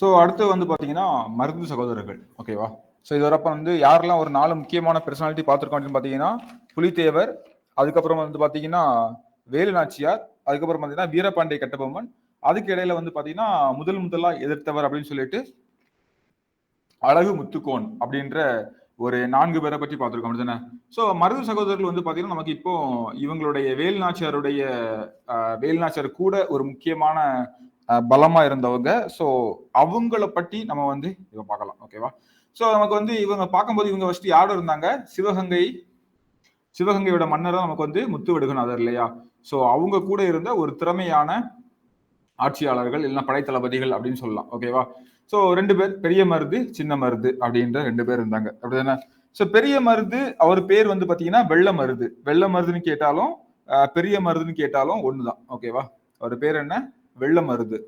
So அடுத்து வந்து பார்த்தீங்கன்னா மருது சகோதரர்கள். ஓகேவா? ஸோ இது வரப்ப வந்து யாரெல்லாம் ஒரு 4 முக்கியமான பெர்சனாலிட்டி பார்த்துருக்கோம் அப்படின்னு பார்த்தீங்கன்னா, புலித்தேவர், அதுக்கப்புறம் வந்து பார்த்தீங்கன்னா வேலு நாச்சியார், அதுக்கப்புறம் பார்த்தீங்கன்னா வீரபாண்டிய கட்டபொம்மன், அதுக்கு இடையில வந்து பார்த்தீங்கன்னா முதலா எதிர்த்தவர் அப்படின்னு சொல்லிட்டு அழகு முத்துக்கோன் அப்படின்ற ஒரு 4 பேரை பற்றி பார்த்துருக்கோம் அப்படிதானே? ஸோ மருது சகோதரர்கள் வந்து பார்த்தீங்கன்னா நமக்கு இப்போ இவங்களுடைய வேலு நாச்சியாருடைய வேலு நாச்சியார் கூட ஒரு முக்கியமான பலமா இருந்தவங்க. ஸோ அவங்கள பற்றி நம்ம வந்து இவ பார்க்கலாம். ஓகேவா? ஸோ நமக்கு வந்து இவங்க பார்க்கும்போது இவங்க ஃபர்ஸ்ட் யாரோட இருந்தாங்க? சிவகங்கையோட மன்னர் தான் நமக்கு வந்து முத்துவடுகநாதர் இல்லையா? ஸோ அவங்க கூட இருந்த ஒரு திறமையான ஆட்சியாளர்கள் இல்லைன்னா படைத்தளபதிகள் அப்படின்னு சொல்லலாம். ஓகேவா? ஸோ 2 பேர் பெரிய மருது, சின்ன மருது அப்படின்ற 2 பேர் இருந்தாங்க. அப்படிதானே? ஸோ பெரிய மருது அவர் பேர் வந்து பார்த்தீங்கன்னா வெள்ள மருது. வெள்ள மருதுன்னு கேட்டாலும் பெரிய மருதுன்னு கேட்டாலும் ஒண்ணுதான். ஓகேவா? அவர் பேர் என்ன? வெள்ள மருது.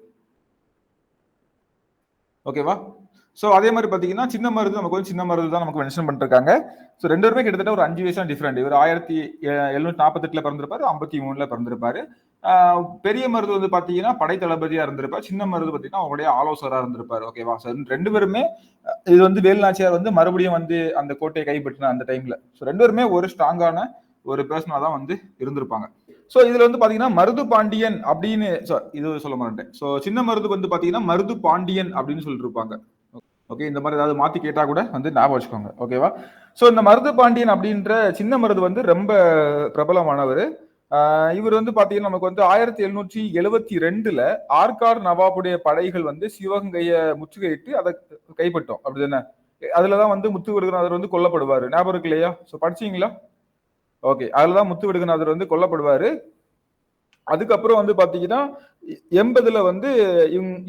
ஓகேவா? ஸோ அதே மாதிரி பார்த்தீங்கன்னா சின்ன மருது நமக்கு வந்து சின்ன மருது தான் நமக்கு மென்ஷன் பண்ணிருக்காங்க. ஸோ 2 பேருமே கிட்டத்தட்ட ஒரு 5 வயசு தான் டிஃபரெண்ட். இவர் 1748ல பிறந்திருப்பாரு, 53ல பிறந்திருப்பாரு. பெரிய மருது வந்து பாத்தீங்கன்னா படை தளபதியா இருந்திருப்பார். சின்ன மருது பாத்தீங்கன்னா அவருடைய ஆலோசகரா இருந்திருப்பாரு. ஓகேவா? 2 பேருமே இது வந்து வேலுநாச்சியார் வந்து மறுபடியும் வந்து அந்த கோட்டையை கைப்பற்றின அந்த டைம்ல. ஸோ 2 பேருமே ஒரு ஸ்ட்ராங்கான ஒரு பர்சனா தான் வந்து இருந்திருப்பாங்க. ஸோ இதுல வந்து பாத்தீங்கன்னா மருது பாண்டியன் அப்படின்னு இது சொல்ல மாட்டேன். ஸோ சின்ன மருதுக்கு வந்து பாத்தீங்கன்னா மருது பாண்டியன் அப்படின்னு சொல்லிட்டு இருப்பாங்க. ஓகே, இந்த மாதிரி ஏதாவது மாத்தி கேட்டா கூட வந்து ஞாபகம் வச்சுக்கோங்க. ஓகேவா? ஸோ இந்த மருது பாண்டியன் அப்படின்ற சின்ன மருது வந்து ரொம்ப பிரபலமானவர். இவர் வந்து பாத்தீங்கன்னா நமக்கு வந்து 1772ல ஆற்காடு நவாபுடைய படைகள் வந்து சிவகங்கையை முற்றுகையிட்டு அதை கைப்பற்றோம். அப்படிதானே? அதுலதான் வந்து முத்துவடுகநாதர் வந்து கொல்லப்படுவாரு. ஞாபகம் இருக்கு இல்லையா? ஸோ படிச்சீங்களா? ஓகே, அதுலதான் முத்துவடுகநாதர் வந்து கொல்லப்படுவாரு. அதுக்கப்புறம் வந்து பாத்தீங்கன்னா 80ல வந்து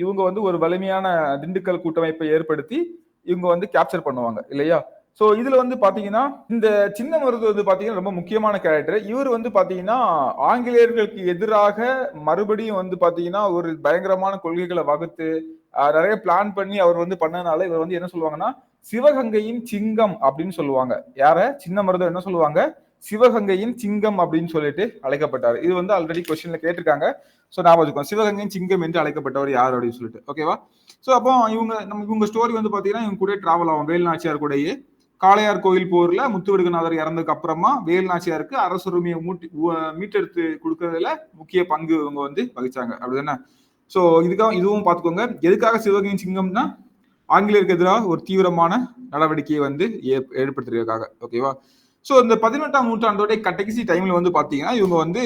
இவங்க வந்து ஒரு வலிமையான திண்டுக்கல் கூட்டமைப்பை ஏற்படுத்தி இவங்க வந்து கேப்சர் பண்ணுவாங்க இல்லையா? சோ இதுல வந்து பாத்தீங்கன்னா இந்த சின்ன மருது வந்து பாத்தீங்கன்னா ரொம்ப முக்கியமான கேரக்டர். இவர் வந்து பாத்தீங்கன்னா ஆங்கிலேயர்களுக்கு எதிராக மறுபடியும் வந்து பாத்தீங்கன்னா ஒரு பயங்கரமான கொள்கைகளை வகுத்து நிறைய பிளான் பண்ணி அவர் வந்து பண்ணனால இவர் வந்து என்ன சொல்லுவாங்கன்னா சிவகங்கையின் சிங்கம் அப்படின்னு சொல்லுவாங்க. யார? சின்ன மருது என்ன சொல்லுவாங்க? சிவகங்கையின் சிங்கம் அப்படின்னு சொல்லிட்டு அழைக்கப்பட்டார். இது வந்து ஆல்ரெடி கொஸ்டின்ல கேட்டிருக்காங்க. சோ ஞாபகம் வச்சுக்கோங்க. சிவகங்கையின் சிங்கம் என்று அழைக்கப்பட்டவர் யார் அப்படின்னு சொல்லிட்டு. ஓகேவா? சோ அப்போ இவங்க ஸ்டோரி வந்து பாத்தீங்கன்னா இவங்க கூட டிராவல் ஆகும். வேலுநாச்சியார் கூடயே காளையார் கோயில் போர்ல முத்துவடுகநாதர் இறந்ததுக்கு அப்புறமா வேலுநாச்சியாருக்கு அரசுரிமையை மீட்டெடுத்து கொடுக்கறதுல முக்கிய பங்கு இவங்க வந்து வகிச்சாங்க. அப்படிதானே? சோ இதுவும் பாத்துக்கோங்க. எதுக்காக சிவகங்கையின் சிங்கம்னா ஆங்கிலேயருக்கு எதிராக ஒரு தீவிரமான நடவடிக்கையை வந்து ஏற்படுத்திருக்காங்க. ஓகேவா? சோ இந்த 18ஆம் நூற்றாண்டோட கடைசி டைம்ல வந்து பாத்தீங்கன்னா இவங்க வந்து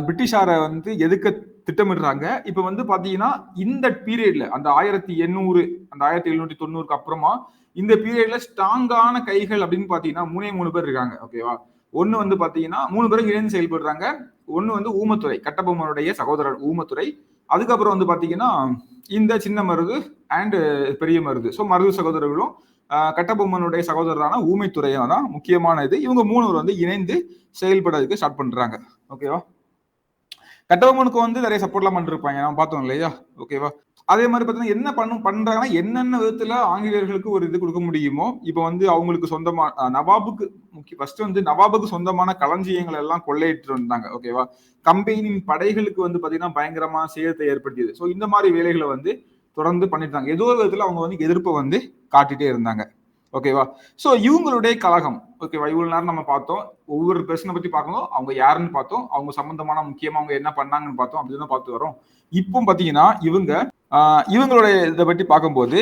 பிரிட்டிஷாரை வந்து எதுக்க திட்டமிடுறாங்க. இப்ப வந்து பாத்தீங்கன்னா இந்த பீரியட்ல அந்த 1800 அந்த 1790க்கு அப்புறமா இந்த பீரியட்ல ஸ்ட்ராங்கான கைகள் அப்படின்னு பாத்தீங்கன்னா 3 பேர் இருக்காங்க. ஓகேவா? ஒண்ணு வந்து பாத்தீங்கன்னா 3 பேரும் இணைந்து செயல்படுறாங்க. ஒண்ணு வந்து ஊமத்துறை, கட்டபொம்மனுடைய சகோதரர் ஊமத்துறை. அதுக்கப்புறம் வந்து பாத்தீங்கன்னா இந்த சின்ன மருது அண்ட் பெரிய மருது. சோ மருது சகோதரர்களும் கட்டபொம்மனுடைய சகோதரரான ஊமைத்துறையும் தான் முக்கியமான இது. இவங்க 3 வந்து இணைந்து செயல்படுறதுக்கு ஸ்டார்ட் பண்றாங்க. ஓகேவா? கட்டபொம்மனுக்கு வந்து நிறைய சப்போர்ட்லாம் பண்ணிருப்பாங்க, நம்ம பார்த்தோம் இல்லையா? ஓகேவா? அதே மாதிரி பார்த்தீங்கன்னா என்ன பண்றாங்கன்னா என்னென்ன விதத்துல ஆங்கிலேயர்களுக்கு ஒரு இது கொடுக்க முடியுமோ இப்போ வந்து அவங்களுக்கு சொந்தமா நவாபுக்கு ஃபர்ஸ்ட் வந்து நவாபுக்கு சொந்தமான களஞ்சியங்கள் எல்லாம் கொள்ளையிட்டு வந்தாங்க. ஓகேவா? கம்பெனியின் படைகளுக்கு வந்து பாத்தீங்கன்னா பயங்கரமா சேதத்தை ஏற்படுத்தியது. ஸோ இந்த மாதிரி வேலைகளை வந்து தொடர்ந்து பண்ணிட்டாங்க. ஏதோ ஒரு விதத்துல அவங்க வந்து எதிர்ப்பை வந்து காட்டிட்டே இருந்தாங்க. ஓகேவா? சோ இவங்களுடைய கழகம். ஓகேவா? இவ்வளவு நேரம் நம்ம பார்த்தோம். ஒவ்வொரு பர்சனை பத்தி பார்க்கணும். அவங்க யாருன்னு பார்த்தோம். அவங்க சம்பந்தமான முக்கியமா அவங்க என்ன பண்ணாங்கன்னு பார்த்தோம். அப்படிதான் பார்த்து வரோம். இப்போ பாத்தீங்கன்னா இவங்களுடைய இதை பற்றி பார்க்கும்போது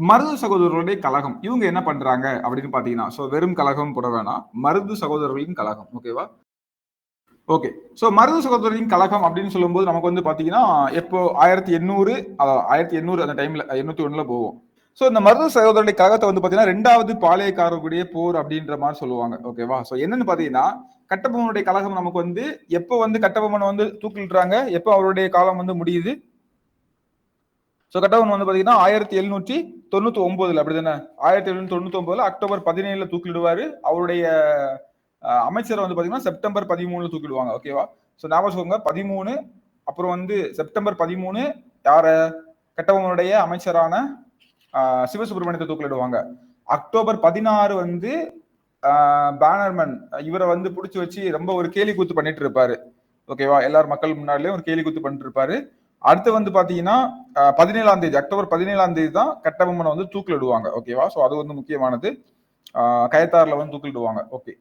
மருது சகோதரர்களுடைய கழகம் இவங்க என்ன பண்றாங்க அப்படின்னு பாத்தீங்கன்னா சோ வெறும் கழகம் போட வேணாம், மருது சகோதரர்களின் கழகம். ஓகேவா? ஓகே. சோ மருது சகோதரரின் கழகம் அப்படின்னு சொல்லும்போது நமக்கு வந்து பாத்தீங்கன்னா எப்போ 1800 அந்த டைம்ல 801ல போவோம். சோ இந்த மருது சகோதரருடைய கழகத்தை வந்து பாத்தீங்கன்னா 2வது பாளையக்காரர்களுடைய போர் அப்படின்ற மாதிரி சொல்லுவாங்க. ஓகேவா? சோ என்னன்னு பாத்தீங்கன்னா கட்டபொம்மனுடைய கழகம் நமக்கு வந்து எப்போ வந்து கட்டபொம்மனை வந்து தூக்கிலிடுறாங்க, எப்போ அவருடைய காலம் வந்து முடியுது? சோ கட்டபொம்மன் வந்து பாத்தீங்கன்னா 1799 அப்படிதானே? 1799 அக்டோபர் 17ல தூக்கிலிடுவாரு. அவருடைய அமைச்சரை வந்து பாத்தீங்கன்னா செப்டம்பர் 13ல தூக்கிடுவாங்க. ஓகேவா? சோ ஞாபகம் வச்சுக்கோங்க 13 அப்புறம் வந்து செப்டம்பர் 13 யார? கட்டபொம்மனுடைய அமைச்சரான சிவசுப்பிரமணியத்தை தூக்கிலிடுவாங்க. அக்டோபர் 16 வந்து பேனர்மேன் இவரை வந்து பிடிச்சி வச்சு ரொம்ப ஒரு கேலி கூத்து பண்ணிட்டு இருப்பாரு. ஓகேவா? எல்லாரும் மக்கள் முன்னாடியே ஒரு கேலி கூத்து பண்ணிட்டு இருப்பாரு. அடுத்து வந்து பாத்தீங்கன்னா 17ஆம் தேதி அக்டோபர் 17ஆம் தேதி தான் கட்டபொம்மனை வந்து தூக்கிலிடுவாங்க. ஓகேவா? ஸோ அது வந்து முக்கியமானது. கயத்தாறுல வந்து தூக்கிலிடுவாங்க. ஓகே.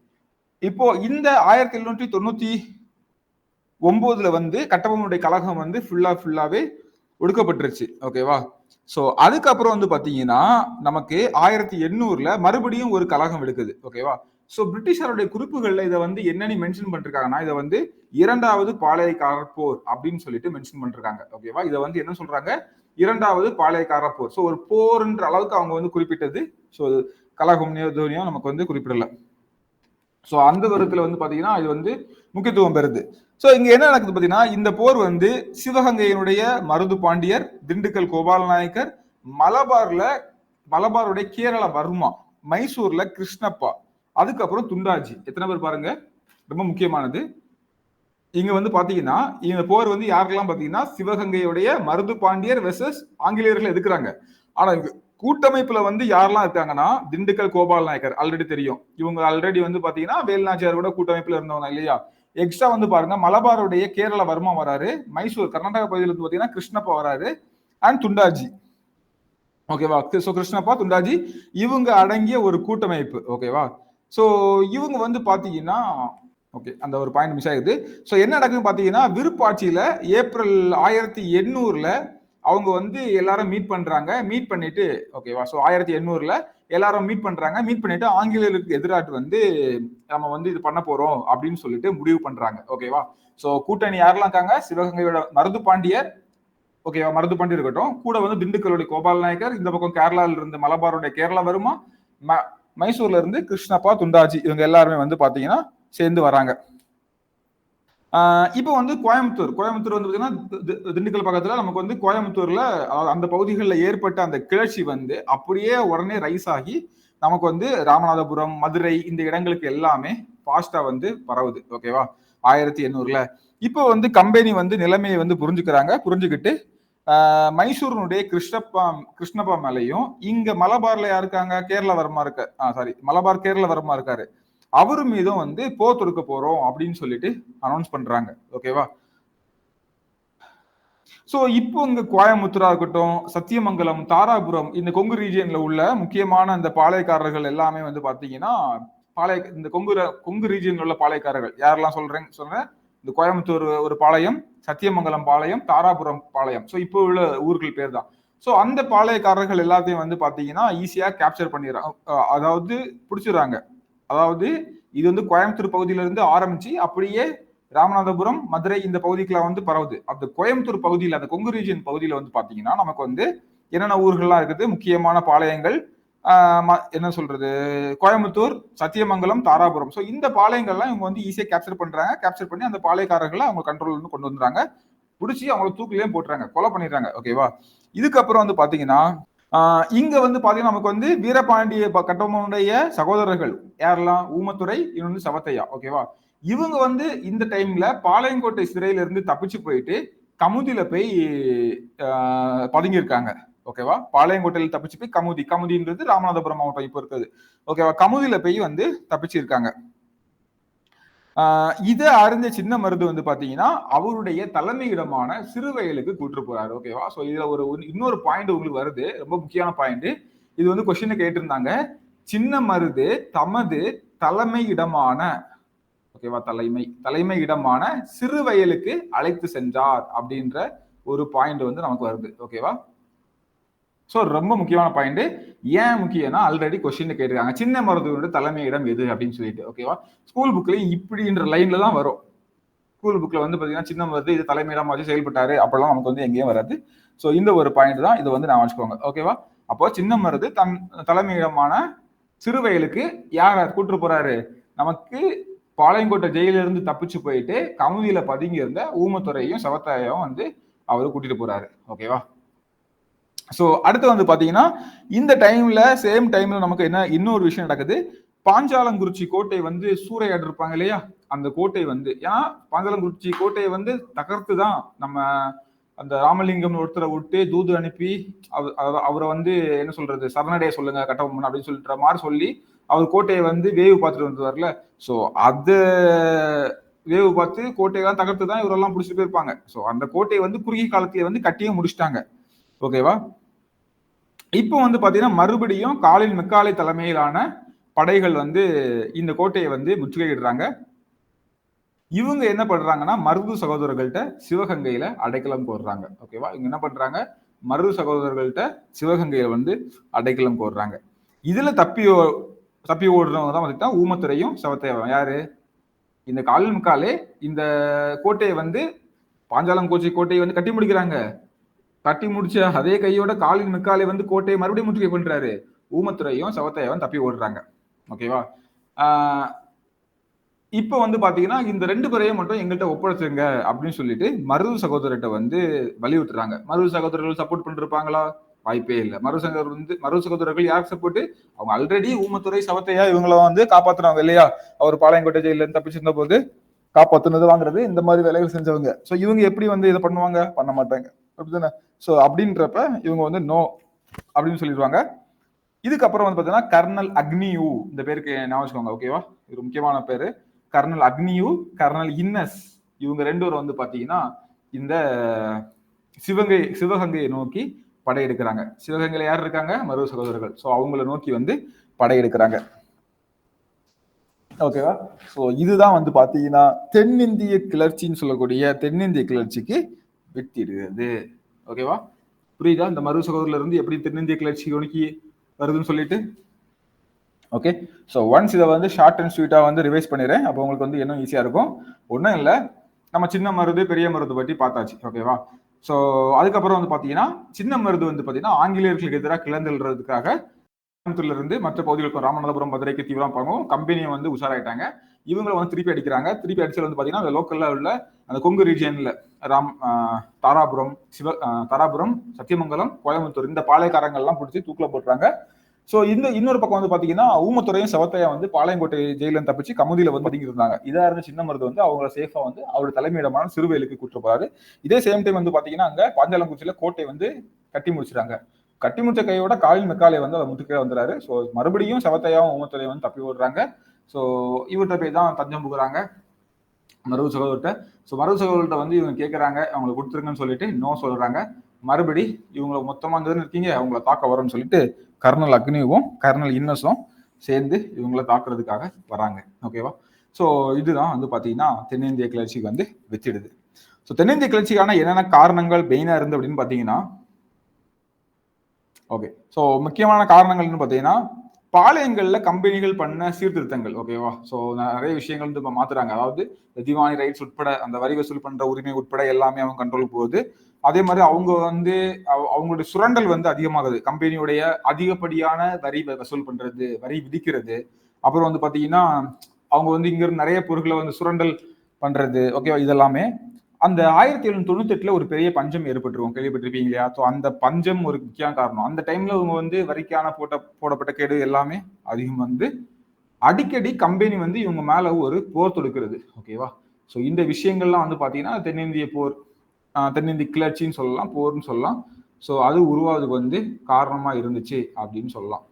இப்போ இந்த 1799 வந்து கட்டபொம்மனுடைய கழகம் வந்து ஃபுல்லாவே ஒடுக்கப்பட்டுருச்சு. ஓகேவா? சோ அதுக்கப்புறம் வந்து பாத்தீங்கன்னா நமக்கு 1800 மறுபடியும் ஒரு கழகம் எடுக்குது. ஓகேவா? சோ பிரிட்டிஷாருடைய குறிப்புகள்ல இதை வந்து என்னன்னு மென்ஷன் பண்ணிருக்காங்கன்னா இதை வந்து 2வது பாளையக்காரர் போர் அப்படின்னு சொல்லிட்டு மென்ஷன் பண்ணிருக்காங்க. ஓகேவா? இதை வந்து என்ன சொல்றாங்க? 2வது பாளையக்காரர் போர். சோ ஒரு போர்ன்ற அளவுக்கு அவங்க வந்து குறிப்பிட்டது. சோ கழகம் நமக்கு வந்து குறிப்பிடல. சோ அந்த விதத்துல வந்து பாத்தீங்கன்னா இது வந்து முக்கியத்துவம் பெறுது. சோ இங்க என்ன நடக்குது பாத்தீங்கன்னா இந்த போர் வந்து சிவகங்கையினுடைய மருது பாண்டியர், திண்டுக்கல் கோபால நாயக்கர், மலபாருடைய கேரள வர்மா, மைசூர்ல கிருஷ்ணப்பா, அதுக்கப்புறம் துண்டாஜி. எத்தனை பேர் பாருங்க, ரொம்ப முக்கியமானது. இங்க வந்து பாத்தீங்கன்னா இந்த போர் வந்து யாருக்கெல்லாம் பாத்தீங்கன்னா சிவகங்கையுடைய மருது பாண்டியர் வெர்சஸ் ஆங்கிலேயர்கள் எதுக்குறாங்க. ஆனா கூட்டமைப்புல வந்து யாரெல்லாம் இருக்காங்கன்னா திண்டுக்கல் கோபால் நாயக்கர் ஆல்ரெடி தெரியும். இவங்க ஆல்ரெடி வந்து பாத்தீங்கன்னா வேலுநாச்சியாரோட கூட்டமைப்புல இருந்தவங்க இல்லையா. எக்ஸ்ட்ரா வந்து பாருங்க மலபாருடைய கேரள வர்மா வராரு, மைசூர் கர்நாடகா பகுதியில் இருந்து பாத்தீங்கன்னா கிருஷ்ணப்பா வராரு, அண்ட் துண்டாஜி. ஓகேவா? சோ கிருஷ்ணப்பா, துண்டாஜி இவங்க அடங்கிய ஒரு கூட்டமைப்பு. ஓகேவா? சோ இவங்க வந்து பாத்தீங்கன்னா ஓகே அந்த ஒரு பாயிண்ட் மிஸ் ஆகுது. சோ என்ன நடக்குதுன்னு பாத்தீங்கன்னா விருப்பாட்சியில ஏப்ரல் 1800 அவங்க வந்து எல்லாரும் மீட் பண்றாங்க. மீட் பண்ணிட்டு ஓகேவா? சோ 1800 எல்லாரும் மீட் பண்றாங்க. மீட் பண்ணிட்டு ஆங்கிலேயருக்கு எதிராட்டு வந்து நம்ம வந்து இது பண்ண போறோம் அப்படின்னு சொல்லிட்டு முடிவு பண்றாங்க. ஓகேவா? சோ கூட்டணி யாரெல்லாம் இருக்காங்க? சிவகங்கையோட மருது பாண்டியர், ஓகேவா? மருது பாண்டியர் இருக்கட்டும். கூட வந்து திண்டுக்கலுடைய கோபால் நாயக்கர், இந்த பக்கம் கேரளால இருந்து மலபாருடைய கேரளா வருமா, மைசூர்ல இருந்து கிருஷ்ணப்பா, துண்டாஜி இவங்க எல்லாருமே வந்து பாத்தீங்கன்னா சேர்ந்து வராங்க. இப்போ வந்து கோயம்புத்தூர் வந்து பாத்தீங்கன்னா திண்டுக்கல் பக்கத்துல நமக்கு வந்து கோயம்புத்தூர்ல அந்த பகுதிகளில் ஏற்பட்ட அந்த கிளர்ச்சி வந்து அப்படியே உடனே ரைஸ் ஆகி நமக்கு வந்து ராமநாதபுரம், மதுரை இந்த இடங்களுக்கு எல்லாமே ஃபாஸ்டா வந்து பரவுது. ஓகேவா? 1800 இப்போ வந்து கம்பெனி வந்து நிலைமையை வந்து புரிஞ்சுக்கிட்டு மைசூருடைய கிருஷ்ணப்பா மேலையும் இங்க மலபார்ல யாருக்காங்க கேரளவர்மா இருக்க மலபார் கேரளவர்மா இருக்காரு, அவரு மீதும் வந்து போர் தொடுக்க போறோம் அப்படின்னு சொல்லிட்டு அனௌன்ஸ் பண்றாங்க. ஓகேவா? சோ இப்போ இங்க கோயம்புத்தூரா இருக்கட்டும், சத்தியமங்கலம், தாராபுரம் இந்த கொங்கு ரீஜியன்ல உள்ள முக்கியமான அந்த பாளையக்காரர்கள் எல்லாமே வந்து பாத்தீங்கன்னா இந்த கொங்கு ரீஜியன்ல உள்ள பாளையக்காரர்கள் யாரெல்லாம் சொல்றேன். இந்த கோயம்புத்தூர் ஒரு பாளையம், சத்தியமங்கலம் பாளையம், தாராபுரம் பாளையம். சோ இப்போ உள்ள ஊர்கள் பேர் தான். சோ அந்த பாளையக்காரர்கள் எல்லாத்தையும் வந்து பாத்தீங்கன்னா ஈஸியா கேப்சர் பண்ணிடுறாங்க, அதாவது பிடிச்சிடுறாங்க. அதாவது இது வந்து கோயம்புத்தூர் பகுதியில இருந்து ஆரம்பிச்சு அப்படியே ராமநாதபுரம், மதுரை இந்த பகுதிக்குலாம் வந்து பரவுது. அந்த கோயம்புத்தூர் பகுதியில் அந்த கொங்கு ரீஜியன் பகுதியில வந்து பாத்தீங்கன்னா நமக்கு வந்து என்னென்ன ஊர்கள்லாம் இருக்குது, முக்கியமான பாளையங்கள், என்ன சொல்றது, கோயம்புத்தூர், சத்தியமங்கலம், தாராபுரம். ஸோ இந்த பாளையங்கள்லாம் இவங்க வந்து ஈஸியா கேப்சர் பண்றாங்க. கேப்சர் பண்ணி அந்த பாளையக்காரர்களை அவங்க கண்ட்ரோல் வந்து கொண்டு வந்துறாங்க. பிடிச்சி அவங்கள தூக்கிலையும் போட்டுறாங்க, கொலை பண்ணிடுறாங்க. ஓகேவா? இதுக்கப்புறம் வந்து பாத்தீங்கன்னா இங்க வந்து பாத்தீங்கன்னா நமக்கு வந்து வீரபாண்டிய கட்டபொம்மனுடைய சகோதரர்கள் யாரெல்லாம், ஊமத்துறை, இன்னொன்று சவத்தையா. ஓகேவா? இவங்க வந்து இந்த டைம்ல பாளையங்கோட்டை சிறையில இருந்து தப்பிச்சு போயிட்டு கமுதியில போய் பதுங்கியிருக்காங்க. ஓகேவா? பாளையங்கோட்டையில் தப்பிச்சு போய் கமுதின்றது ராமநாதபுரம் மாவட்டம் இப்போ இருக்குது. ஓகேவா? கமுதியில போய் வந்து தப்பிச்சிருக்காங்க. இதை அறிஞ்ச சின்ன மருது வந்து பாத்தீங்கன்னா அவருடைய தலைமையிடமான சிறுவயலுக்கு கூட்டு போறாரு. ஓகேவா? சோ இதுல இன்னொரு பாயிண்ட் உங்களுக்கு வருது, ரொம்ப முக்கியமான பாயிண்ட். இது வந்து கொஸ்டின் கேட்டிருந்தாங்க. சின்ன மருது தமது தலைமையிடமான, ஓகேவா, தலைமை இடமான சிறுவயலுக்கு அழைத்து சென்றார் அப்படின்ற ஒரு பாயிண்ட் வந்து நமக்கு வருது. ஓகேவா? சோ ரொம்ப முக்கியமான பாயிண்ட். ஏன் முக்கியம்னா ஆல்ரெடி கொஸ்டின் கேட்டிருக்காங்க, சின்ன மருதுவோட தலைமையிடம் எது அப்படின்னு சொல்லிட்டு. ஓகேவா? ஸ்கூல் புக்லயும் இப்படின்ற லைன்ல தான் வரும். ஸ்கூல் புக்ல வந்து பாத்தீங்கன்னா சின்ன மருது இது தலைமையிடம் வச்சு செயல்பட்டாரு அப்படிலாம் நமக்கு வந்து எங்கேயும் வராது. சோ இந்த ஒரு பாயிண்ட் தான், இதை வந்து நான் வச்சுக்கோங்க. ஓகேவா? அப்போ சின்ன மருது தன் தலைமையிடமான சிறுவயலுக்கு யார் கூட்டு போறாரு, நமக்கு பாளையங்கோட்டை ஜெயில இருந்து தப்பிச்சு போயிட்டு கமுதியில பதுங்கி இருந்த ஊமத்துறையும் சவத்தாயும் வந்து அவரு கூட்டிட்டு போறாரு. ஓகேவா? சோ அடுத்து வந்து பாத்தீங்கன்னா இந்த டைம்ல சேம் டைம்ல நமக்கு என்ன இன்னொரு விஷயம் நடக்குது. பாஞ்சாலங்குறிச்சி கோட்டை வந்து சூறையாடி இருப்பாங்க இல்லையா, அந்த கோட்டை வந்து, ஏன்னா பாஞ்சாலங்குறிச்சி கோட்டையை வந்து தகர்த்து தான் நம்ம அந்த ராமலிங்கம் ஒருத்தரை விட்டு தூது அனுப்பி அவரை வந்து என்ன சொல்றது சரணடைய சொல்லுங்க கட்டபொம்மன் அப்படின்னு சொல்லிட்டு மாதிரி சொல்லி அவர் கோட்டையை வந்து வேவு பார்த்துட்டு வந்துருவார்ல. சோ அது வேவு பார்த்து கோட்டையெல்லாம் தகர்த்து தான் இவரெல்லாம் பிடிச்சிட்டு போயிருப்பாங்க. ஸோ அந்த கோட்டையை வந்து குறுகிய காலத்திலே வந்து கட்டியே முடிச்சிட்டாங்க. ஓகேவா? இப்போ வந்து பாத்தீங்கன்னா மறுபடியும் காலின் மெக்காலே தலைமையிலான படைகள் வந்து இந்த கோட்டையை வந்து முற்றுகையிடுறாங்க. இவங்க என்ன பண்றாங்கன்னா மருது சகோதரர்கள்ட்ட சிவகங்கையில அடைக்கலம் போடுறாங்க. ஓகேவா? இவங்க என்ன பண்றாங்க, மருது சகோதரர்கள்ட்ட சிவகங்கையில வந்து அடைக்கலம் போடுறாங்க. இதுல தப்பி ஓடுறவங்க தான் வந்துட்டா ஊமத்துரையும் செவத்தையாவும். யாரு? இந்த காலின் மெக்காலே இந்த கோட்டையை வந்து பாஞ்சாலங்கோட்டை கோட்டையை வந்து கட்டி முடிக்கிறாங்க. கட்டி முடிச்ச அதே கையோட காலின் மெக்காலே வந்து கோட்டையை மறுபடியும் முற்றுகை பண்றாரு. ஊமத்துரையும் செவத்தையாவும் தப்பி ஓடுறாங்க. ஓகேவா? இப்ப வந்து பாத்தீங்கன்னா இந்த 2 பேரையும் மட்டும் எங்கள்கிட்ட ஒப்படைச்சிருங்க அப்படின்னு சொல்லிட்டு மருது சகோதரர்கிட்ட வந்து வலியுறுத்துறாங்க. மருது சகோதரர்கள் சப்போர்ட் பண்ணிருப்பாங்களா? வாய்ப்பே இல்லை. மருது சகோதரர்கள் யாருக்கு சப்போர்ட்? அவங்க ஆல்ரெடி ஊமத்துரை செவத்தையா இவங்கள வந்து காப்பாத்துறாங்க இல்லையா? அவர் பாளையங்கோட்டை ஜெயில இருந்து தப்பிச்சிருந்த போது காப்பாத்துனது வாங்குறது இந்த மாதிரி வேலைகள் செஞ்சவங்க. ஸோ இவங்க எப்படி வந்து இதை பண்ணுவாங்க? பண்ண மாட்டாங்க. அப்படிதானே? ஸோ அப்படின்றப்ப இவங்க வந்து நோ அப்படின்னு சொல்லிடுவாங்க. இதுக்கப்புறம் வந்து பாத்தீங்கன்னா கர்னல் அக்னியூ, இந்த பேருக்கு ஞாபகம் வச்சுக்கோங்க. ஓகேவா? இது முக்கியமான பேரு. கர்னல் அக்னியூ, கர்னல் இன்னஸ், இவங்க 2 பேரும் வந்து பாத்தீங்கன்னா இந்த சிவகங்கையை நோக்கி படையெடுக்கிறாங்க. சிவகங்கையில யார் இருக்காங்க? மருது சகோதரர்கள். ஸோ அவங்கள நோக்கி வந்து படையெடுக்கிறாங்க. ஓகேவா? ஸோ இதுதான் வந்து பாத்தீங்கன்னா தென்னிந்திய கிளர்ச்சின்னு சொல்லக்கூடிய தென்னிந்திய கிளர்ச்சிக்கு வித்திடுகிறது. ஓகேவா? புரியுதா? இந்த மருது சகோதரர்ல இருந்து எப்படி தென்னிந்திய கிளர்ச்சி நோக்கி வருதுன்னு சொல்லிட்டு. ஓகே, ஸோ ஒன்ஸ் இதை வந்து ஷார்ட் அண்ட் ஸ்வீட்டாக வந்து ரிவைஸ் பண்ணிடுறேன். அப்போ உங்களுக்கு வந்து இன்னும் ஈஸியாக இருக்கும். ஒன்றும் இல்லை, நம்ம சின்ன மருது பெரிய மருது பற்றி பார்த்தாச்சு. ஓகேவா? ஸோ அதுக்கப்புறம் வந்து பார்த்தீங்கன்னா சின்ன மருது வந்து பார்த்தீங்கன்னா ஆங்கிலேயர்களுக்கு எதிராக கிளர்ந்தெழுறதுக்காக கோயம்புத்தூர்ல இருந்து மற்ற பகுதிகளுக்கும் ராமநாதபுரம், மதுரைக்கு தீவிரம் பார்க்கவும் கம்பெனியை வந்து உஷாராயிட்டாங்க. இவங்களை வந்து திருப்பி அடிக்கிறாங்க. திருப்பி அடிச்சது வந்து பார்த்தீங்கன்னா அந்த லோக்கல்ல உள்ள அந்த கொங்கு ரீஜியன்ல தாராபுரம், சத்தியமங்கலம், கோயம்புத்தூர் இந்த பாளையக்காரங்கள்லாம் பிடிச்சி தூக்கில போட்டுறாங்க. ஸோ இந்த இன்னொரு பக்கம் வந்து பாத்தீங்கன்னா ஊமத்துரையும் செவத்தையா வந்து பாளையங்கோட்டை ஜெயில தப்பிச்சு கமுதியில வந்து பதுங்கி இருந்தாங்க. இதா இருந்த சின்ன மருது வந்து அவங்கள சேஃபா வந்து அவரோட தலைமையிடமான சிறுவேலுக்கு கூட்டு போறாரு. இதே சேம் டைம் வந்து பாத்தீங்கன்னா அங்க பாஞ்சாலங்குறிச்சியில கோட்டை வந்து கட்டி முடிச்சிட்டாங்க. கட்டி முடிச்ச கையோட காலின் மெக்காலே வந்து அதை முட்டுக்கே வந்துறாரு. ஸோ மறுபடியும் செவத்தையாவும் ஊமத்துரையும் வந்து தப்பி ஓடுறாங்க. ஸோ இவர்கிட்ட போய் தான் தஞ்சம் புகுறாங்க மருது சகோதரர்கிட்ட. ஸோ மருது சகோதரர்கிட்ட வந்து இவங்க கேட்கறாங்க, அவங்களை கொடுத்துருங்கன்னு சொல்லிட்டு நோ சொல்றாங்க. மறுபடி இவங்களை மொத்தமா இருக்கீங்க, அவங்கள தாக்க வரும்னு சொல்லிட்டு கர்னல் அக்னியும் கர்னல் இன்னஸும் சேர்ந்து இவங்களை தாக்குறதுக்காக வராங்க. ஓகேவா? ஸோ இதுதான் வந்து பாத்தீங்கன்னா தென்னிந்திய கிளர்ச்சிக்கு வந்து வெற்றிடுது. ஸோ தென்னிந்திய கிளர்ச்சிக்கான என்னென்ன காரணங்கள் மெயினா இருந்து அப்படின்னு பாத்தீங்கன்னா, ஓகே, ஸோ முக்கியமான காரணங்கள்னு பாத்தீங்கன்னா பாளையங்கள்ல கம்பெனிகள் பண்ண சீர்திருத்தங்கள். ஓகேவா? ஸோ நிறைய விஷயங்கள் வந்து இப்போ மாத்துறாங்க. அதாவது திவானி ரைட்ஸ் உட்பட அந்த வரி வசூல் பண்ற உரிமை உட்பட எல்லாமே அவங்க கண்ட்ரோலுக்கு போகுது. அதே மாதிரி அவங்க வந்து அவங்களுடைய சுரண்டல் வந்து அதிகமாகுது. கம்பெனியுடைய அதிகப்படியான வரி வசூல் பண்றது, வரி விதிக்கிறது. அப்புறம் வந்து பாத்தீங்கன்னா அவங்க வந்து இங்க இருந்து நிறைய பொருட்களை வந்து சுரண்டல் பண்றது. ஓகேவா? இதெல்லாமே அந்த 1798 ஒரு பெரிய பஞ்சம் ஏற்பட்டிருக்கும், கேள்விப்பட்டிருப்பீங்க இல்லையா? ஸோ அந்த பஞ்சம் ஒரு முக்கிய காரணம். அந்த டைம்ல அவங்க வந்து வரிக்கான போடப்பட்ட கேடு எல்லாமே அதிகம் வந்து அடிக்கடி கம்பெனி வந்து இவங்க மேல ஒரு போர் தொடுக்கிறது. ஓகேவா? ஸோ இந்த விஷயங்கள்லாம் வந்து பாத்தீங்கன்னா தென்னிந்திய போர், தென்னிந்திய கிளர்ச்சின்னு சொல்லலாம், போர்னு சொல்லலாம். ஸோ அது உருவாவதுக்கு வந்து காரணமா இருந்துச்சு அப்படின்னு சொல்லலாம்.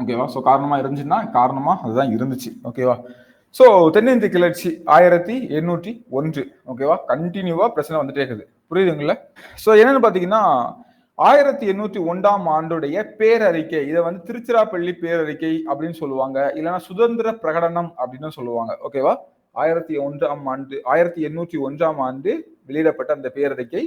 ஓகேவா? ஸோ காரணமா இருந்துச்சுன்னா காரணமா அதுதான் இருந்துச்சு. ஓகேவா? ஸோ தென்னிந்திய கிளர்ச்சி 1801. ஓகேவா? கண்டினியூவா பிரச்சனை வந்துட்டே இருக்குது. புரியுதுங்களா? ஸோ என்னன்னு பாத்தீங்கன்னா 1801 ஆண்டுடைய பேரறிக்கை, இதை வந்து திருச்சிராப்பள்ளி பேரறிக்கை அப்படின்னு சொல்லுவாங்க, இல்லைன்னா சுதந்திர பிரகடனம் அப்படின்னு சொல்லுவாங்க. ஓகேவா? 1801 ஆண்டு வெளியிடப்பட்ட அந்த பேரறிக்கை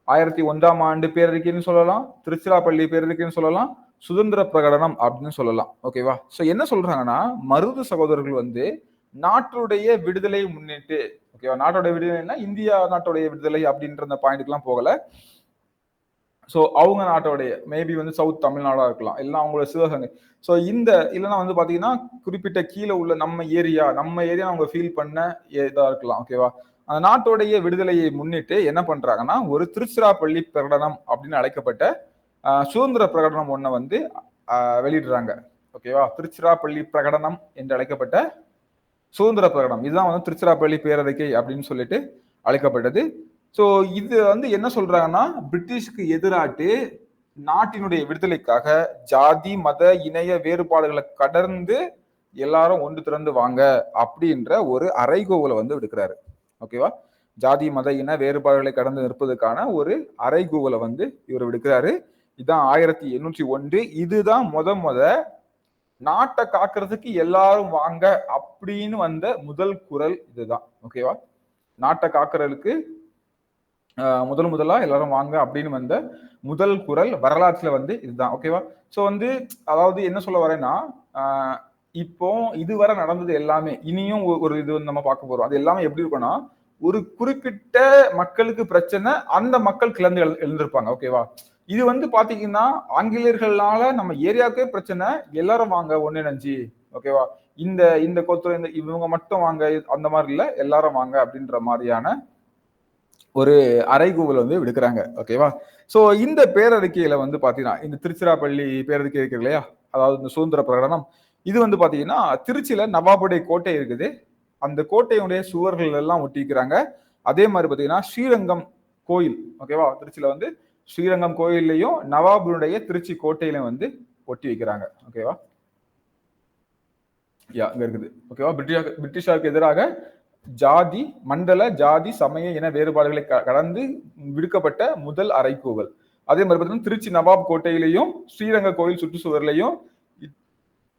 1801 ஆண்டு பேரறிக்கைன்னு சொல்லலாம், திருச்சிராப்பள்ளி பேரறிக்கைன்னு சொல்லலாம், சுதந்திர பிரகடனம் அப்படின்னு சொல்லலாம். ஓகேவா? ஸோ என்ன சொல்றாங்கன்னா மருது சகோதரர்கள் வந்து நாட்டுடைய விடுதலை முன்னிட்டு, ஓகேவா, நாட்டோட விடுதலைன்னா இந்தியா நாட்டுடைய விடுதலை அப்படின்ற அந்த பாயிண்ட்க்குலாம் போகல. ஸோ அவங்க நாட்டோடைய மேபி வந்து சவுத் தமிழ்நாடா இருக்கலாம், இல்லைன்னா அவங்களோட சிவகங்கை. ஸோ இந்த இல்லைன்னா வந்து பாத்தீங்கன்னா குறிப்பிட்ட கீழே உள்ள நம்ம ஏரியா அவங்க ஃபீல் பண்ண இதா இருக்கலாம். ஓகேவா? அந்த நாட்டோடைய விடுதலையை முன்னிட்டு என்ன பண்றாங்கன்னா ஒரு திருச்சிராப்பள்ளி பிரகடனம் அப்படின்னு அழைக்கப்பட்ட சுதந்திர பிரகடனம் ஒன்றை வந்து வெளியிடுறாங்க. ஓகேவா? திருச்சிராப்பள்ளி பிரகடனம் என்று அழைக்கப்பட்ட சுதந்திர பிரகடனம் இதுதான் வந்து திருச்சிராப்பள்ளி பேரறிக்கை அப்படின்னு சொல்லிட்டு அழைக்கப்பட்டது. ஸோ இது வந்து என்ன சொல்றாங்கன்னா பிரிட்டிஷ்க்கு எதிராட்டு நாட்டினுடைய விடுதலைக்காக ஜாதி மத இணைய வேறுபாடுகளை கடந்து எல்லாரும் ஒன்று திறந்து வாங்க அப்படின்ற ஒரு அறைகூவலை வந்து விடுக்கிறாரு. ஓகேவா? ஜாதி மத இன வேறுபாடுகளை கடந்து நிற்பதற்கான ஒரு அறைகூவலை வந்து இவர் விடுக்கிறாரு. இதுதான் 1801. இதுதான் முத நாட்டை காக்கிறதுக்கு எல்லாரும் வாங்க அப்படின்னு வந்த முதல் குரல் இதுதான். ஓகேவா? நாட்டை காக்கிறதுக்கு முதலா எல்லாரும் வாங்க அப்படின்னு வந்த முதல் குரல் வரலாற்றுல வந்து இதுதான். ஓகேவா? சோ வந்து அதாவது என்ன சொல்ல வரேன்னா, இப்போ இதுவரை நடந்தது எல்லாமே இனியும் ஒரு இது வந்து நம்ம பார்க்க போறோம். அது எல்லாமே எப்படி இருக்கும்னா, ஒரு குறிப்பிட்ட மக்களுக்கு பிரச்சனை, அந்த மக்கள் கிளர்ந்து எழுந்திருப்பாங்க. ஓகேவா? இது வந்து பாத்தீங்கன்னா ஆங்கிலேயர்களால நம்ம ஏரியாவுக்கே பிரச்சனை, எல்லாரும் வாங்க ஒன்னிணைஞ்சு. ஓகேவா? இந்த இந்த கோத்துல இந்த இவங்க மட்டும் வாங்க அந்த மாதிரி இல்ல, எல்லாரும் வாங்க அப்படின்ற மாதிரியான ஒரு அறைகூவல் வந்து விடுக்கிறாங்க. ஓகேவா? சோ இந்த பேரறிக்கையில வந்து பாத்தீங்கன்னா இந்த திருச்சிராப்பள்ளி பேரறிக்கை இருக்கு இல்லையா, அதாவது இந்த சுதந்திர பிரகடனம், இது வந்து பாத்தீங்கன்னா திருச்சியில நவாபுடைய கோட்டை இருக்குது. அந்த கோட்டையுடைய சுவர்கள் எல்லாம் ஒட்டிக்கிறாங்க. அதே மாதிரி பாத்தீங்கன்னா ஸ்ரீரங்கம் கோயில், ஓகேவா, திருச்சியில வந்து ஸ்ரீரங்கம் கோயில்லையும் நவாபுடைய திருச்சி கோட்டையில வந்து ஒட்டி வைக்கிறாங்க. ஓகேவா? இங்க இருக்குது. ஓகேவா? பிரிட்டிஷாருக்கு எதிராக ஜாதி மண்டல ஜாதி சமய இன வேறுபாடுகளை கடந்து விடுக்கப்பட்ட முதல் அறைகூவல். அதே மாதிரி பார்த்தீங்கன்னா திருச்சி நவாப் கோட்டையிலையும் ஸ்ரீரங்க கோயில் சுற்றுச்சுவர்லையும்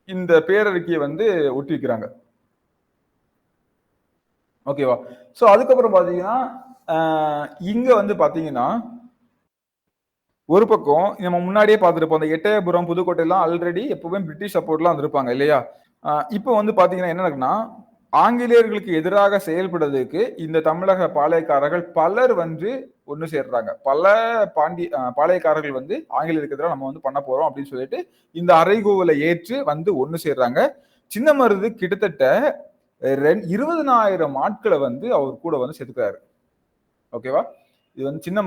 இந்த பேரறிக்கையை வந்து ஒட்டி வைக்கிறாங்க. ஓகேவா? சோ அதுக்கப்புறம் பாத்தீங்கன்னா இங்க வந்து பாத்தீங்கன்னா ஒரு பக்கம் நம்ம முன்னாடியே பார்த்துருப்போம், அந்த எட்டயபுரம் புதுக்கோட்டை எல்லாம் ஆல்ரெடி எப்பவுமே பிரிட்டிஷ் சப்போர்ட்லாம் வந்திருப்பாங்க இல்லையா? இப்போ வந்து பாத்தீங்கன்னா என்ன இருக்குன்னா, ஆங்கிலேயர்களுக்கு எதிராக செயல்படுறதுக்கு இந்த தமிழக பாளையக்காரர்கள் பலர் வந்து ஒன்று சேர்றாங்க. பல பாளையக்காரர்கள் வந்து ஆங்கிலேயருக்கு எதிராக நம்ம வந்து பண்ண போறோம் அப்படின்னு சொல்லிட்டு இந்த அறைகூவலை ஏற்று வந்து ஒன்று சேர்றாங்க. சின்ன மருது கிட்டத்தட்ட 20,000 ஆட்களை வந்து அவர் கூட வந்து சேர்த்துக்கிறாரு. ஓகேவா? இது வந்து சின்ன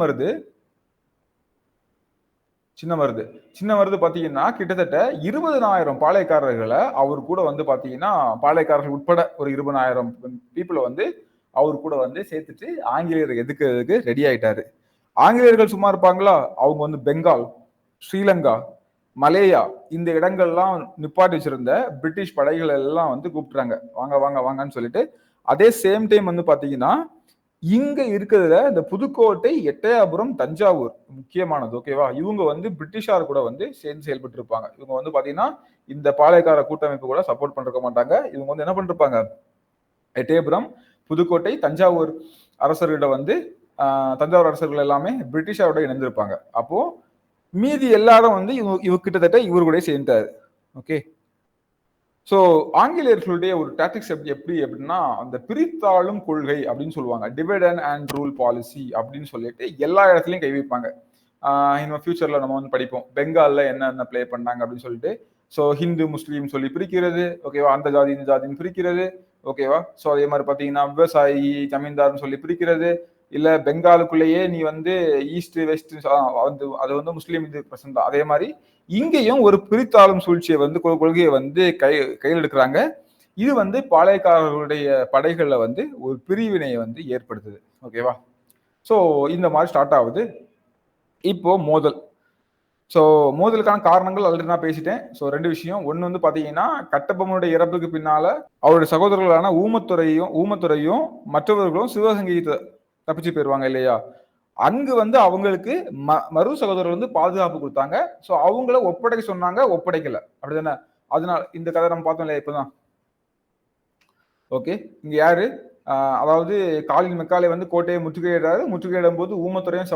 மருது பாத்தீங்கன்னா கிட்டத்தட்ட 20,000 பாளையக்காரர்களை அவர் கூட வந்து பாத்தீங்கன்னா பாளையக்காரர்கள் உட்பட ஒரு 20,000 பீப்புளை வந்து அவர் கூட வந்து சேர்த்துட்டு ஆங்கிலேயரை எதிர்க்கிறதுக்கு ரெடி ஆயிட்டாரு. ஆங்கிலேயர்கள் சும்மா இருப்பாங்களா? அவங்க வந்து பெங்கால், ஸ்ரீலங்கா, மலேயா இந்த இடங்கள்லாம் நிப்பாட்டி வச்சிருந்த பிரிட்டிஷ் படைகள் எல்லாம் வந்து கூப்பிட்டுறாங்க, வாங்க வாங்க வாங்கன்னு சொல்லிட்டு. அதே சேம் டைம் வந்து பாத்தீங்கன்னா இங்க இருக்கிறதுல இந்த புதுக்கோட்டை, எட்டயாபுரம், தஞ்சாவூர் முக்கியமானது. ஓகேவா? இவங்க வந்து பிரிட்டிஷார் கூட வந்து சேர்ந்து செயல்பட்டு இருப்பாங்க. இவங்க வந்து பாத்தீங்கன்னா இந்த பாளையக்கார கூட்டமைப்பு கூட சப்போர்ட் பண்ணிருக்க மாட்டாங்க. இவங்க வந்து என்ன பண்ணிருப்பாங்க, எட்டயபுரம், புதுக்கோட்டை, தஞ்சாவூர் அரசர்கிட்ட வந்து தஞ்சாவூர் அரசர்கள் எல்லாமே பிரிட்டிஷாரோட இணைந்திருப்பாங்க. அப்போ மீதி எல்லாரும் வந்து இவங்க கிட்டத்தட்ட இவரு கூட சேர்ந்தாரு. ஓகே. சோ ஆங்கிலேயர்களுடைய ஒரு டாக்டிக்ஸ் எப்படி அப்படின்னா, அந்த பிரித்தாளும் கொள்கை அப்படின்னு சொல்லுவாங்க, டிவைட் அண்ட் ரூல் பாலிசி அப்படின்னு சொல்லிட்டு எல்லா இடத்துலயும் கை வைப்பாங்க. இன்னும் ஃபியூச்சர்ல நம்ம வந்து படிப்போம் பெங்கால்ல என்னென்ன பிளே பண்ணாங்க அப்படின்னு சொல்லிட்டு. ஸோ ஹிந்து முஸ்லீம் சொல்லி பிரிக்கிறது, ஓகேவா, அந்த ஜாதி இந்த ஜாதின்னு பிரிக்கிறது, ஓகேவா. ஸோ அதே மாதிரி பார்த்தீங்கன்னா விவசாயி ஜமீன்தார்னு சொல்லி பிரிக்கிறது, இல்ல பெங்காலுக்குள்ளேயே நீ வந்து ஈஸ்ட் வெஸ்ட் அது வந்து முஸ்லீம் இது பிரச்சனை. அதே மாதிரி இங்கேயும் ஒரு பிரித்தாளும் சூழ்ச்சியை வந்து கொள்கையை வந்து கையில் எடுக்கிறாங்க. இது வந்து பாளையக்காரர்களுடைய படைகள்ல வந்து ஒரு பிரிவினையை வந்து ஏற்படுத்துது. ஓகேவா? ஸோ இந்த மாதிரி ஸ்டார்ட் ஆகுது. இப்போ மோதல். ஸோ மோதலுக்கான காரணங்கள் ஆல்ரெடி நான் பேசிட்டேன். ஸோ 2 விஷயம். ஒன்று வந்து பாத்தீங்கன்னா கட்டபொம்மனுடைய இறப்புக்கு பின்னால அவருடைய சகோதரர்களான ஊமத்துறையும் மற்றவர்களும் சிவகங்கையை தப்பிச்சு போயிருவாங்க இல்லையா? அங்கு வந்து அவங்களுக்கு மறு சகோதரர் வந்து பாதுகாப்பு கொடுத்தாங்க. ஸோ அவங்கள ஒப்படைக்க சொன்னாங்க, ஒப்படைக்கல. அப்படிதானே? அதனால இந்த கதை நம்ம பார்த்தோம் இல்லையா இப்பதான். ஓகே. இங்க யாரு, அதாவது காலின் மெக்காலே வந்து கோட்டையை முற்றுகையிடுறாரு. முற்றுகையிடும் போது ஊமத்துறையும்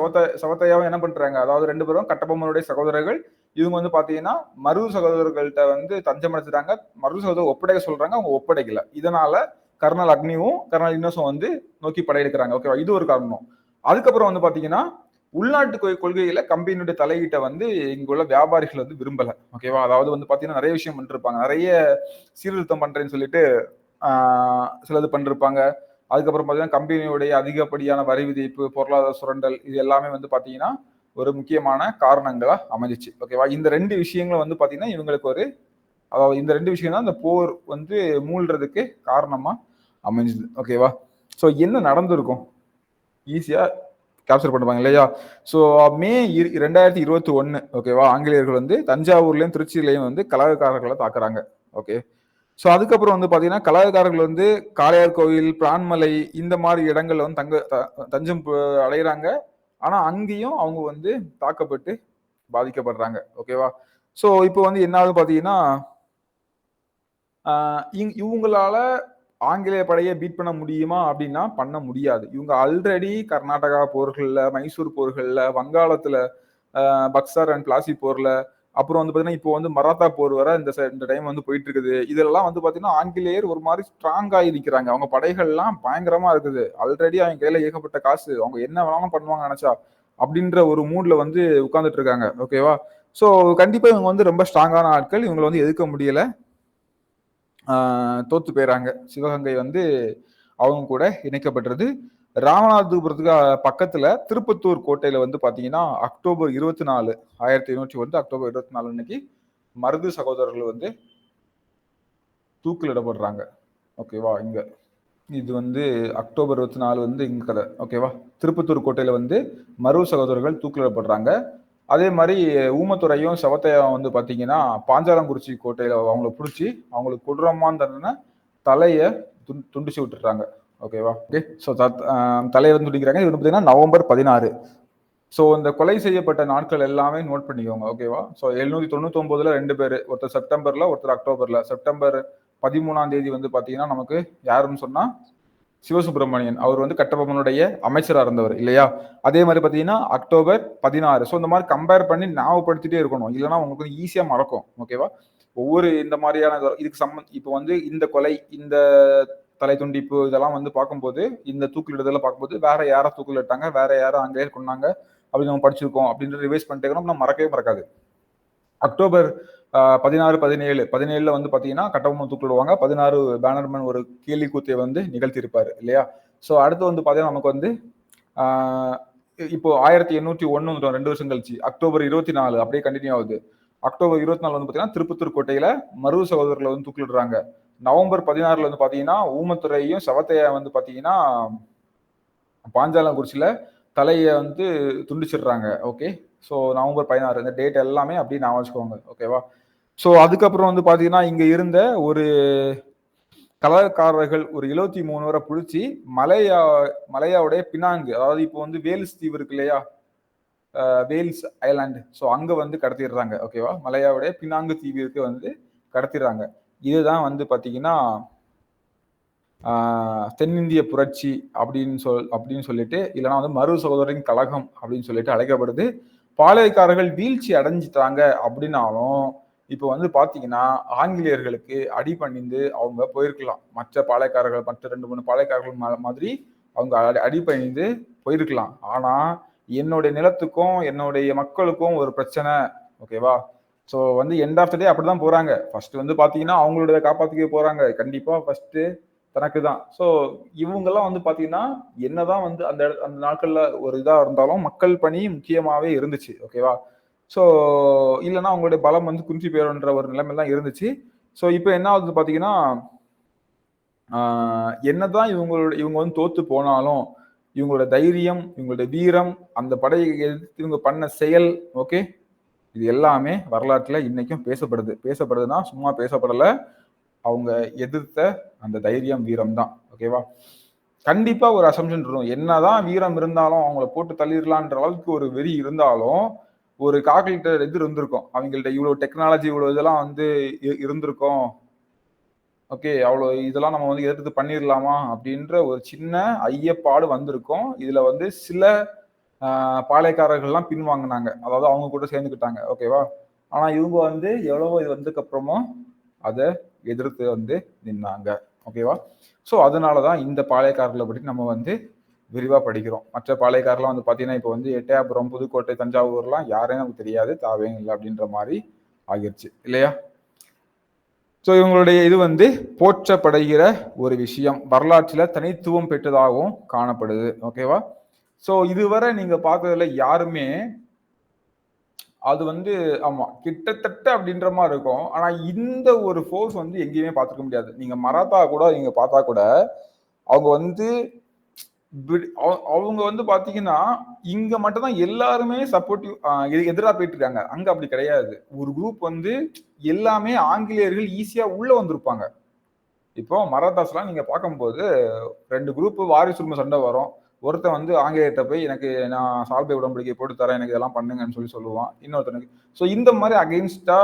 சவத்தையாவும் என்ன பண்றாங்க, அதாவது 2 பேரும் கட்டபொம்மனுடைய சகோதரர்கள். இவங்க வந்து பாத்தீங்கன்னா மரு சகோதரர்கள்ட்ட வந்து தஞ்சம் அடைச்சிட்டாங்க. மரு சகோதரர் ஒப்படைக்க சொல்றாங்க, அவங்க ஒப்படைக்கல. இதனால கர்னல் அக்னியும் கர்னல் இன்னோஸும் வந்து நோக்கி படையெடுக்கிறாங்க. ஓகேவா? இது ஒரு காரணம். அதுக்கப்புறம் வந்து பாத்தீங்கன்னா உள்நாட்டு கொள்கையில கம்பெனியுடைய தலையீட்டை வந்து இங்குள்ள வியாபாரிகள் வந்து விரும்பல. ஓகேவா? அதாவது வந்து பாத்தீங்கன்னா நிறைய விஷயம் பண்ணிருப்பாங்க, நிறைய சீர்திருத்தம் பண்றேன்னு சொல்லிட்டு சிலது பண்ணிருப்பாங்க. அதுக்கப்புறம் பாத்தீங்கன்னா கம்பெனியுடைய அதிகப்படியான வரி விதிப்பு, பொருளாதார சுரண்டல், இது எல்லாமே வந்து பாத்தீங்கன்னா ஒரு முக்கியமான காரணங்களா அமைஞ்சிச்சு. ஓகேவா? இந்த 2 விஷயங்களும் வந்து பாத்தீங்கன்னா இவங்களுக்கு ஒரு, அதாவது இந்த 2 விஷயம் தான் இந்த போர் வந்து மூழ்றதுக்கு காரணமா அமைஞ்சது. ஓகேவா? சோ என்ன நடந்திருக்கும் ஈஸியா கேப்சர் பண்ணுவாங்க இல்லையா? ஸோ மே 2021, ஓகேவா, ஆங்கிலேயர்கள் வந்து தஞ்சாவூர்லயும் திருச்சியிலையும் வந்து கலகக்காரர்களை தாக்குறாங்க. ஓகே. ஸோ அதுக்கப்புறம் வந்து பாத்தீங்கன்னா கலாயக்காரர்கள் வந்து காளையார் கோவில், பிரான்மலை இந்த மாதிரி இடங்கள்ல வந்து தஞ்சம் அடைகிறாங்க. ஆனா அங்கேயும் அவங்க வந்து தாக்கப்பட்டு பாதிக்கப்படுறாங்க. ஓகேவா? ஸோ இப்போ வந்து என்ன ஆகுது பாத்தீங்கன்னா, இவங்களால ஆங்கிலேய படையை பீட் பண்ண முடியுமா அப்படின்னா பண்ண முடியாது. இவங்க ஆல்ரெடி கர்நாடகா போர்கள்ல, மைசூர் போர்கள்ல, வங்காளத்துல பக்சர் அண்ட் பிளாசி போர்ல, அப்புறம் வந்து பாத்தீங்கன்னா இப்போ வந்து மராத்தா போர் வர இந்த டைம் வந்து போயிட்டு இருக்குது. இதெல்லாம் வந்து பாத்தீங்கன்னா ஆங்கிலேயர் ஒரு மாதிரி ஸ்ட்ராங் ஆகி நிக்கிறாங்க. அவங்க படைகள்லாம் பயங்கரமா இருக்குது. ஆல்ரெடி அவங்க கையில ஏகப்பட்ட காசு. அவங்க என்ன வேணாலும் பண்ணுவாங்க நினைச்சா அப்படின்ற ஒரு மூட்ல வந்து உட்கார்ந்துட்டு இருக்காங்க. ஓகேவா? ஸோ கண்டிப்பா இவங்க வந்து ரொம்ப ஸ்ட்ராங்கான ஆட்கள். இவங்களை வந்து எதிர்க்க முடியல. தோத்து போயிறாங்க. சிவகங்கை வந்து அவங்க கூட இணைக்கப்பட்டது. ராமநாதபுரத்துக்கு பக்கத்துல திருப்பத்தூர் கோட்டையில வந்து பாத்தீங்கன்னா அக்டோபர் 24 1701 அக்டோபர் 24 அன்னைக்கு மருது சகோதரர்கள் வந்து தூக்கிலிடப்படுறாங்க. ஓகேவா? இங்க இது வந்து அக்டோபர் 24 வந்து இங்க கதை. ஓகேவா? திருப்பத்தூர் கோட்டையில வந்து மருது சகோதரர்கள் தூக்கிலிடப்படுறாங்க. அதே மாதிரி ஊமத்துறையும் செவத்தையும் வந்து பாத்தீங்கன்னா பாஞ்சாலங்குறிச்சி கோட்டையில அவங்கள பிடிச்சி அவங்களுக்கு கொடூரமான தண்டனை தலையை துண்டிச்சு விட்டுறாங்க. ஓகேவா? ஓகே. ஸோ தலையை வந்து துண்டிக்கிறாங்க. இது வந்து பாத்தீங்கன்னா நவம்பர் 16. ஸோ இந்த கொலை செய்யப்பட்ட நாட்கள் எல்லாமே நோட் பண்ணிக்கோங்க. ஓகேவா? ஸோ 799ல 2 பேர், ஒருத்தர் செப்டம்பர்ல, ஒருத்தர் அக்டோபர்ல. செப்டம்பர் 13ஆம் தேதி வந்து பாத்தீங்கன்னா நமக்கு யாருன்னு சொன்னா சிவசுப்பிரமணியன். அவர் வந்து கட்டபொம்மனுடைய அமைச்சரா இருந்தவர் இல்லையா? அதே மாதிரி பாத்தீங்கன்னா அக்டோபர் 16. ஸோ இந்த மாதிரி கம்பேர் பண்ணி ஞாபகப்படுத்திட்டே இருக்கணும். இல்லைன்னா உங்களுக்கு ஈஸியா மறக்கும். ஓகேவா? ஒவ்வொரு இந்த மாதிரியான இதுக்கு இப்போ வந்து இந்த கொலை, இந்த தலை துண்டிப்பு இதெல்லாம் வந்து பார்க்கும்போது, இந்த தூக்கிலிடுதல பார்க்கும்போது வேற யாரை தூக்கிலிட்டாங்க, வேற யாரை அங்கேயே கொண்டாங்க அப்படின்னு நம்ம படிச்சிருக்கோம் அப்படின்னு ரிவைஸ் பண்ணிட்டே இருக்கணும். மறக்கவே மறக்காது. அக்டோபர் 16, 17ல வந்து பாத்தீங்கன்னா கட்டபொம்மன் தூக்கிடுவாங்க. 16 பேனர்மேன் ஒரு கேலி கூத்தை வந்து நிகழ்த்தியிருப்பாரு இல்லையா? ஸோ அடுத்து வந்து பாத்தீங்கன்னா நமக்கு வந்து இப்போ 1801 2 வருஷம் கழிச்சு அக்டோபர் 24 அப்படியே கண்டினியூ ஆகுது. அக்டோபர் 24 வந்து பாத்தீங்கன்னா திருப்பத்தூர் கோட்டையில மருது சகோதரர்களை வந்து தூக்கிலிடுறாங்க. நவம்பர் 16ல வந்து பாத்தீங்கன்னா ஊமத்துறையும் செவத்தையா வந்து பாத்தீங்கன்னா பாஞ்சாலங்குறிச்சியில தலையை வந்து துண்டிச்சிடுறாங்க. ஓகே. ஸோ நவம்பர் 16 இந்த டேட் எல்லாமே அப்படியே ஞாபகம் வச்சுக்கோங்க. ஓகேவா? ஸோ அதுக்கப்புறம் வந்து பாத்தீங்கன்னா இங்க இருந்த ஒரு கலகக்காரர்கள் ஒரு 73 வரை பிடிச்சி மலையாவுடைய பினாங்கு, அதாவது இப்போ வந்து வேல்ஸ் தீவு இருக்கு இல்லையா? Wales island. ஸோ அங்க வந்து கடத்திடுறாங்க. ஓகேவா? மலையாவுடைய பினாங்கு தீவிற்கு வந்து கடத்திடுறாங்க. இதுதான் வந்து பாத்தீங்கன்னா தென்னிந்திய புரட்சி அப்படின்னு சொல்லிட்டு, இல்லைன்னா வந்து மருது சகோதரின் கழகம் அப்படின்னு சொல்லிட்டு அழைக்கப்படுது. பாளையக்காரர்கள் வீழ்ச்சி அடைஞ்சிட்டாங்க அப்படின்னாலும் இப்போ வந்து பாத்தீங்கன்னா ஆங்கிலேயர்களுக்கு அடிபணிந்து அவங்க போயிருக்கலாம். மற்ற பாளையக்காரர்கள், மற்ற 2, 3 பாளையக்காரர்கள் மாதிரி அவங்க அடிபணிந்து போயிருக்கலாம். ஆனா என்னுடைய நிலத்துக்கும் என்னுடைய மக்களுக்கும் ஒரு பிரச்சனை. ஓகேவா? ஸோ வந்து எண்ட் ஆஃப் த டே அப்படிதான் போறாங்க. ஃபர்ஸ்ட் வந்து பாத்தீங்கன்னா அவங்களோட காப்பாத்திக்க போறாங்க. கண்டிப்பா ஃபர்ஸ்ட் தனக்கு தான். ஸோ இவங்கெல்லாம் வந்து பாத்தீங்கன்னா என்னதான் வந்து அந்த நாட்கள்ல ஒரு இதா இருந்தாலும் மக்கள் பணி முக்கியமாவே இருந்துச்சு. ஓகேவா? ஸோ இல்லைன்னா அவங்களுடைய பலம் வந்து குன்றி போயிரும்ன்ற ஒரு நிலைமை தான் இருந்துச்சு. ஸோ இப்போ என்ன ஆகுது பாத்தீங்கன்னா என்னதான் இவங்க வந்து தோத்து போனாலும் இவங்களோட தைரியம், இவங்களோட வீரம், அந்த படையை எதிர்த்து இவங்க பண்ண செயல், ஓகே, இது எல்லாமே வரலாற்றுல இன்னைக்கும் பேசப்படுதுன்னா சும்மா பேசப்படல. அவங்க எதிர்த்த அந்த தைரியம், வீரம் தான். ஓகேவா? கண்டிப்பா ஒரு அசம்ஷன் இருக்கும். என்னதான் வீரம் இருந்தாலும் அவங்கள போட்டு தள்ளிடலான்ற அளவுக்கு ஒரு வெறி இருந்தாலும் ஒரு கால்குலேட்டர் இது இருந்திருக்கும். அவங்கள்ட்ட இவ்வளவு டெக்னாலஜி, இவ்வளவு இதெல்லாம் வந்து இருந்திருக்கும். ஓகே, அவ்வளவு இதெல்லாம் நம்ம வந்து எதிர்த்து பண்ணிடலாமா அப்படின்ற ஒரு சின்ன ஐயப்பாடு வந்திருக்கும். இதுல வந்து சில பாளையக்காரர்கள்லாம் பின்வாங்கினாங்க. அதாவது அவங்க கூட சேர்ந்துக்கிட்டாங்க. ஓகேவா? ஆனா இவங்க வந்து எவ்வளவோ இது வந்ததுக்கு அப்புறமும் அதை எதிர்த்து வந்து நின்னாங்க. ஓகேவா? ஸோ அதனாலதான் இந்த பாளையக்காரர்களை பற்றி நம்ம வந்து விரிவா படிக்கிறோம். மற்ற பாளையக்காரர்லாம் வந்து பாத்தீங்கன்னா இப்போ வந்து எட்டயபுரம், புதுக்கோட்டை, தஞ்சாவூர்லாம் யாரையும் நமக்கு தெரியாது, தாவே இல்லை அப்படின்ற மாதிரி ஆகிருச்சு இல்லையா? ஸோ இவங்களுடைய இது வந்து போற்றப்படுகிற ஒரு விஷயம், வரலாற்றுல தனித்துவம் பெற்றதாகவும் காணப்படுது. ஓகேவா? ஸோ இதுவரை நீங்க பார்த்ததுல யாருமே அது வந்து ஆமா கிட்டத்தட்ட அப்படின்ற மாதிரி இருக்கும். ஆனா இந்த ஒரு ஃபோர்ஸ் வந்து எங்கேயுமே பார்த்துக்க முடியாது. நீங்க மராத்தா கூட நீங்க பார்த்தா கூட அவங்க வந்து அவங்க வந்து பாத்தீங்கன்னா இங்க மட்டும் தான் எல்லாருமே சப்போர்ட்டிவ் எதிராக போயிட்டு இருக்காங்க. அங்க அப்படி கிடையாது. ஒரு குரூப் வந்து எல்லாமே ஆங்கிலேயர்கள் ஈஸியா உள்ள வந்திருப்பாங்க. இப்போ மராத்தாஸ்லாம் நீங்க பார்க்கும்போது 2 குரூப் வாரிசு உரிமை சண்டை வரும். ஒருத்தன் வந்து ஆங்கிலேயர்ட்ட போய் எனக்கு நான் சால்பை உடன்படிக்கை போட்டு தரேன், எனக்கு இதெல்லாம் பண்ணுங்கன்னு சொல்லுவான். இன்னொருத்தனுக்கு ஸோ இந்த மாதிரி அகைன்ஸ்டா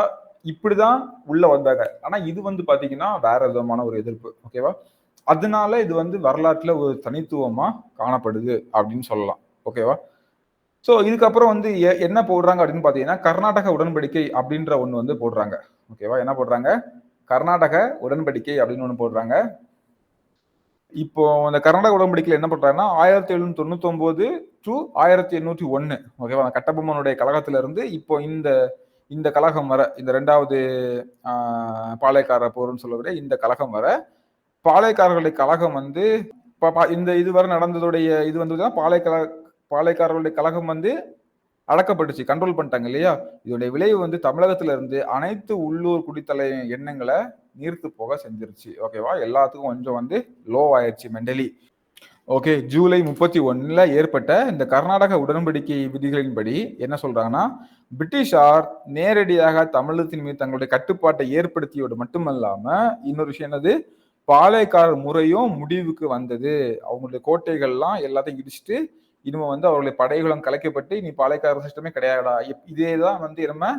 இப்படிதான் உள்ள வந்தாங்க. ஆனா இது வந்து பாத்தீங்கன்னா வேற விதமான ஒரு எதிர்ப்பு. ஓகேவா? அதனால இது வந்து வரலாற்றுல ஒரு தனித்துவமா காணப்படுது அப்படின்னு சொல்லலாம். ஓகேவா? ஸோ இதுக்கப்புறம் வந்து என்ன போடுறாங்க அப்படின்னு பாத்தீங்கன்னா கர்நாடக உடன்படிக்கை அப்படின்ற ஒண்ணு வந்து போடுறாங்க. ஓகேவா? என்ன போடுறாங்க? கர்நாடக உடன்படிக்கை அப்படின்னு ஒண்ணு போடுறாங்க. இப்போ அந்த கர்நாடக உடன்படிக்கையில என்ன பண்றாங்கன்னா 1799 டு 1801 ஓகேவா? கட்டபொம்மனுடைய கழகத்துல இருந்து இப்போ இந்த கழகம் வர இந்த 2வது பாளையக்கார போர்னு சொல்லக்கூடிய இந்த கழகம் வர பாளையக்காரர்களுடைய கழகம் வந்து இந்த இதுவரை நடந்ததுடைய இது வந்து பாளையக்காரர்களுடைய கழகம் வந்து அடக்கப்பட்டுச்சு, கண்ட்ரோல் பண்ணிட்டாங்க இல்லையா? இதோடைய விளைவு வந்து தமிழகத்துல இருந்து அனைத்து உள்ளூர் குடித்தலை எண்ணங்களை நீர்த்து போக செஞ்சிருச்சு. ஓகேவா? எல்லாத்துக்கும் கொஞ்சம் வந்து லோ ஆயிடுச்சு மென்டலி. ஓகே, ஜூலை 31 ஏற்பட்ட இந்த கர்நாடக உடன்படிக்கை விதிகளின்படி என்ன சொல்றாங்கன்னா பிரிட்டிஷார் நேரடியாக தமிழகத்தின் மீது தங்களுடைய கட்டுப்பாட்டை ஏற்படுத்தியோடு மட்டுமல்லாம இன்னொரு விஷயம் என்னது, பாளையக்காரர் முறையும் முடிவுக்கு வந்தது. அவங்களுடைய கோட்டைகள்லாம் எல்லாத்தையும் இடிச்சுட்டு இனிமே வந்து அவர்களுடைய படைகளும் கலைக்கப்பட்டு இனி பாளையக்கார சிஸ்டமே கிடையாதா. இதேதான் வந்து நம்ம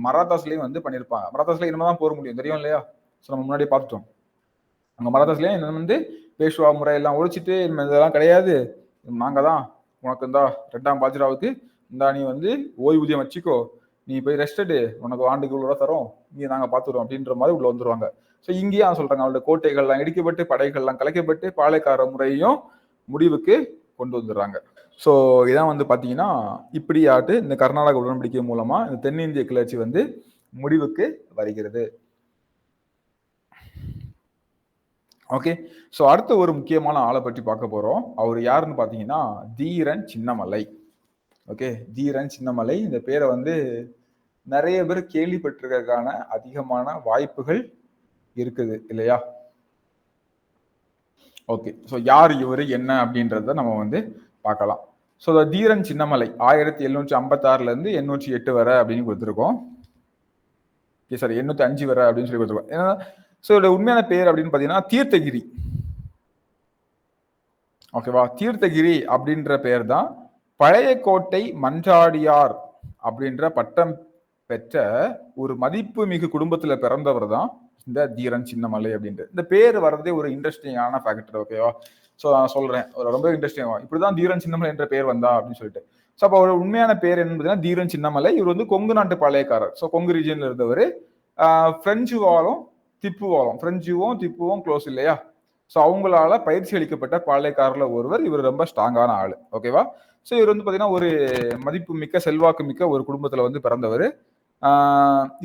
மராத்தாஸ்லயும் வந்து பண்ணிருப்பாங்க. மராத்தாஸ்ல இனிமேதான் போற முடியும், தெரியும் இல்லையா? நம்ம முன்னாடியே பார்த்துட்டோம். அங்க மராத்தாஸ்லயும் என்ன வந்து பேஷ்வா முறை எல்லாம் ஒழிச்சிட்டு இதெல்லாம் கிடையாது, நாங்க தான் உனக்கு இந்தா 2ஆம் பாஜிராவுக்கு இந்தா நீ வந்து ஓய்வூதியம் வச்சுக்கோ, நீ போய் ரெஸ்ட் எடு, உனக்கு ஆண்டுக்கு இவ்வளோ தரோம், நீ நாங்க பார்த்துக்கிறோம் அப்படின்ற மாதிரி உள்ள வந்துருவாங்க. ஸோ இங்கேயே சொல்றாங்க அவருடைய கோட்டைகள்லாம் இடிக்கப்பட்டு படைகள்லாம் கலைக்கப்பட்டு பாளையக்கார முறையும் முடிவுக்கு கொண்டு வந்துடுறாங்க. ஸோ இதான் வந்து பார்த்தீங்கன்னா இப்படியாட்டு இந்த கர்நாடக உடன்படிக்கை மூலமா இந்த தென்னிந்திய கிளர்ச்சி வந்து முடிவுக்கு வருகிறது. ஓகே, ஸோ அடுத்த ஒரு முக்கியமான ஆளை பற்றி பார்க்க போறோம். அவர் யாருன்னு பார்த்தீங்கன்னா தீரன் சின்னமலை. ஓகே, தீரன் சின்னமலை இந்த பேரை வந்து நிறைய பேர் கேள்விப்பட்டிருக்கிறதுக்கான அதிகமான வாய்ப்புகள் இருக்குது இல்லையா? ஓகே, ஸோ யார் இவர் என்ன அப்படின்றத நம்ம வந்து பார்க்கலாம். ஸோ தீரன் சின்னமலை 1756 இருந்து 808 வரை அப்படின்னு கொடுத்துருக்கோம். ஓகே சார், 805 வரை அப்படின்னு சொல்லி கொடுத்துருக்கோம். ஏன்னா ஸோ இதோட உண்மையான பேர் அப்படின்னு பார்த்தீங்கன்னா தீர்த்தகிரி. ஓகேவா? தீர்த்தகிரி அப்படின்ற பேர் தான் பழைய கோட்டை மன்றாடியார் அப்படின்ற பட்டம் பெற்ற ஒரு மதிப்பு மிகு குடும்பத்துல பிறந்தவர் தான் இந்த தீரன் சின்னமலை அப்படின்ட்டு. இந்த பேர் வர்றதே ஒரு இன்ட்ரெஸ்டிங்கான ஃபேக்டர். ஓகேவா? ஸோ நான் சொல்றேன், ரொம்ப இன்ட்ரெஸ்டிங். இப்படிதான் தீரன் சின்னமலை என்ற பேர் வந்தா அப்படின்னு சொல்லிட்டு. ஸோ அப்போ அவரோட உண்மையான பேர் என்ன பார்த்தீங்கன்னா தீரன் சின்னமலை. இவர் வந்து கொங்கு நாட்டு பாளையக்காரர். ஸோ கொங்கு ரீஜன்ல இருந்தவர். பிரெஞ்சு வாலும் திப்புவாலும், பிரெஞ்சுவும் திப்புவும் க்ளோஸ் இல்லையா? ஸோ அவங்களால பயிற்சி அளிக்கப்பட்ட பாளையக்காரர்ல ஒருவர். இவர் ரொம்ப ஸ்ட்ராங்கான ஆளு. ஓகேவா? ஸோ இவர் வந்து பார்த்தீங்கன்னா ஒரு மதிப்பு மிக்க செல்வாக்கு மிக்க ஒரு குடும்பத்துல வந்து பிறந்தவர்.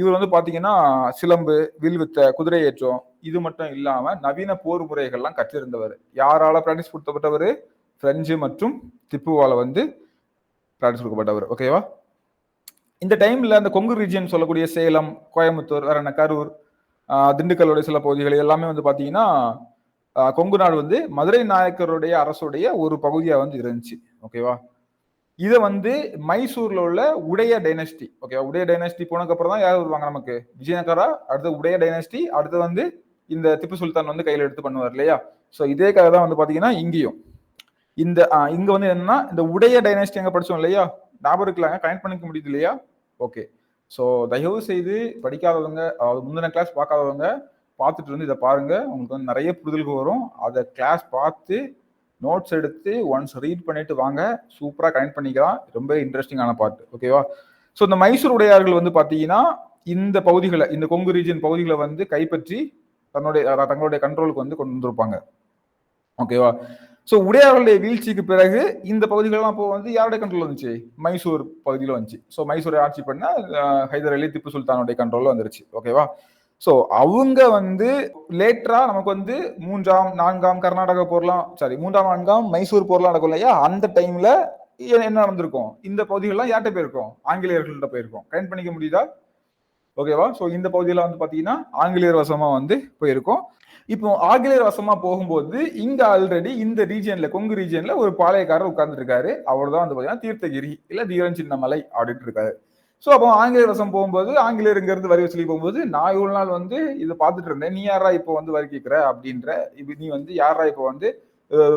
இவர் வந்து பாத்தீங்கன்னா சிலம்பு, வில்வித்த, குதிரை ஏற்றம் இது மட்டும் இல்லாம நவீன போர் முறைகள்லாம் கற்றிருந்தவர். யாரால பிராக்டிஸ் கொடுக்கப்பட்டவர்? பிரெஞ்சு மற்றும் திப்புவால வந்து பிராக்டிஸ் கொடுக்கப்பட்டவர். ஓகேவா? இந்த டைம்ல அந்த கொங்கு ரீஜியன் சொல்லக்கூடிய சேலம், கோயம்புத்தூர், வேற என்ன கரூர், திண்டுக்கல்லுடைய சில பகுதிகள் எல்லாமே வந்து பாத்தீங்கன்னா கொங்கு நாடு வந்து மதுரை நாயக்கருடைய அரசுடைய ஒரு பகுதியா வந்து இருந்துச்சு. ஓகேவா? இதை வந்து மைசூர்ல உள்ள உடைய டைனஸ்டி. ஓகேவா? உடைய டைனஸ்டி போனதுக்கு அப்புறம் தான் யார் வருவாங்க நமக்கு? விஜயநகரா, அடுத்து உடைய டைனஸ்டி, அடுத்து வந்து இந்த திப்பு சுல்தான் வந்து கையில எடுத்து பண்ணுவார் இல்லையா? ஸோ இதே கதை தான் வந்து பாத்தீங்கன்னா இங்கேயும் இங்க வந்து என்னன்னா இந்த உடைய டைனஸ்டி எங்க படிச்சோம் இல்லையா? ஞாபகம் இருக்கலாங்க, கனெக்ட் பண்ணிக்க முடியுது இல்லையா? ஓகே, ஸோ தயவு செய்து படிக்காதவங்க, அதாவது முந்தின கிளாஸ் பார்க்காதவங்க பார்த்துட்டு வந்து இதை பாருங்க. உங்களுக்கு வந்து நிறைய புரிதல்கள் வரும். அதை கிளாஸ் பார்த்து நோட்ஸ் எடுத்து ஒன்ஸ் ரீட் பண்ணிட்டு வாங்க, சூப்பரா கனெக்ட் பண்ணிக்கலாம். ரொம்ப இன்ட்ரெஸ்டிங்கான பார்ட். ஓகேவா? ஸோ இந்த மைசூர் உடையார்கள் வந்து பாத்தீங்கன்னா இந்த பகுதிகளை, இந்த கொங்கு ரீஜன் பகுதிகளை வந்து கைப்பற்றி தங்களுடைய கண்ட்ரோலுக்கு வந்து கொண்டு வந்திருப்பாங்க. ஓகேவா? ஸோ உடையார்களுடைய வீழ்ச்சிக்கு பிறகு இந்த பகுதிகளெல்லாம் இப்போ வந்து யாருடைய கண்ட்ரோல் வந்துச்சு? மைசூர் பகுதியில் வந்துச்சு. ஸோ மைசூரை ஆட்சி பண்ண ஹைதர் அலி, திப்பு சுல்தானுடைய கண்ட்ரோல் வந்துருச்சு. ஓகேவா? ஸோ அவங்க வந்து லேட்டரா நமக்கு வந்து 3ஆம் 4ஆம் கர்நாடக போர்லாம், சாரி 3ஆம் 4ஆம் மைசூர் போர்லாம் நடக்கும் இல்லையா? அந்த டைம்ல என்ன நடந்திருக்கும்? இந்த பகுதிகள்லாம் யார்கிட்ட போயிருக்கும்? ஆங்கிலேயர்கள்ட்ட போயிருக்கும். கனெக்ட் பண்ணிக்க முடியுதா? ஓகேவா? ஸோ இந்த பகுதியெல்லாம் வந்து பாத்தீங்கன்னா ஆங்கிலேயர் வசமா வந்து போயிருக்கும். இப்போ ஆங்கிலேயர் வசமா போகும்போது இங்க ஆல்ரெடி இந்த ரீஜியன்ல, கொங்கு ரீஜியன்ல ஒரு பாளையக்காரர் உட்கார்ந்துட்டு இருக்காரு. அவர் தான் வந்து பாத்தீங்கன்னா தீர்த்தகிரி இல்ல தீரன் சின்னமலை அப்படின்னு இருக்காரு. ஸோ அப்போ ஆங்கிலேயர் வசம் போகும்போது ஆங்கிலேயர் இங்க இருந்து வரி வசூலி போகும்போது நான் இவ்வளவு நாள் வந்து இதை பார்த்துட்டு இருந்தேன், நீ யாரா இப்போ வந்து வரி கேட்கிற அப்படின்ற, இப்ப நீ வந்து யாரா இப்போ வந்து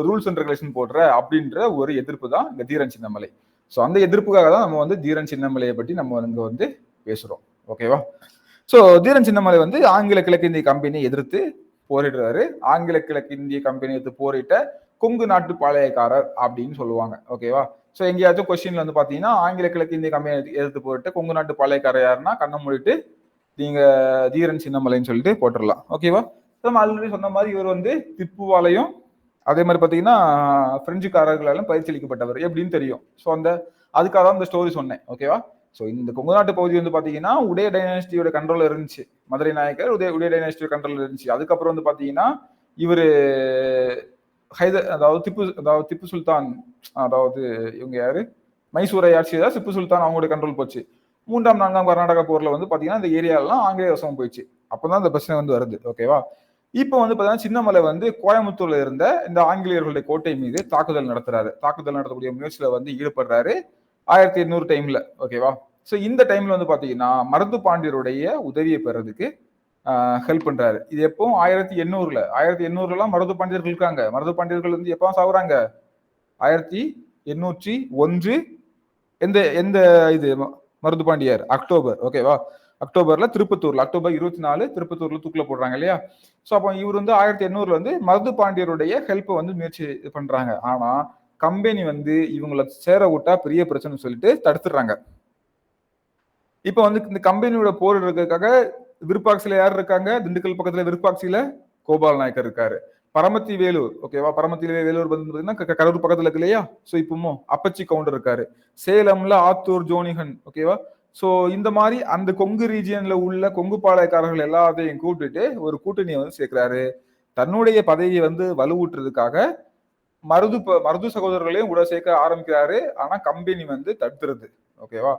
ரூல்ஸ் அண்ட் ரெகுலேஷன் போடுற அப்படின்ற ஒரு எதிர்ப்பு தான் இந்த தீரன் சின்னமலை. ஸோ அந்த எதிர்ப்புக்காக தான் நம்ம வந்து தீரன் சின்னமலையை பற்றி நம்ம இங்க வந்து பேசுறோம். ஓகேவா? ஸோ தீரன் சின்னமலை வந்து ஆங்கில கிழக்கிந்திய கம்பெனியை எதிர்த்து போரிடுறாரு. ஆங்கில கிழக்கிந்திய கம்பெனியை எதிர்த்து போரிட்ட கொங்கு நாட்டு பாளையக்காரர் அப்படின்னு சொல்லுவாங்க. ஓகேவா? ஸோ எங்கேயாச்சும் கொஸ்டின்ல வந்து பாத்தீங்கன்னா ஆங்கில கிழக்கிந்திய கம்பெனி எதிர்த்து போரிட்டு கொங்கு நாட்டு பாளையக்காரர் யாருன்னா கண்ணை மூடிட்டு நீங்க தீரன் சின்னமலைன்னு சொல்லிட்டு போட்டுடலாம். ஓகேவா? நம்ம ஆல்ரெடி சொன்ன மாதிரி இவர் வந்து திப்புவாலையும் அதே மாதிரி பாத்தீங்கன்னா பிரெஞ்சுக்காரர்களாலும் பயிற்சி அளிக்கப்பட்டவர் எப்படின்னு தெரியும். ஸோ அந்த அதுக்காக தான் இந்த ஸ்டோரி சொன்னேன். ஓகேவா? ஸோ இந்த கொங்கு நாட்டு பகுதி வந்து பாத்தீங்கன்னா உடைய டைனாஸ்டியோட கண்ட்ரோல் இருந்துச்சு. மதுரை நாயக்கர் உடைய டைனாஸ்டியோட கண்ட்ரோல் இருந்துச்சு. அதுக்கப்புறம் வந்து பாத்தீங்கன்னா இவரு அதாவது திப்பு சுல்தான், அதாவது இவங்க யாரு மைசூரை ஆட்சி திப்பு சுல்தான் அவங்களோட கண்ட்ரோல் போச்சு. 3ஆம் 4ஆம் கர்நாடகா போர்ல வந்து பாத்தீங்கன்னா இந்த ஏரியாலாம் ஆங்கிலேய வசம் போயிடுச்சு. அப்பதான் இந்த பிரச்சனை வந்து வருது. ஓகேவா? இப்போ வந்து பாத்தீங்கன்னா சின்னமலை வந்து கோயம்புத்தூர்ல இருந்த இந்த ஆங்கிலேயர்களுடைய கோட்டை மீது தாக்குதல் நடத்துறாரு. தாக்குதல் நடத்தக்கூடிய முயற்சியில வந்து ஈடுபடுறாரு 1800 டைம்ல. ஓகேவா? ஸோ இந்த டைம்ல வந்து பாத்தீங்கன்னா மருது பாண்டியருடைய உதவியை பெறதுக்கு ஹெல்ப் பண்றாரு. இது எப்போ 1800ல 1800லாம் மருது பாண்டியர்கள் இருக்காங்க. மருது பாண்டியர்கள் வந்து எப்போ சாகுறாங்க? 1801 எந்த எந்த இது மருது பாண்டியர் அக்டோபர். ஓகேவா? அக்டோபர்ல திருப்பத்தூர்ல அக்டோபர் 24 திருப்பத்தூர்ல தூக்குல போடுறாங்க இல்லையா? ஸோ அப்போ இவர் வந்து 1800 வந்து மருது பாண்டியருடைய ஹெல்ப் வந்து முயற்சி பண்றாங்க. ஆனா கம்பெனி வந்து இவங்களை சேர விட்டா பெரிய பிரச்சனை சொல்லிட்டு தடுத்துடுறாங்க. இப்ப வந்து இந்த கம்பெனியோட போர் இருக்கிறதுக்காக விருப்பாட்சியில யார் இருக்காங்க? திண்டுக்கல் பக்கத்துல விருப்பாட்சியில கோபால் நாயக்கர் இருக்காரு. பரமத்தி வேலூர். ஓகேவா? பரமத்தி வேலூர் வந்து கரூர் பக்கத்துல இருக்கு இல்லையா? ஸோ இப்பவும் அப்பச்சி கவுண்டர் இருக்காரு. சேலம்ல ஆத்தூர் ஜோனிகன். ஓகேவா? ஸோ இந்த மாதிரி அந்த கொங்கு ரீஜியன்ல உள்ள கொங்கு பாளையக்காரர்கள் எல்லாத்தையும் கூப்பிட்டுட்டு ஒரு கூட்டணியை வந்து சேர்க்கிறாரு. தன்னுடைய பதவியை வந்து வலுவூட்டுறதுக்காக மருது சகோதரர்களையும் கூட சேர்க்க ஆரம்பிக்கிறாரு. ஆனா கம்பெனி வந்து தடுத்துருது. ஓகேவா?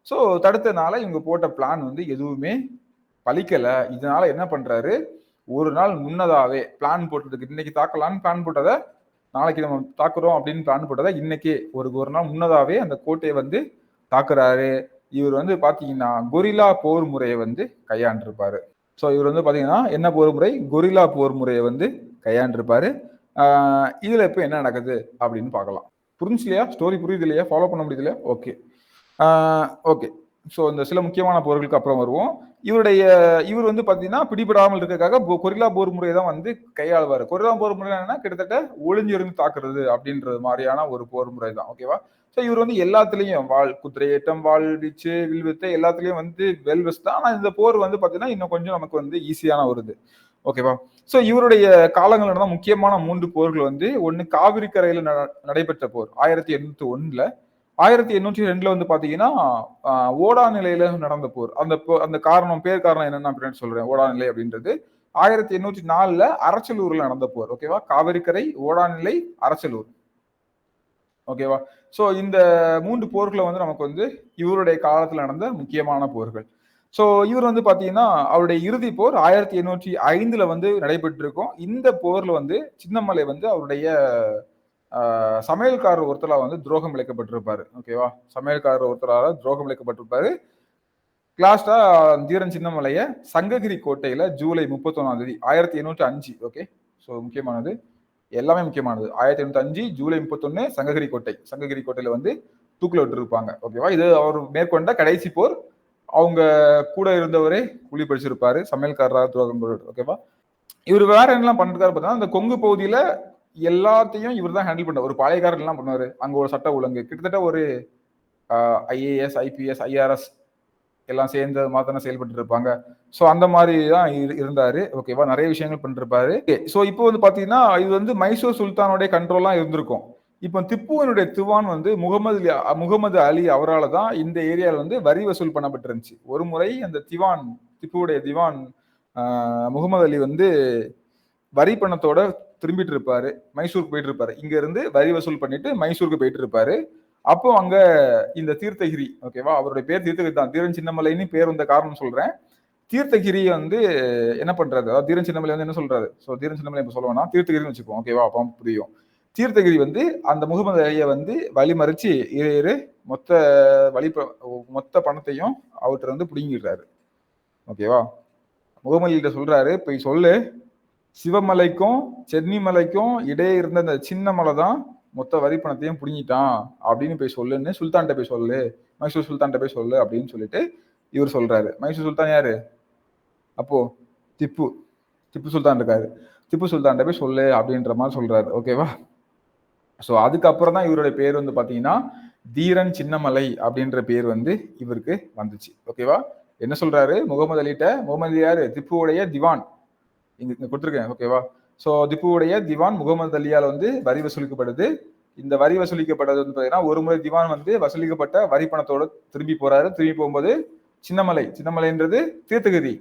ஸோ தடுத்தனால இவங்க போட்ட பிளான் வந்து எதுவுமே பலிக்கல. இதனால என்ன பண்றாரு, ஒரு நாள் முன்னதாவே பிளான் போட்டதுக்கு இன்னைக்கு தாக்கலான்னு பிளான் போட்டதை நாளைக்கு நம்ம தாக்குறோம் அப்படின்னு பிளான் போட்டதை இன்னைக்கே ஒரு நாள் முன்னதாவே அந்த கோட்டையை வந்து தாக்குறாரு. இவர் வந்து பாத்தீங்கன்னா கொரில்லா போர் முறையை வந்து கையாண்டிருப்பாரு. ஸோ இவர் வந்து பாத்தீங்கன்னா என்ன போர் முறை? கொரில்லா போர் முறையை வந்து கையாண்டிருப்பாரு. இதுல இப்ப என்ன நடக்குது அப்படின்னு பார்க்கலாம். புரிஞ்சு இல்லையா? ஸ்டோரி புரியுது இல்லையா? ஃபாலோ பண்ண முடியுது இல்லையா? ஓகே. ஓகே. ஸோ இந்த சில முக்கியமான போர்களுக்கு அப்புறம் வருவோம். இவர் வந்து பாத்தீங்கன்னா பிடிபடாமல் இருக்கிறதுக்காக கொரில்லா போர் முறையை தான் வந்து கையாளுவாரு. கொரில்லா போர் முறை என்னன்னா கிட்டத்தட்ட ஒளிஞ்சிருந்து தாக்குறது அப்படின்றது மாதிரியான ஒரு போர் முறை தான். ஓகேவா? ஸோ இவர் வந்து எல்லாத்துலயும் குதிரை ஏற்றம், வாள் வீச்சு, வில்வித்தை எல்லாத்துலயும் வந்து வெல் வெஸ்ட் தான். ஆனா இந்த போர் வந்து பாத்தீங்கன்னா இன்னும் கொஞ்சம் நமக்கு வந்து ஈஸியான வருது. ஓகேவா? ஸோ இவருடைய காலங்கள் நடந்த முக்கியமான 3 போர்கள் வந்து ஒன்னு காவிரி கரையில நடைபெற்ற போர் 1801ல, 1802ல வந்து பாத்தீங்கன்னா ஓடா நிலையில நடந்த போர். அந்த காரணம் பேர் காரணம் என்னன்னு பின்னாடி சொல்றேன். ஓடா நிலை அப்படின்றது 1804ல அரச்சலூர்ல நடந்த போர். ஓகேவா? காவிரிக்கரை, ஓடாநிலை, அரச்சலூர். ஓகேவா? சோ இந்த 3 போர்களை வந்து நமக்கு வந்து இவருடைய காலத்துல நடந்த முக்கியமான போர்கள். சோ இவர் வந்து பாத்தீங்கன்னா அவருடைய இறுதி போர் 1805ல வந்து நடைபெற்றிருக்கும். இந்த போர்ல வந்து சின்னமலை வந்து அவருடைய சமையல்காரர் ஒருத்தரா வந்து துரோகம் இழைக்கப்பட்டிருப்பாரு. ஓகேவா? சமையல்காரர் ஒருத்தரால துரோகம் இழைக்கப்பட்டிருப்பாரு. லாஸ்டா தீரன் சின்னமலைய சங்ககிரி கோட்டையில ஜூலை 31ஆம் தேதி 1805. ஓகே. சோ முக்கியமானது எல்லாமே முக்கியமானது. 1805 ஜூலை 31 சங்ககிரி கோட்டை. சங்ககிரி கோட்டையில வந்து தூக்கில விட்டுருப்பாங்க. ஓகேவா? இது அவர் மேற்கொண்ட கடைசி போர். அவங்க கூட இருந்தவரே கூலி படிச்சிருப்பாரு. சமையல்காரரா துரோகம். ஓகேவா? இவர் வேற என்னெல்லாம் பண்ணிருக்காரு பார்த்தா அந்த கொங்கு பகுதியில எல்லாத்தையும் இவர் தான் ஹேண்டில் பண்ண ஒரு பாளையக்காரர் எல்லாம் பண்ணுவாரு. அங்க ஒரு சட்ட ஒழுங்கு கிட்டத்தட்ட ஒரு ஐஏஎஸ், ஐபிஎஸ், ஐஆர்எஸ் எல்லாம் சேர்ந்த மாதிரி செயல்பட்டு இருப்பாங்க. சோ அந்த மாதிரி தான் இருந்தாரு. ஓகேவா? நிறைய விஷயங்கள் பண்ணிருப்பாரு. சோ இப்போ வந்து பாத்தீங்கன்னா இது வந்து மைசூர் சுல்தானுடைய கண்ட்ரோல்லாம் இருந்திருக்கும். இப்போ திப்புவனுடைய திவான் வந்து முகமது அலி அவரால் தான் இந்த ஏரியால வந்து வரி வசூல் பண்ணப்பட்டிருந்துச்சு. ஒரு முறை அந்த திப்புவுடைய திவான் முகமது அலி வந்து வரி பணத்தோட திரும்பிட்டு இருப்பாரு. மைசூருக்கு போயிட்டு இருப்பாரு. இங்க இருந்து வரி வசூல் பண்ணிட்டு மைசூருக்கு போயிட்டு இருப்பாரு. அப்போ அங்க இந்த தீர்த்தகிரி, ஓகேவா? அவருடைய பேர் தீர்த்தகிரி தான். தீரன் சின்னமலைன்னு பேர் வந்த காரணம் சொல்றேன். தீர்த்தகிரி வந்து என்ன பண்றாரு? அதாவது தீரன் சின்னமலை வந்து என்ன சொல்றாரு? சோ தீரன் சின்னமலை இப்ப சொல்லுவானா தீர்த்தகிரின்னு வச்சுப்போம். ஓகேவா? அப்போ புரியும். தீர்த்தகிரி வந்து அந்த முகமது அலியை வந்து வழிமறிச்சு இரு மொத்த வழி மொத்த பணத்தையும் அவர்கிட்ட வந்து பிடுங்கிடுறாரு. ஓகேவா? முகமது அலிகிட்ட சொல்றாரு, போய் சொல்லு சிவமலைக்கும் சென்னிமலைக்கும் இடையே இருந்த அந்த சின்ன மலை தான் மொத்த வரி பணத்தையும் பிடுங்கிட்டான் அப்படின்னு போய் சொல்லுன்னு சுல்தான்கிட்ட போய் சொல்லு, மைசூர் சுல்தான்கிட்ட போய் சொல்லு அப்படின்னு சொல்லிட்டு இவர் சொல்றாரு. மைசூர் சுல்தான் யாரு அப்போ? திப்பு. திப்பு சுல்தான் இருக்காரு. திப்பு சுல்தான்கிட்ட போய் சொல்லு அப்படின்ற மாதிரி சொல்றாரு. ஓகேவா? ஸோ அதுக்கப்புறம் தான் இவருடைய பேர் வந்து பாத்தீங்கன்னா தீரன் சின்னமலை அப்படின்ற பேர் வந்து இவருக்கு வந்துச்சு. ஓகேவா? என்ன சொல்றாரு முகமது அலிட்ட? முகமது அலி யாரு? திப்புவுடைய திவான். இங்க கொடுத்துருக்கேன். ஓகேவா? ஸோ திப்புவுடைய திவான் முகமது அலியால் வந்து வரி வசூலிக்கப்படுது. இந்த வரி வசூலிக்கப்பட்டது வந்து பார்த்தீங்கன்னா ஒரு முறை திவான் வந்து வசூலிக்கப்பட்ட வரி பணத்தோட திரும்பி போறாரு. திரும்பி போகும்போது சின்னமலைன்றது தீர்த்தகிரி.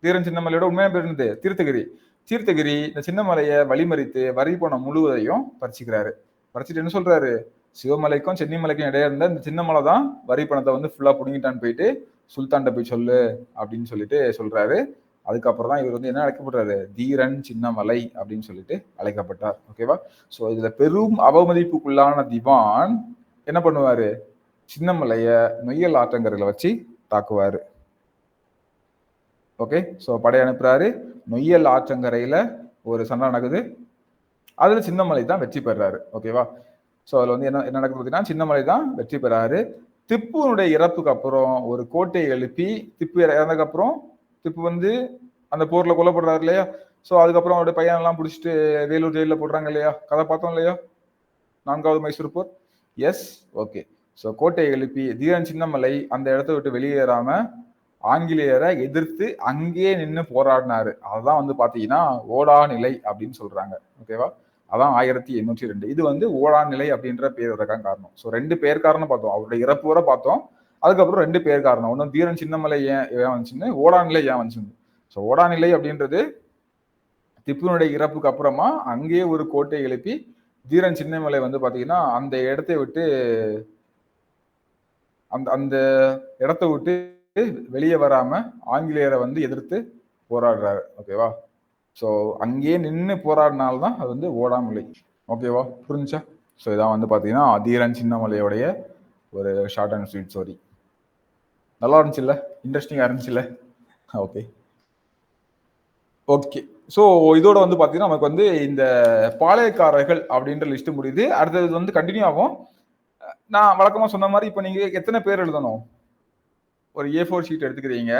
தீரன் சின்னமலையோட உண்மையான பேர் என்னது? தீர்த்தகிரி. தீர்த்தகிரி இந்த சின்னமலையை வழிமறித்து வரி பணம் முழுவதையும் பறிச்சுக்கிறாரு. பறிச்சுட்டு என்ன சொல்றாரு? சிவமலைக்கும் சென்னிமலைக்கும் இடையே இருந்த இந்த சின்னமலை தான் வரி பணத்தை வந்து ஃபுல்லா புடுங்கிட்டான்னு போயிட்டு சுல்தான்கிட்ட போய் சொல்லு அப்படின்னு சொல்லிட்டு சொல்றாரு. அதுக்கப்புறம் தான் இவர் வந்து என்ன அழைக்கப்படுறாரு? தீரன் சின்னமலை அப்படின்னு சொல்லிட்டு அழைக்கப்பட்டார். ஓகேவா? ஸோ இதுல பெரும் அவமதிப்புக்குள்ளான திவான் என்ன பண்ணுவாரு? சின்னமலைய நொய்யல் ஆற்றங்கரையில வச்சு தாக்குவாரு. ஓகே, ஸோ படை அனுப்புறாரு. நொய்யல் ஆற்றங்கரையில ஒரு சண்டை நடக்குது. அதுல சின்னமலை தான் வெற்றி பெறாரு. ஓகேவா? ஸோ அதுல வந்து என்ன என்ன நடக்குது பார்த்தீங்கன்னா சின்னமலை தான் வெற்றி பெறாரு. திப்புனுடைய இறப்புக்கு அப்புறம் ஒரு கோட்டையை எழுப்பி திப்பு இறந்ததுக்கு அப்புறம் திப்பு வந்து அந்த போர்ல கொல்லப்படுறாரு இல்லையா? ஸோ அதுக்கப்புறம் அவருடைய பையன் எல்லாம் பிடிச்சிட்டு வேலூர் ஜெயிலில் போடுறாங்க இல்லையா? கதை பார்த்தோம் இல்லையா? 4வது மைசூர் போர். Yes, okay. ஸோ கோட்டையை எழுப்பி தீரன் சின்னமலை அந்த இடத்த விட்டு வெளியேறாம ஆங்கிலேயரை எதிர்த்து அங்கேயே நின்று போராடினாரு. அதுதான் வந்து பாத்தீங்கன்னா ஓடா நிலை அப்படின்னு சொல்றாங்க. ஓகேவா? அதான் 1802. இது வந்து ஓடா நிலை அப்படின்ற பேர் வரக்கான காரணம். ஸோ 2 பேர் காரணம் பார்த்தோம். அவருடைய இறப்பு வரை பார்த்தோம். அதுக்கப்புறம் 2 பேர் காரணம். ஒன்னும் தீரன் சின்னமலை ஏன் வந்துச்சுன்னு, ஓடா நிலை ஏன் வந்துச்சுன்னு. ஸோ ஓடா நிலை அப்படின்றது திப்புனுடைய இறப்புக்கு அப்புறமா அங்கேயே ஒரு கோட்டை எழுப்பி தீரன் சின்னமலை வந்து பாத்தீங்கன்னா அந்த இடத்தை விட்டு அந்த அந்த இடத்த விட்டு வெளியே வராம ஆங்கிலேயரை வந்து எதிர்த்து போராடுறாரு. ஓகேவா? ஸோ அங்கேயே நின்று போராடினால்தான் அது வந்து ஓடாமலை. ஓகேவா? புரிஞ்சா? ஸோ இதான் வந்து பாத்தீங்கன்னா தீரன் சின்னமலையோடைய ஒரு ஷார்ட் அண்ட் ஸ்வீட் ஸ்டோரி. நல்லா இருந்துச்சுல்ல? இன்ட்ரெஸ்டிங்கா இருந்துச்சுல்ல? Okay okay. ஸோ இதோட வந்து பாத்தீங்கன்னா நமக்கு வந்து இந்த பாளையக்காரர்கள் அப்படின்ற லிஸ்ட் முடியுது. அடுத்தது வந்து கண்டினியூ ஆகும். நான் வழக்கமா சொன்ன மாதிரி இப்ப நீங்க எத்தனை பேர் எழுதணும்? ஒரு A4 ஷீட் எடுத்துக்கிறீங்க.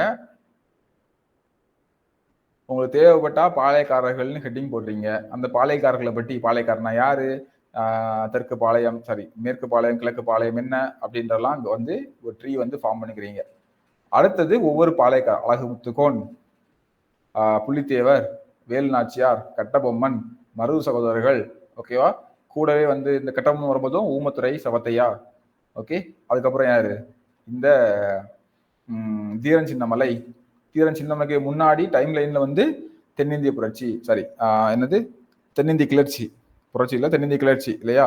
உங்களுக்கு தேவைப்பட்டா பாளையக்காரர்கள்னு ஹெட்டிங் போடுறீங்க. அந்த பாளையக்காரர்களை பற்றி பாளையக்காரனா யாரு, தெற்கு பாளையம், சாரி மேற்கு பாளையம், கிழக்கு பாளையம் என்ன அப்படின்றலாம் அங்க வந்து ஒரு ட்ரீ வந்து ஃபார்ம் பண்ணிக்கிறீங்க. அடுத்தது ஒவ்வொரு பாளையக்கார அழகுமுத்துக்கோன், புலித்தேவர், வேலு நாச்சியார், கட்டபொம்மன், மருது சகோதரர்கள். ஓகேவா? கூடவே வந்து இந்த கட்டபொம்மன் வரும்போதும் ஊமத்துறை, சவத்தையா. ஓகே, அதுக்கப்புறம் யாரு? இந்த தீரன் சின்னமலை. தீரன் சின்னமலைக்கு முன்னாடி டைம் லைன்ல வந்து தென்னிந்திய புரட்சி, சாரி என்னது தென்னிந்திய கிளர்ச்சி, புரட்சி இல்லை தென்னிந்திய கிளர்ச்சி இல்லையா?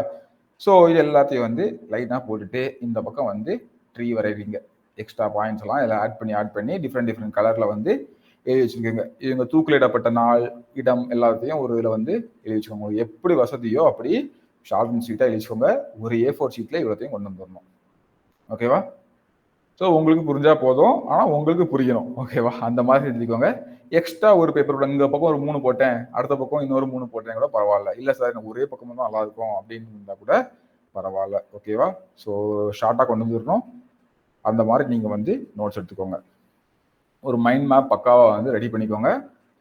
ஸோ இது எல்லாத்தையும் வந்து லைனாக போட்டுட்டு இந்த பக்கம் வந்து ட்ரீ வரைவீங்க. எக்ஸ்ட்ரா பாயிண்ட்ஸ் எல்லாம் இதில் ஆட் பண்ணி டிஃப்ரெண்ட் கலரில் வந்து எழுதி வச்சுக்கோங்க. இவங்க தூக்கிலிடப்பட்ட நாள், இடம் எல்லாத்தையும் ஒரு இதில் வந்து எழுதி வச்சுக்கோங்க. உங்களுக்கு எப்படி வசதியோ அப்படி ஷார்ட் அண்ட் ஸ்வீட்டாக எழுதி வச்சுக்கோங்க. ஒரு A4 ஷீட்டில் இவ்வளோத்தையும் கொண்டு வந்துடணும். ஓகேவா? ஸோ உங்களுக்கு புரிஞ்சா போதும், ஆனால் உங்களுக்கு புரியணும். ஓகேவா? அந்த மாதிரி எழுதிக்கோங்க. எக்ஸ்ட்ரா ஒரு பேப்பரோட இந்த பக்கம் ஒரு 3 போட்டேன், அடுத்த பக்கம் இன்னொரு 3 போட்டேன் கூட பரவாயில்ல. இல்லை சார் எனக்கு ஒரே பக்கம் தான் நல்லா இருக்கும் அப்படின்னு இருந்தால் கூட பரவாயில்ல. ஓகேவா? ஸோ ஷார்ட்டாக கொண்டு வந்துடணும். அந்த மாதிரி நீங்கள் வந்து நோட்ஸ் எடுத்துக்கோங்க. ஒரு மைண்ட் மேப் பக்காவாக வந்து ரெடி பண்ணிக்கோங்க.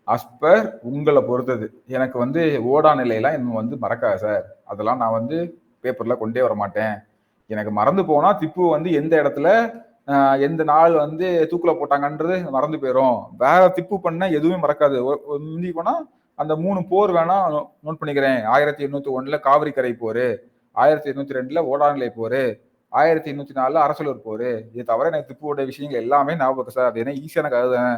அஸ்பர் உங்களை பொறுத்தது. எனக்கு வந்து ஓடா நிலையெல்லாம் இன்னும் வந்து மறக்காது சார், அதெல்லாம் நான் வந்து பேப்பரில் கொண்டே வர மாட்டேன். எனக்கு மறந்து போனால் திப்பு வந்து எந்த இடத்துல எந்த நாள் வந்து தூக்குல போட்டாங்கன்றது மறந்து போயிடும். வேற திப்பு பண்ண எதுவுமே மறக்காது. முந்தி போனா அந்த 3 போர் வேணா நோட் பண்ணிக்கிறேன். 1801 காவிரி கரை போரு, 1802 ஓடாநிலை போரு, 1804 அரசலூர் போரு. இது தவிர எனக்கு திப்புவோட விஷயங்கள் எல்லாமே ஞாபகம் சார். அது என்ன ஈஸியான கதை தானே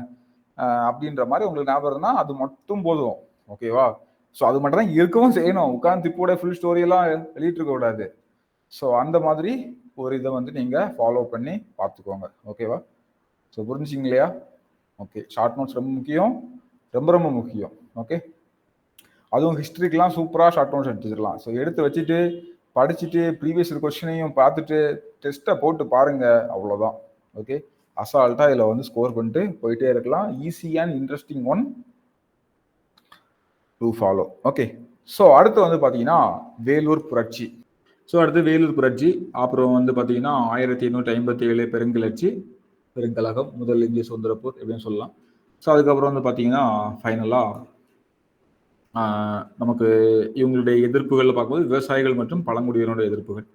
அப்படின்ற மாதிரி உங்களுக்கு ஞாபகம் இருந்தா அது மட்டும் போதும். ஓகேவா? ஸோ அது மட்டும் தான் இருக்கவும் செய்யணும். உட்காந்து திப்புவோட ஃபுல் ஸ்டோரி எல்லாம் எழுதிட்டு இருக்க கூடாது. ஸோ அந்த மாதிரி ஒரு இதை வந்து நீங்கள் ஃபாலோ பண்ணி பார்த்துக்கோங்க. ஓகேவா? ஸோ புரிஞ்சுங்க இல்லையா? ஓகே, ஷார்ட் நோட்ஸ் ரொம்ப முக்கியம், ரொம்ப ரொம்ப முக்கியம். ஓகே, அதுவும் ஹிஸ்ட்ரிக்கெலாம் சூப்பராக ஷார்ட் நோட்ஸ் எடுத்துக்கலாம். ஸோ எடுத்து வச்சுட்டு படிச்சுட்டு ப்ரீவியஸ் கொஸ்டினையும் பார்த்துட்டு டெஸ்ட்டை போட்டு பாருங்க, அவ்வளோதான். ஓகே, அசால்ட்டாக இதில் வந்து ஸ்கோர் பண்ணிட்டு போயிட்டே இருக்கலாம். Easy and interesting one to follow. Okay, so அடுத்து வந்து பார்த்தீங்கன்னா வேலூர் புரட்சி. ஸோ அடுத்து வேலூர் புரட்சி, அப்புறம் வந்து பார்த்தீங்கன்னா 1857 பெருங்கிளர்ச்சி, பெருங்கழகம், முதல் இந்திய சுதந்திர போர் எப்படின்னு சொல்லலாம். ஸோ அதுக்கப்புறம் வந்து பார்த்தீங்கன்னா ஃபைனலாக நமக்கு இவங்களுடைய எதிர்ப்புகள் பார்க்கும்போது விவசாயிகள் மற்றும் பழங்குடியினரோட எதிர்ப்புகள்.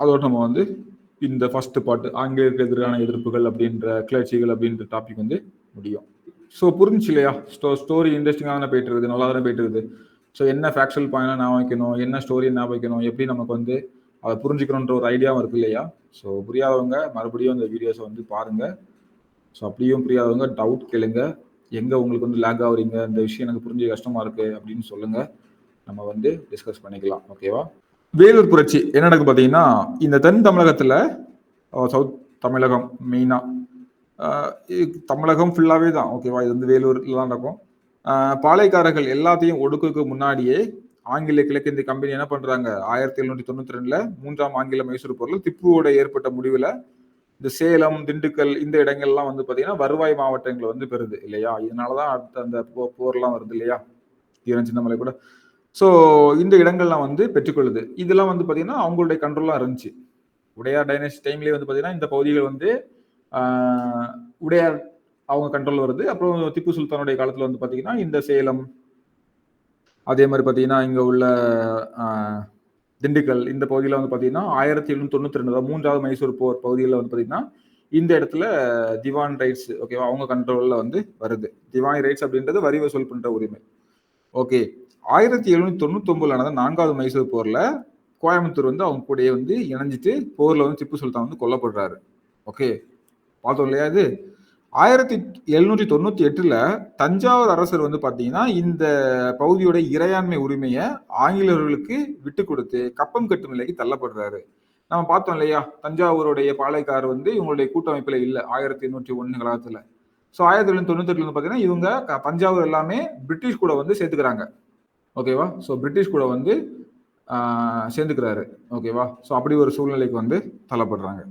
அதோட நம்ம வந்து இந்த ஃபர்ஸ்ட் பார்ட் ஆங்கிலேயருக்கு எதிரான எதிர்ப்புகள் அப்படின்ற கிளர்ச்சிகள் அப்படின்ற டாபிக் வந்து முடியும். ஸோ புரிஞ்சு இல்லையா? ஸ்டோரி இன்ட்ரெஸ்டிங்காக தானே போயிட்டு இருக்குது, நல்லா தானே போயிட்டு இருக்குது. ஸோ என்ன ஃபேக்சுவல் பாயிண்டாக ஞாபகம் வைக்கணும், என்ன ஸ்டோரி ஞாபகம் வைக்கணும், எப்படி நமக்கு வந்து அதை புரிஞ்சுக்கணுன்ற ஒரு ஐடியாவும் இருக்கு இல்லையா? ஸோ புரியாதவங்க மறுபடியும் இந்த வீடியோஸை வந்து பாருங்கள். ஸோ அப்படியும் புரியாதவங்க டவுட் கேளுங்க, எங்கே உங்களுக்கு வந்து லேக் ஆகுறீங்க, இந்த விஷயம் எனக்கு புரிஞ்சு கஷ்டமாக இருக்குது அப்படின்னு சொல்லுங்கள், நம்ம வந்து டிஸ்கஸ் பண்ணிக்கலாம். ஓகேவா? வேலூர் புரட்சி என்ன நடக்குது பார்த்தீங்கன்னா, இந்த தென் தமிழகத்தில், சவுத் தமிழகம் மெயினாக, தமிழகம் ஃபுல்லாகவே தான். ஓகேவா? இது வந்து வேலூரில் தான் நடக்கும். பாளையக்காரர்கள் எல்லாத்தையும் ஒடுக்குக்கு முன்னாடியே ஆங்கில கிழக்கிந்திய கம்பெனி என்ன பண்றாங்க, 1792 மூன்றாம் ஆங்கில மைசூர் போரில் திப்புவோட ஏற்பட்ட முடிவுல இந்த சேலம், திண்டுக்கல் இந்த இடங்கள்லாம் வந்து பாத்தீங்கன்னா வருவாய் மாவட்டங்களை வந்து பெறுது இல்லையா? இதனாலதான் அடுத்த அந்த போர்லாம் வருது இல்லையா, ஈரன் சின்னமலை கூட. ஸோ இந்த இடங்கள்லாம் வந்து பெற்றுக்கொள்ளுது. இதெல்லாம் வந்து பாத்தீங்கன்னா அவங்களுடைய கண்ட்ரோல்லாம் இருந்துச்சு. உடையார் டைனஸ்டி டைம்லேயே வந்து பாத்தீங்கன்னா இந்த பகுதிகள் வந்து உடையார் அவங்க கண்ட்ரோல் வருது. அப்புறம் திப்பு சுல்தானுடைய காலத்துல வந்து பாத்தீங்கன்னா இந்த சேலம், அதே மாதிரி பாத்தீங்கன்னா இங்க உள்ள திண்டுக்கல் இந்த பகுதியில் வந்து பாத்தீங்கன்னா 1792 மூன்றாவது மைசூர் போர் பகுதியில் வந்து பாத்தீங்கன்னா இந்த இடத்துல திவான் ரைட்ஸ், ஓகேவா, அவங்க கண்ட்ரோல்ல வந்து வருது. திவானி ரைட்ஸ் அப்படின்றது வரி வசூல் பண்ற உரிமை. ஓகே, 1799 நடந்த 4வது மைசூர் போர்ல கோயம்புத்தூர் வந்து அவங்க கூடயே வந்து இணைஞ்சிட்டு போர்ல வந்து திப்பு சுல்தான் வந்து கொல்லப்படுறாரு. ஓகே, பார்த்தோம் இல்லையா? இது 1798 தஞ்சாவூர் அரசர் வந்து பாத்தீங்கன்னா இந்த பகுதியோட இறையாண்மை உரிமையை ஆங்கிலேயர்களுக்கு விட்டு கொடுத்து கப்பம் கட்டும் நிலைக்கு தள்ளப்படுறாரு. நம்ம பார்த்தோம் இல்லையா, தஞ்சாவூருடைய பாளையக்காரர் வந்து இவங்களுடைய கூட்டமைப்புல இல்ல 1801 காலத்துல. ஸோ 1798 வந்து பாத்தீங்கன்னா இவங்க தஞ்சாவூர் எல்லாமே பிரிட்டிஷ் கூட வந்து சேர்த்துக்கிறாங்க. ஓகேவா? ஸோ பிரிட்டிஷ் கூட வந்து சேர்ந்துக்கிறாரு. ஓகேவா? ஸோ அப்படி ஒரு சூழ்நிலைக்கு வந்து தள்ளப்படுறாங்க.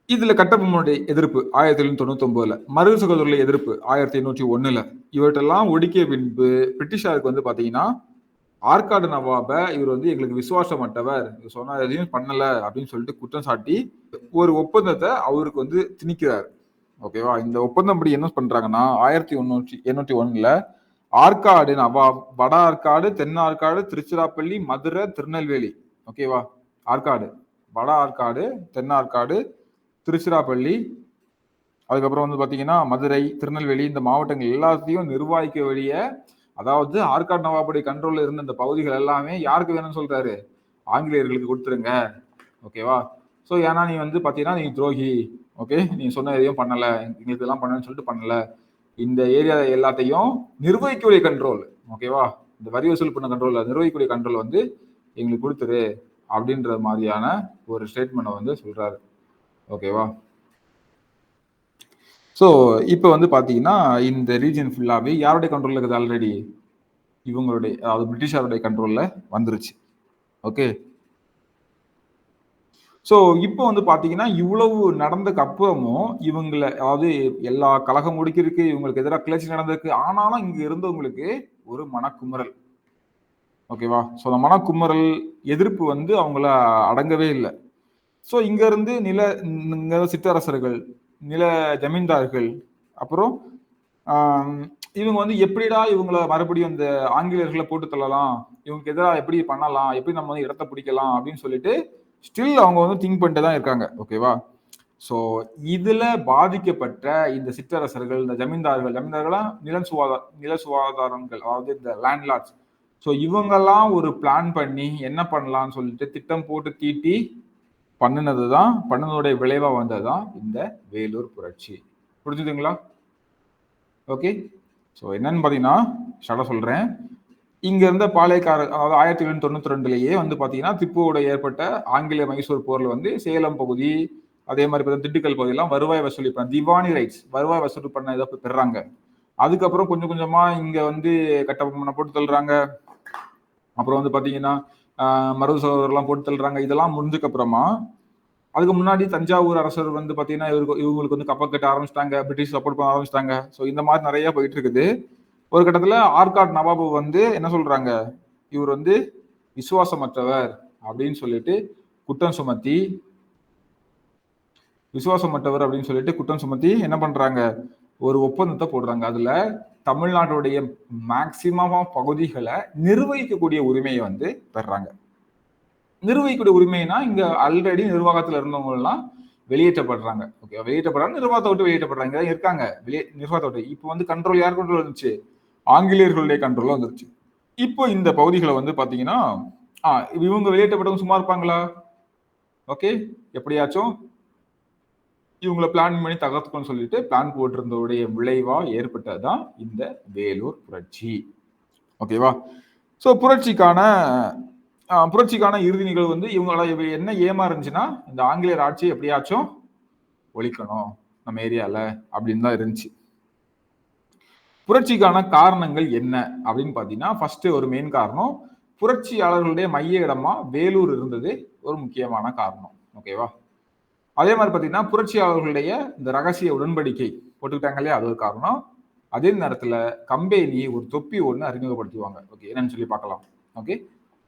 இதுல கட்டபொம்மனுடைய எதிர்ப்பு 1799, மருது சகோதரர்களுடைய எதிர்ப்பு 1801. இவற்றெல்லாம் ஒடுக்கிய பின்பு பிரிட்டிஷாருக்கு வந்து பாத்தீங்கன்னா ஆற்காடு நவாப இவர் வந்து எங்களுக்கு விசுவாசமற்றவர், சொன்ன எதையும் பண்ணல அப்படின்னு சொல்லிட்டு குற்றம் சாட்டி ஒரு ஒப்பந்தத்தை அவருக்கு வந்து திணிக்கிறார். ஓகேவா? இந்த ஒப்பந்தம் படி என்ன பண்றாங்கன்னா 1801 ஆற்காடு நவாப், வட ஆற்காடு, தென் ஆற்காடு, திருச்சிராப்பள்ளி, மதுரை, திருநெல்வேலி, ஓகேவா, ஆற்காடு, வட ஆற்காடு, தென் ஆற்காடு, திருச்சிராப்பள்ளி, அதுக்கப்புறம் வந்து பாத்தீங்கன்னா மதுரை, திருநெல்வேலி இந்த மாவட்டங்கள் எல்லாத்தையும் நிர்வாகிக்க வழிய, அதாவது ஆற்காடு நவாபுடைய கண்ட்ரோல்ல இருந்த இந்த பகுதிகள் எல்லாமே யாருக்கு வேணும்னு சொல்றாரு, ஆங்கிலேயர்களுக்கு கொடுத்துருங்க. ஓகேவா? ஸோ ஏன்னா நீ வந்து பாத்தீங்கன்னா நீ துரோகி, ஓகே, நீ சொன்ன எதையும் பண்ணல, எங்களுக்கு இதெல்லாம் பண்ணலன்னு சொல்லிட்டு பண்ணல, இந்த ஏரியா எல்லாத்தையும் நிர்வகிக்கக்கூடிய கண்ட்ரோல், ஓகேவா, இந்த வரி வசூல் பண்ண கண்ட்ரோல், நிர்வகிக்கக்கூடிய கண்ட்ரோல் வந்து எங்களுக்கு கொடுத்துரு அப்படின்ற மாதிரியான ஒரு ஸ்டேட்மெண்ட் வந்து சொல்றாரு. ஓகேவா? ஸோ இப்போ வந்து பார்த்தீங்கன்னா இந்த ரீஜன் ஃபுல்லாகவே யாருடைய கண்ட்ரோலில் இருக்குது, ஆல்ரெடி இவங்களுடைய, அதாவது பிரிட்டிஷாருடைய கண்ட்ரோலில் வந்துருச்சு. ஓகே, ஸோ இப்போ வந்து பார்த்தீங்கன்னா இவ்வளவு நடந்ததுக்கு அப்புறமும் இவங்களை, அதாவது எல்லா கழகம் முடிக்கிறதுக்கு இவங்களுக்கு எதிராக கிளர்ச்சி நடந்திருக்கு, ஆனாலும் இங்க இருந்தவங்களுக்கு ஒரு மனக்குமுறல். ஓகேவா? ஸோ அந்த மனக்குமுறல் எதிர்ப்பு வந்து அவங்கள அடங்கவே இல்லை. ஸோ இங்க இருந்து சிற்றரசர்கள், நில ஜமீன்தார்கள், அப்புறம் இவங்க வந்து எப்படிடா இவங்களை மறுபடியும் இந்த ஆங்கிலேயர்களை போட்டு தள்ளலாம், இவங்களுக்கு எதிராக எப்படி பண்ணலாம், எப்படி நம்ம வந்து இடத்த பிடிக்கலாம் அப்படின்னு சொல்லிட்டு ஸ்டில் அவங்க வந்து திங்க் பண்ணிட்டு தான் இருக்காங்க. ஓகேவா? ஸோ இதுல பாதிக்கப்பட்ட இந்த சிற்றரசர்கள், இந்த ஜமீன்தார்களா நில சுவாதாரங்கள், அதாவது இந்த லேண்ட்லார்ட்ஸ், ஸோ இவங்கெல்லாம் ஒரு பிளான் பண்ணி என்ன பண்ணலாம்னு சொல்லிட்டு திட்டம் போட்டு தீட்டி பண்ணதுடைய விளைவா வந்ததுதான் இந்த வேலூர் புரட்சி. புரிஞ்சுதுங்களா? ஓகே, ஸோ என்னன்னு பாத்தீங்கன்னா ஷார்ட்டா சொல்றேன். இங்க இருந்த பாளையக்காரர், அதாவது 1792 வந்து பாத்தீங்கன்னா திப்புவோட ஏற்பட்ட ஆங்கில மைசூர் போர்ல வந்து சேலம் பகுதி, அதே மாதிரி திண்டுக்கல் பகுதியெல்லாம் வருவாய் வசூலிப்பாங்க, திவானி ரைட்ஸ், வருவாய் வசூல் பண்ண இதை பெறாங்க. அதுக்கப்புறம் கொஞ்சம் கொஞ்சமா இங்க வந்து கட்டபொம்மனை போட்டு தள்ளுறாங்க. அப்புறம் வந்து பாத்தீங்கன்னா மருது சகோதரர்லாம் போட்டு தள்ளுறாங்க. இதெல்லாம் முடிஞ்சதுக்கு அப்புறமா அதுக்கு முன்னாடி தஞ்சாவூர் அரசர் வந்து பாத்தீங்கன்னா இவங்களுக்கு வந்து கப்பல் கட்ட ஆரம்பிச்சிட்டாங்க, பிரிட்டிஷ் சப்போர்ட் பண்ண ஆரம்பிச்சிட்டாங்க. ஸோ இந்த மாதிரி நிறைய போயிட்டு இருக்குது. ஒரு கட்டத்துல ஆர்காட் நவாபு வந்து என்ன சொல்றாங்க, இவர் வந்து விசுவாசமற்றவர் அப்படின்னு சொல்லிட்டு குற்றம் சுமத்தி குற்றம் சுமத்தி என்ன பண்றாங்க, ஒரு ஒப்பந்தத்தை போடுறாங்க. அதுல தமிழ்நாட்டுடைய மேக்சிமம் பகுதிகளை நிர்வகிக்கக்கூடிய உரிமையை வந்து பெறாங்க. நிர்வகிக்கக்கூடிய உரிமைனா இங்க ஆல்ரெடி நிர்வாகத்துல இருந்தவங்க எல்லாம் வெளியேற்றப்படுறாங்க. ஓகே, வெளியேற்றப்படுறாங்க, நிர்வாகத்தை விட்டு வெளியேற்றப்படுறாங்க, இருக்காங்க நிர்வாகத்தை விட்டு. இப்போ வந்து கண்ட்ரோல் யார் கண்ட்ரோல் இருந்துச்சு, ஆங்கிலேயர்களுடைய கண்ட்ரோல் வந்துருச்சு. இப்போ இந்த பகுதிகளை வந்து பாத்தீங்கன்னா இவங்க வெளியேற்றப்பட்டவங்க சும்மா இருப்பாங்களா? ஓகே, எப்படியாச்சும் இவங்களை பிளான் பண்ணி தகர்த்துக்கணும்னு சொல்லிட்டு பிளான் போட்டிருந்தோடைய விளைவா ஏற்பட்டதுதான் இந்த வேலூர் புரட்சி. ஓகேவா? ஸோ புரட்சிக்கான இறுதி நிகழ்வு வந்து இவங்களோட என்ன ஏமா இருந்துச்சுன்னா, இந்த ஆங்கிலேயர் ஆட்சி எப்படியாச்சும் ஒழிக்கணும் நம்ம ஏரியால அப்படின்னு தான் இருந்துச்சு. புரட்சிக்கான காரணங்கள் என்ன அப்படின்னு பாத்தீங்கன்னா, ஃபர்ஸ்ட் ஒரு மெயின் காரணம், புரட்சியாளர்களுடைய மைய இடமா வேலூர் இருந்தது ஒரு முக்கியமான காரணம். ஓகேவா? அதே மாதிரி பாத்தீங்கன்னா, புரட்சியாளர்களுடைய இந்த ரகசிய உடன்படிக்கை போட்டுக்கிட்டாங்க இல்லையா, அது ஒரு காரணம். அதே நேரத்துல கம்பெனி ஒரு தொப்பி ஒண்ணு அறிமுகப்படுத்துவாங்க. ஓகே, என்னன்னு சொல்லி பார்க்கலாம். ஓகே,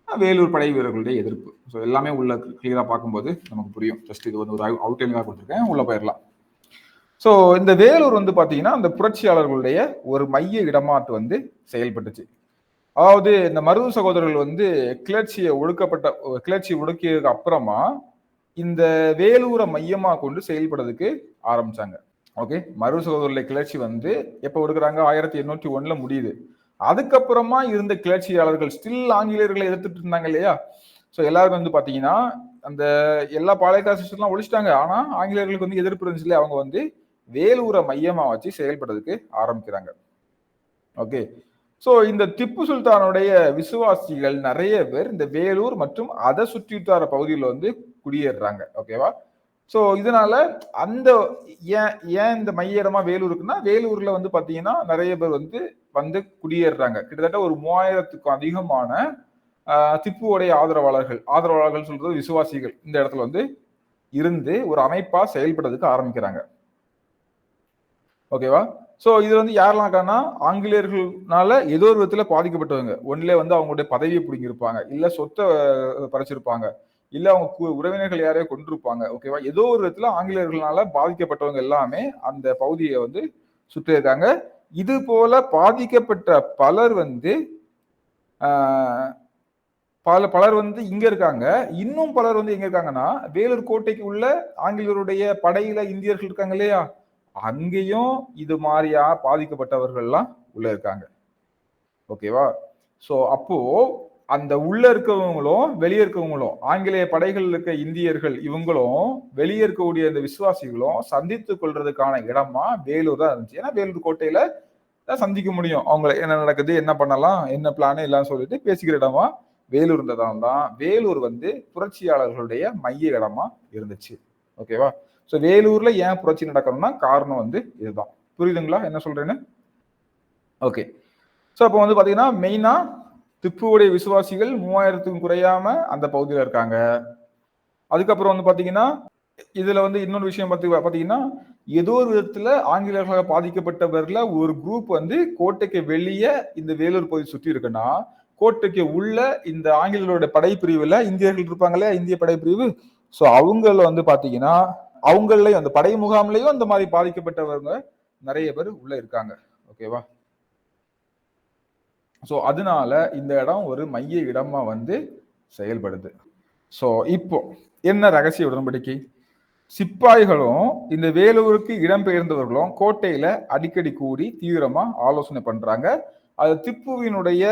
வேலூர் படை வீரர்களுடைய எதிர்ப்பு. ஸோ எல்லாமே உள்ள கிளியரா பார்க்கும்போது நமக்கு புரியும். ஜஸ்ட் இது வந்து ஒரு அவுட்லைனாக கொடுத்துருக்கேன், உள்ள போயிடலாம். ஸோ இந்த வேலூர் வந்து பாத்தீங்கன்னா அந்த புரட்சியாளர்களுடைய ஒரு மைய இடமாட்டு வந்து செயல்பட்டுச்சு. அதாவது இந்த மருது சகோதரர்கள் வந்து கிளர்ச்சியை ஒடுக்கியதுக்கு அப்புறமா இந்த வேலூரை மையமா கொண்டு செயல்படுறதுக்கு ஆரம்பிச்சாங்க. ஓகே, மருது சகோதரர்களுடைய கிளர்ச்சி வந்து எப்ப ஒடுக்குறாங்க, 1801 முடியுது. அதுக்கப்புறமா இருந்த கிளர்ச்சியாளர்கள் ஸ்டில் ஆங்கிலேயர்களை எதிர்த்துட்டு இருந்தாங்க இல்லையா. ஸோ எல்லாரும் வந்து பாத்தீங்கன்னா அந்த எல்லா பாளையக்காரர்கள்லாம் ஒழிச்சிட்டாங்க. ஆனா ஆங்கிலேயர்களுக்கு வந்து எதிர்ப்பு இருந்துச்சு இல்லையா, அவங்க வந்து வேலூரை மையமா வச்சு செயல்படுறதுக்கு ஆரம்பிக்கிறாங்க. ஓகே, ஸோ இந்த திப்பு சுல்தானுடைய விசுவாசிகள் நிறைய பேர் இந்த வேலூர் மற்றும் அதை சுற்றித்தார பகுதியில் வந்து குடியேறாங்க. ஓகேவா? ஸோ இதனால அந்த ஏன் இந்த மைய இடமா வேலூர் இருக்குன்னா, வேலூர்ல வந்து பாத்தீங்கன்னா நிறைய பேர் வந்து குடியேறாங்க. கிட்டத்தட்ட ஒரு 3000க்கும் அதிகமான திப்புவுடைய ஆதரவாளர்கள் சொல்றது விசுவாசிகள் இந்த இடத்துல வந்து இருந்து ஒரு அமைப்பா செயல்படுறதுக்கு ஆரம்பிக்கிறாங்க. ஓகேவா? சோ இது வந்து யாரெல்லாம் இருக்காங்கன்னா, ஆங்கிலேயர்களால ஏதோ ஒரு விதத்துல பாதிக்கப்பட்டவங்க. ஒன்றிலே வந்து அவங்களுடைய பதவியை பிடிங்கிருப்பாங்க, இல்ல சொத்தை பறிச்சிருப்பாங்க, இல்ல அவங்க உறவினர்கள் யாரையோ கொண்டிருப்பாங்க. ஓகேவா? ஏதோ ஒரு விதத்துல ஆங்கிலேயர்களால பாதிக்கப்பட்டவங்க எல்லாமே அந்த பகுதியை வந்து சுற்றி இருக்காங்க. இது போல பாதிக்கப்பட்ட பலர் வந்து பலர் வந்து இங்க இருக்காங்க. இன்னும் பலர் வந்து எங்க இருக்காங்கன்னா, வேலூர் கோட்டைக்கு உள்ள ஆங்கிலேயருடைய படையில இந்தியர்கள் இருக்காங்க இல்லையா, அங்கேயும் இது மாதிரியா பாதிக்கப்பட்டவர்கள்லாம் உள்ள இருக்காங்க. ஓகேவா? சோ அப்போ அந்த உள்ள இருக்கவங்களும் வெளியே இருக்கவங்களும், ஆங்கிலேய படைகள் இருக்க இந்தியர்கள் இவங்களும் வெளியே இருக்கக்கூடிய இந்த விசுவாசிகளும் சந்தித்துக் கொள்றதுக்கான இடமா வேலூர் தான் இருந்துச்சு. ஏன்னா வேலூர் கோட்டையில தான் சந்திக்க முடியும். அவங்க என்ன நடக்குது, என்ன பண்ணலாம், என்ன பிளான் எல்லாம் சொல்லிட்டு பேசிக்கிற இடமா வேலூர் இருந்ததால் தான் வேலூர் வந்து புரட்சியாளர்களுடைய மைய இடமா இருந்துச்சு. ஓகேவா? ஸோ வேலூர்ல ஏன் புரட்சி நடக்கணும்னா காரணம் வந்து இதுதான். புரியுதுங்களா என்ன சொல்றேன்னு? ஓகே. ஸோ அப்போ வந்து பாத்தீங்கன்னா மெயினா திப்புவுடைய விசுவாசிகள் 3000க்கும் குறையாம அந்த பகுதியில் இருக்காங்க. அதுக்கப்புறம் வந்து பாத்தீங்கன்னா இதுல வந்து இன்னொரு விஷயம் பாத்தீங்கன்னா, ஏதோ ஒரு விதத்துல ஆங்கிலேயர்களால் பாதிக்கப்பட்டவர்ல ஒரு குரூப் வந்து கோட்டைக்கு வெளியே இந்த வேலூர் பகுதி சுற்றி இருக்குன்னா, கோட்டைக்கு உள்ள இந்த ஆங்கிலேயர்களோட படைப்பிரிவுல இந்தியர்கள் இருப்பாங்களே, இந்திய படைப்பிரிவு. சோ அவங்கள வந்து பாத்தீங்கன்னா அவங்களையும் அந்த படை முகாம்லயும் அந்த மாதிரி பாதிக்கப்பட்டவங்க நிறைய பேர் உள்ள இருக்காங்க. ஓகேவா? சோ அதனால இந்த இடம் ஒரு மைய இடமா வந்து செயல்படுது. சோ இப்போ என்ன ரகசிய உடன்படிக்கை? சிப்பாய்களும் இந்த வேலூருக்கு இடம்பெயர்ந்தவர்களும் கோட்டையில அடிக்கடி கூடி தீவிரமா ஆலோசனை பண்றாங்க. அது திப்புவுடைய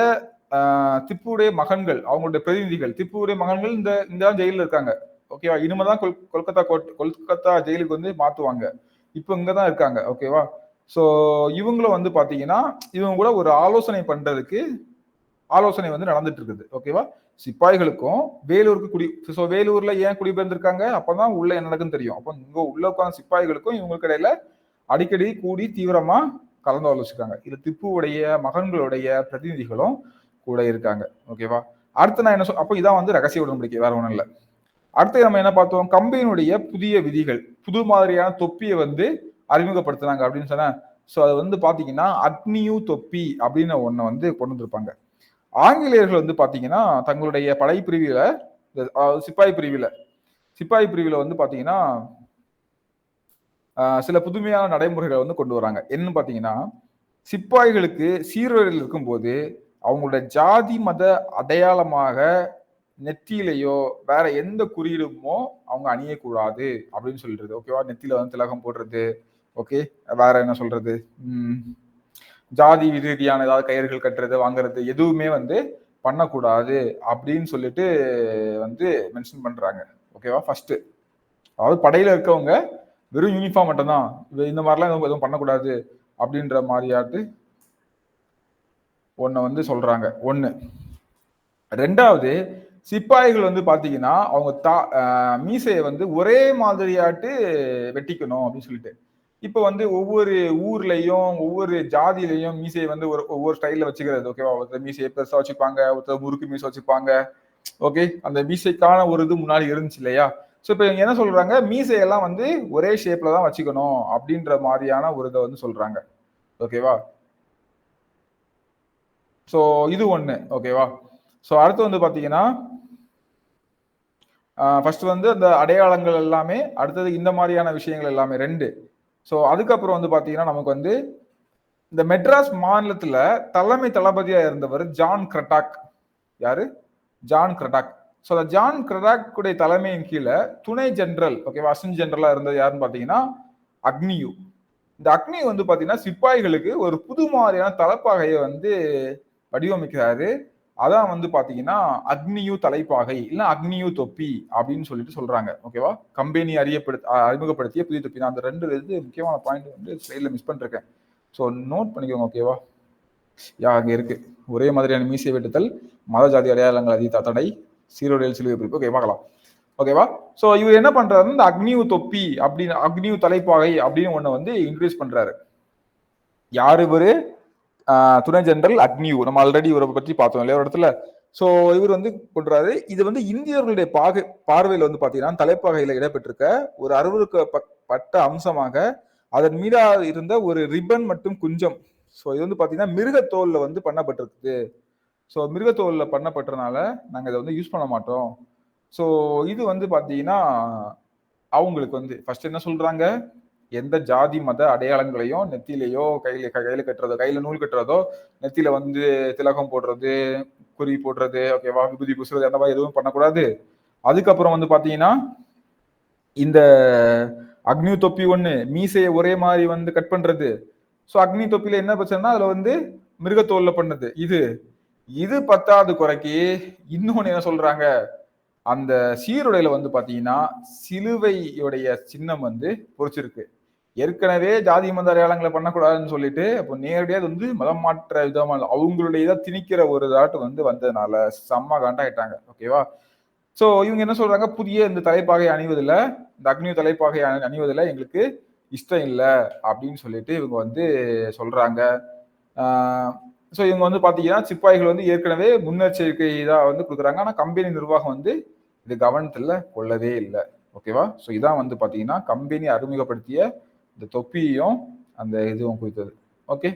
மகன்கள், அவங்களுடைய பிரதிநிதிகள், திப்புவுடைய மகன்கள் இந்த ஜெயில இருக்காங்க. ஓகேவா? இனிமேதான் கொல்கத்தா ஜெயிலுக்கு வந்து மாத்துவாங்க. இப்ப இங்கதான் இருக்காங்க. ஓகேவா? சோ இவங்களும் வந்து பாத்தீங்கன்னா இவங்க கூட ஒரு ஆலோசனை பண்றதுக்கு ஆலோசனை வந்து நடந்துட்டு இருக்குது. ஓகேவா? சிப்பாய்களுக்கும் வேலூருக்கு வேலூர்ல ஏன் குடிபெயர்ந்திருக்காங்க, அப்பதான் உள்ள என்ன நடக்குன்னு தெரியும். அப்ப இங்க உள்ள உட்கார்ந்த சிப்பாய்களுக்கும் இவங்களுக்கு இடையில அடிக்கடி கூடி தீவிரமா கலந்து ஆலோசிக்காங்க. இது திப்புவுடைய மகன்களுடைய பிரதிநிதிகளும் கூட இருக்காங்க. ஓகேவா? அடுத்து நான் என்ன அப்போ இதான் வந்து ரகசிய உடன்படிக்கை, வேற ஒண்ணும் இல்ல. அடுத்து நம்ம என்ன பார்த்தோம், கம்பெனியுடைய புதிய விதிகள், புது மாதிரியான தொப்பியை வந்து அறிமுகப்படுத்துனாங்க அப்படின்னு சொன்னா, ஸோ அது வந்து பாத்தீங்கன்னா அக்னியூ தொப்பி அப்படின்னு ஒண்ணு வந்து கொண்டு வந்திருப்பாங்க. ஆங்கிலேயர்கள் வந்து பாத்தீங்கன்னா தங்களுடைய படைப்பிரிவில, சிப்பாய் பிரிவில வந்து பாத்தீங்கன்னா சில புதுமையான நடைமுறைகளை வந்து கொண்டு வராங்க. என்னன்னு பாத்தீங்கன்னா, சிப்பாய்களுக்கு சீருடையில் இருக்கும்போது அவங்களோட ஜாதி மத அடையாளமாக நெத்தியிலையோ வேற எந்த குறியீடுமோ அவங்க அணியக்கூடாது அப்படின்னு சொல்றது. ஓகேவா? நெத்தியில வந்து திலகம் போடுறது. ஓகே, வேற என்ன சொல்றது, ஜாதி ரீதியான ஏதாவது கயிறுகள் கட்டுறது, வாங்குறது எதுவுமே வந்து பண்ணக்கூடாது அப்படின்னு சொல்லிட்டு வந்து மென்ஷன் பண்றாங்க. ஓகேவா? ஃபர்ஸ்ட், அதாவது படையில இருக்கவங்க வெறும் யூனிஃபார்ம் மட்டும் தான், இந்த மாதிரிலாம் எதுவும் பண்ணக்கூடாது அப்படின்ற மாதிரியாட்டு ஒன்ன வந்து சொல்றாங்க. ஒண்ணு. ரெண்டாவது, சிப்பாய்கள் வந்து பாத்தீங்கன்னா அவங்க மீசையை வந்து ஒரே மாதிரியாட்டு வெட்டிக்கணும் அப்படின்னு சொல்லிட்டு. இப்ப வந்து ஒவ்வொரு ஊர்லயும் ஒவ்வொரு ஜாதியிலையும் மீசையை வந்து ஒவ்வொரு ஸ்டைல்ல வச்சுக்கிறது. ஓகேவா? ஒருத்தர் மீசையை பெருசா வச்சுப்பாங்க, ஒருத்தர் முறுக்கு மீசை வச்சுப்பாங்க. ஓகே, அந்த மீசைக்கான ஒரு இது முன்னாடி இருந்துச்சு இல்லையா? ஸோ இப்போ இவங்க என்ன சொல்றாங்க, மீசையெல்லாம் வந்து ஒரே ஷேப்ல தான் வச்சுக்கணும் அப்படின்ற மாதிரியான ஒரு இதை வந்து சொல்றாங்க. ஓகேவா? ஸோ இது ஒண்ணு. ஓகேவா? ஸோ அடுத்து வந்து பாத்தீங்கன்னா ஃபர்ஸ்ட் வந்து அந்த அடையாளங்கள் எல்லாமே, அடுத்தது இந்த மாதிரியான விஷயங்கள் எல்லாமே 2. ஸோ அதுக்கப்புறம் வந்து பாத்தீங்கன்னா நமக்கு வந்து இந்த மெட்ராஸ் மாநிலத்துல தலைமை தளபதியா இருந்தவர் ஜான் கிரட்டாக். யாரு? ஜான் கிரட்டாக். ஸோ அந்த ஜான் கிரட்டாக் உடைய தலைமையின் கீழே துணை ஜெனரல், ஓகேவா, அசிஸ்டன்ட் ஜெனரலா இருந்தது யாருன்னு பாத்தீங்கன்னா அக்னியூ. இந்த அக்னியூ வந்து பாத்தீங்கன்னா சிப்பாய்களுக்கு ஒரு புது மாதிரியான தலப்பாகையை வந்து வடிவமைக்கிறாரு. அதான் வந்து பாத்தீங்கன்னா அக்னியூ தலைப்பாகை இல்ல அக்னியூ தொப்பி அப்படின்னு சொல்லிட்டு சொல்றாங்க. ஓகேவா? கம்பெனி அறிமுகப்படுத்திய புதிய தொப்பி. நான் அந்த 2 இது முக்கியமான பாயிண்ட் வந்து ஸ்லைட்ல மிஸ் பண்ணிருக்கேன். ஸோ நோட் பண்ணிக்கோங்க. ஓகேவா? அங்க இருக்கு. ஒரே மாதிரியான மீசை வெட்டுதல், மத ஜாதி அடையாளங்கள் அதிக தடை, சீருடையில் சிலுவை பிரிப்பு. ஓகே, பார்க்கலாம். ஓகேவா? ஸோ இவர் என்ன பண்றாரு, இந்த அக்னியூ தொப்பி அப்படின்னு அக்னியூ தலைப்பாகை அப்படின்னு ஒண்ணு வந்து இன்ட்ரோடியூஸ் பண்றாரு. யாரு இவரு? துணை ஜெனரல் அக்னியூ. நம்ம ஆல்ரெடி இவரை பற்றி பார்த்தோம் இல்லையா ஒரு இடத்துல. ஸோ இவர் வந்து கொண்டுறாரு. இது வந்து இந்தியர்களுடைய பார்வையில் வந்து பாத்தீங்கன்னா தலைப்பாகையில இடம்பெற்றிருக்க ஒரு அருவருக்கப்பட்ட அம்சமாக அதன் மீதா இருந்த ஒரு ரிப்பன் மற்றும் குஞ்சம். ஸோ இது வந்து பாத்தீங்கன்னா மிருகத்தோல்ல வந்து பண்ணப்பட்டிருக்கு. ஸோ மிருகத்தோல்ல பண்ணப்பட்டதுனால நாங்க இதை வந்து யூஸ் பண்ண மாட்டோம். ஸோ இது வந்து பாத்தீங்கன்னா அவங்களுக்கு வந்து ஃபர்ஸ்ட் என்ன சொல்றாங்க, எந்த ஜாதி மத அடையாளங்களையும் நெத்தியிலையோ கையில கட்டுறதோ, கையில நூல் கட்டுறதோ, நெத்தியில வந்து திலகம் போடுறது, குறி போடுறது, ஓகேவா, விபூதி பூசுறது, அந்த மாதிரி எதுவும் பண்ணக்கூடாது. அதுக்கப்புறம் வந்து பாத்தீங்கன்னா இந்த அக்னி தொப்பி ஒண்ணு, மீசையை ஒரே மாதிரி வந்து கட் பண்றது. ஸோ அக்னி தொப்பில என்ன பிரச்சனைனா அதுல வந்து மிருகத்தோல்ல பண்ணது. இது பத்தாவது குறைக்கு இன்னொன்னு என்ன சொல்றாங்க, அந்த சீருடையில வந்து பாத்தீங்கன்னா சிலுவையுடைய சின்னம் வந்து பொறிச்சிருக்கு. ஏற்கனவே ஜாதி மத அடையாளங்களை பண்ணக்கூடாதுன்னு சொல்லிட்டு அப்போ நேரடியா வந்து மதம் மாற்ற விதமா அவங்களுடைய இதை திணிக்கிற ஒரு தாட்டு வந்து வந்ததுனால செம்ம காண்டாயிட்டாங்க. ஓகேவா? ஸோ இவங்க என்ன சொல்றாங்க, புதிய இந்த தலைப்பாகை அணிவதில், இந்த அக்னியூ தலைப்பாகை அணிவதில் எங்களுக்கு இஷ்டம் இல்லை அப்படின்னு சொல்லிட்டு இவங்க வந்து சொல்றாங்க. ஸோ இவங்க வந்து பாத்தீங்கன்னா சிப்பாய்கள் வந்து ஏற்கனவே முன்னெச்சரிக்கை தான் வந்து கொடுக்குறாங்க. ஆனா கம்பெனி நிர்வாகம் வந்து இது கவனத்துல கொள்ளவே இல்லை. ஓகேவா? ஸோ இதான் வந்து பாத்தீங்கன்னா கம்பெனி அறிமுகப்படுத்திய இந்த தொப்பியையும் அந்த இதுவும் குறித்தது. ஓகே,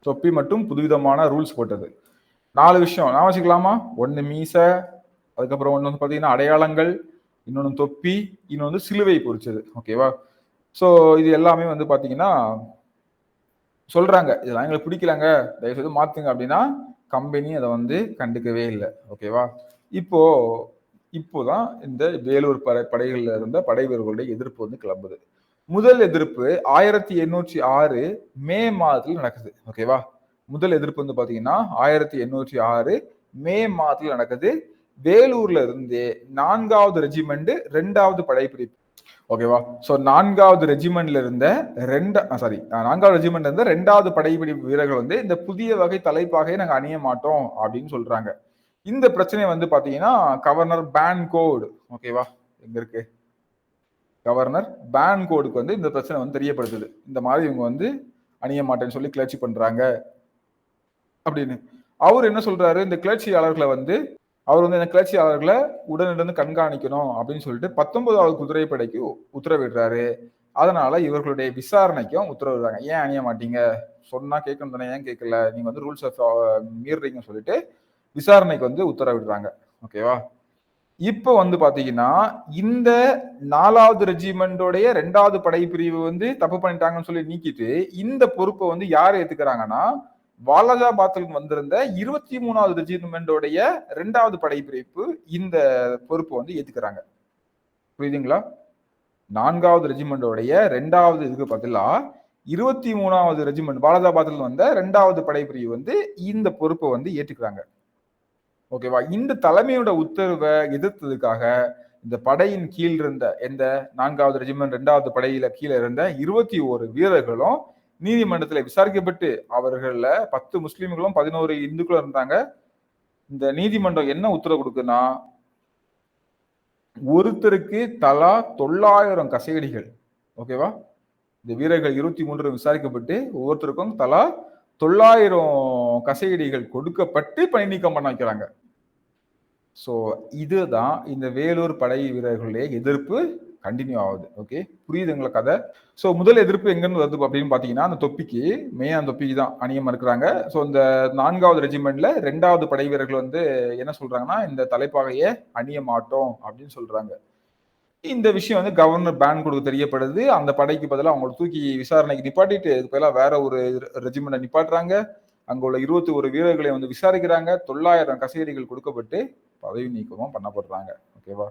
தொப்பி மற்றும் புதுவிதமான ரூல்ஸ் போட்டது. 4 விஷயம் நான் வச்சுக்கலாமா? 1 மீசை, அதுக்கப்புறம் ஒன்று வந்து பாத்தீங்கன்னா அடையாளங்கள், இன்னொன்று தொப்பி, இன்னொன்று சிலுவை பொறிச்சது. ஓகேவா? ஸோ இது எல்லாமே வந்து பாத்தீங்கன்னா சொல்றாங்க, இதெல்லாம் எங்களுக்கு பிடிக்கலங்க, தயவுசெய்து மாத்துங்க அப்படின்னா கம்பெனி அதை வந்து கண்டுக்கவே இல்லை. ஓகேவா? இப்போதான் இந்த வேலூர் படைகள்ல இருந்த படை வீரர்களுடைய எதிர்ப்பு வந்து கிளம்புது. முதல் எதிர்ப்பு 1806 மே மாதத்தில் நடக்குது. ஓகேவா? முதல் எதிர்ப்பு வந்து பாத்தீங்கன்னா 1806 மே மாதத்தில் நடக்குது. வேலூர்ல இருந்து 4வது ரெஜிமெண்ட் 2வது படைப்பிரிவு. ஓகேவா? சோ 4வது ரெஜிமெண்ட்ல இருந்த 4வது ரெஜிமெண்ட்ல இருந்த 2வது படைப்பிரிவு வீரர்கள் வந்து இந்த புதிய வகை தலைப்பாகை நாங்க அணிய மாட்டோம் அப்படின்னு சொல்றாங்க. இந்த பிரச்சனை வந்து பாத்தீங்கன்னா கவர்னர் பான்கோட், ஓகேவா, எங்க இருக்கு, கவர்னர் பான்கோடுக்கு வந்து இந்த பிரச்சனை வந்து தெரியப்படுத்துது. இந்த மாதிரி இவங்க வந்து அணிய மாட்டேன்னு சொல்லி கிளர்ச்சி பண்றாங்க அப்படின்னு. அவர் என்ன சொல்றாரு, இந்த கிளர்ச்சியாளர்களை வந்து அவர் வந்து இந்த கிளர்ச்சியாளர்களை உடனிருந்து கண்காணிக்கணும் அப்படின்னு சொல்லிட்டு 19வது குதிரைப்படைக்கு உத்தரவிடுறாரு. அதனால இவர்களுடைய விசாரணைக்கும் உத்தரவிடுறாங்க. ஏன் அணிய மாட்டீங்க, சொன்னா கேட்கணும் தானே, ஏன் கேட்கல, நீங்க வந்து ரூல்ஸ் மீறுறீங்கன்னு சொல்லிட்டு விசாரணைக்கு வந்து உத்தரவிடுறாங்க. ஓகேவா. இப்ப வந்து பாத்தீங்கன்னா இந்த 4வது ரெஜிமெண்டோடைய 2வது படைப்பிரிவு வந்து தப்பு பண்ணிட்டாங்கன்னு சொல்லி நீக்கிட்டு இந்த பொறுப்பை வந்து யார் ஏத்துக்கிறாங்கன்னா வாலாஜாபாத்தில் வந்திருந்த 23வது ரெஜிமெண்டோடைய 2வது படைப்பிரிவு இந்த பொறுப்பை வந்து ஏத்துக்கிறாங்க. புரியுதுங்களா. 4வது ரெஜிமெண்டோடைய 2வது இதுக்கு பதிலா 23வது ரெஜிமெண்ட் வாலாஜாபாத்தில் வந்த 2வது படைப்பிரிவு வந்து இந்த பொறுப்பை வந்து ஏற்றுக்கிறாங்க. ஓகேவா. இந்த தலைமையோட உத்தரவை எதிர்த்ததுக்காக இந்த படையின் கீழ் இருந்த எந்த 4வது ரெஜிமெண்ட் 2வது படையில கீழே இருந்த 21 வீரர்களும் நீதிமன்றத்தில் விசாரிக்கப்பட்டு அவர்கள 10 முஸ்லிம்களும் 11 இந்துக்களும் இருந்தாங்க. இந்த நீதிமன்றம் என்ன உத்தரவு கொடுக்குன்னா ஒருத்தருக்கு தலா 900 கசையடிகள். ஓகேவா. இந்த வீரர்கள் 23 விசாரிக்கப்பட்டு ஒவ்வொருத்தருக்கும் தலா 900 கசையடிகள் கொடுக்கப்பட்டு பணி நீக்கம் பண்ண வைக்கிறாங்க. ஸோ இதுதான் இந்த வேலூர் படை வீரர்களுடைய எதிர்ப்பு கண்டினியூ ஆகுது. ஓகே, புரியுதுங்களா கதை. ஸோ முதல் எதிர்ப்பு எங்கன்னு வருது அப்படின்னு பாத்தீங்கன்னா அந்த தொப்பிக்கு மெயின் அந்த தொப்பிக்கு தான் அணிய மறுக்கிறாங்க. ஸோ இந்த 4வது ரெஜிமெண்ட்ல 2வது படை வீரர்கள் வந்து என்ன சொல்றாங்கன்னா இந்த தலைப்பாகையை அணிய மாட்டோம் அப்படின்னு சொல்றாங்க. இந்த விஷயம் வந்து கவர்னர் பேன் கொடுக்க தெரியப்படுது. அந்த படைக்கு பதிலாக அவங்களை தூக்கி விசாரணைக்கு நிப்பாட்டிட்டு இதுக்கு பதிலாக வேற ஒரு ரெஜிமெண்ட்டை நிப்பாட்டுறாங்க. அங்க உள்ள 21 வீரர்களை வந்து விசாரிக்கிறாங்க. 900 கசையடிகள் கொடுக்கப்பட்டு பதவி நீக்கமும் பண்ணப்படுறாங்க. ஓகேவா.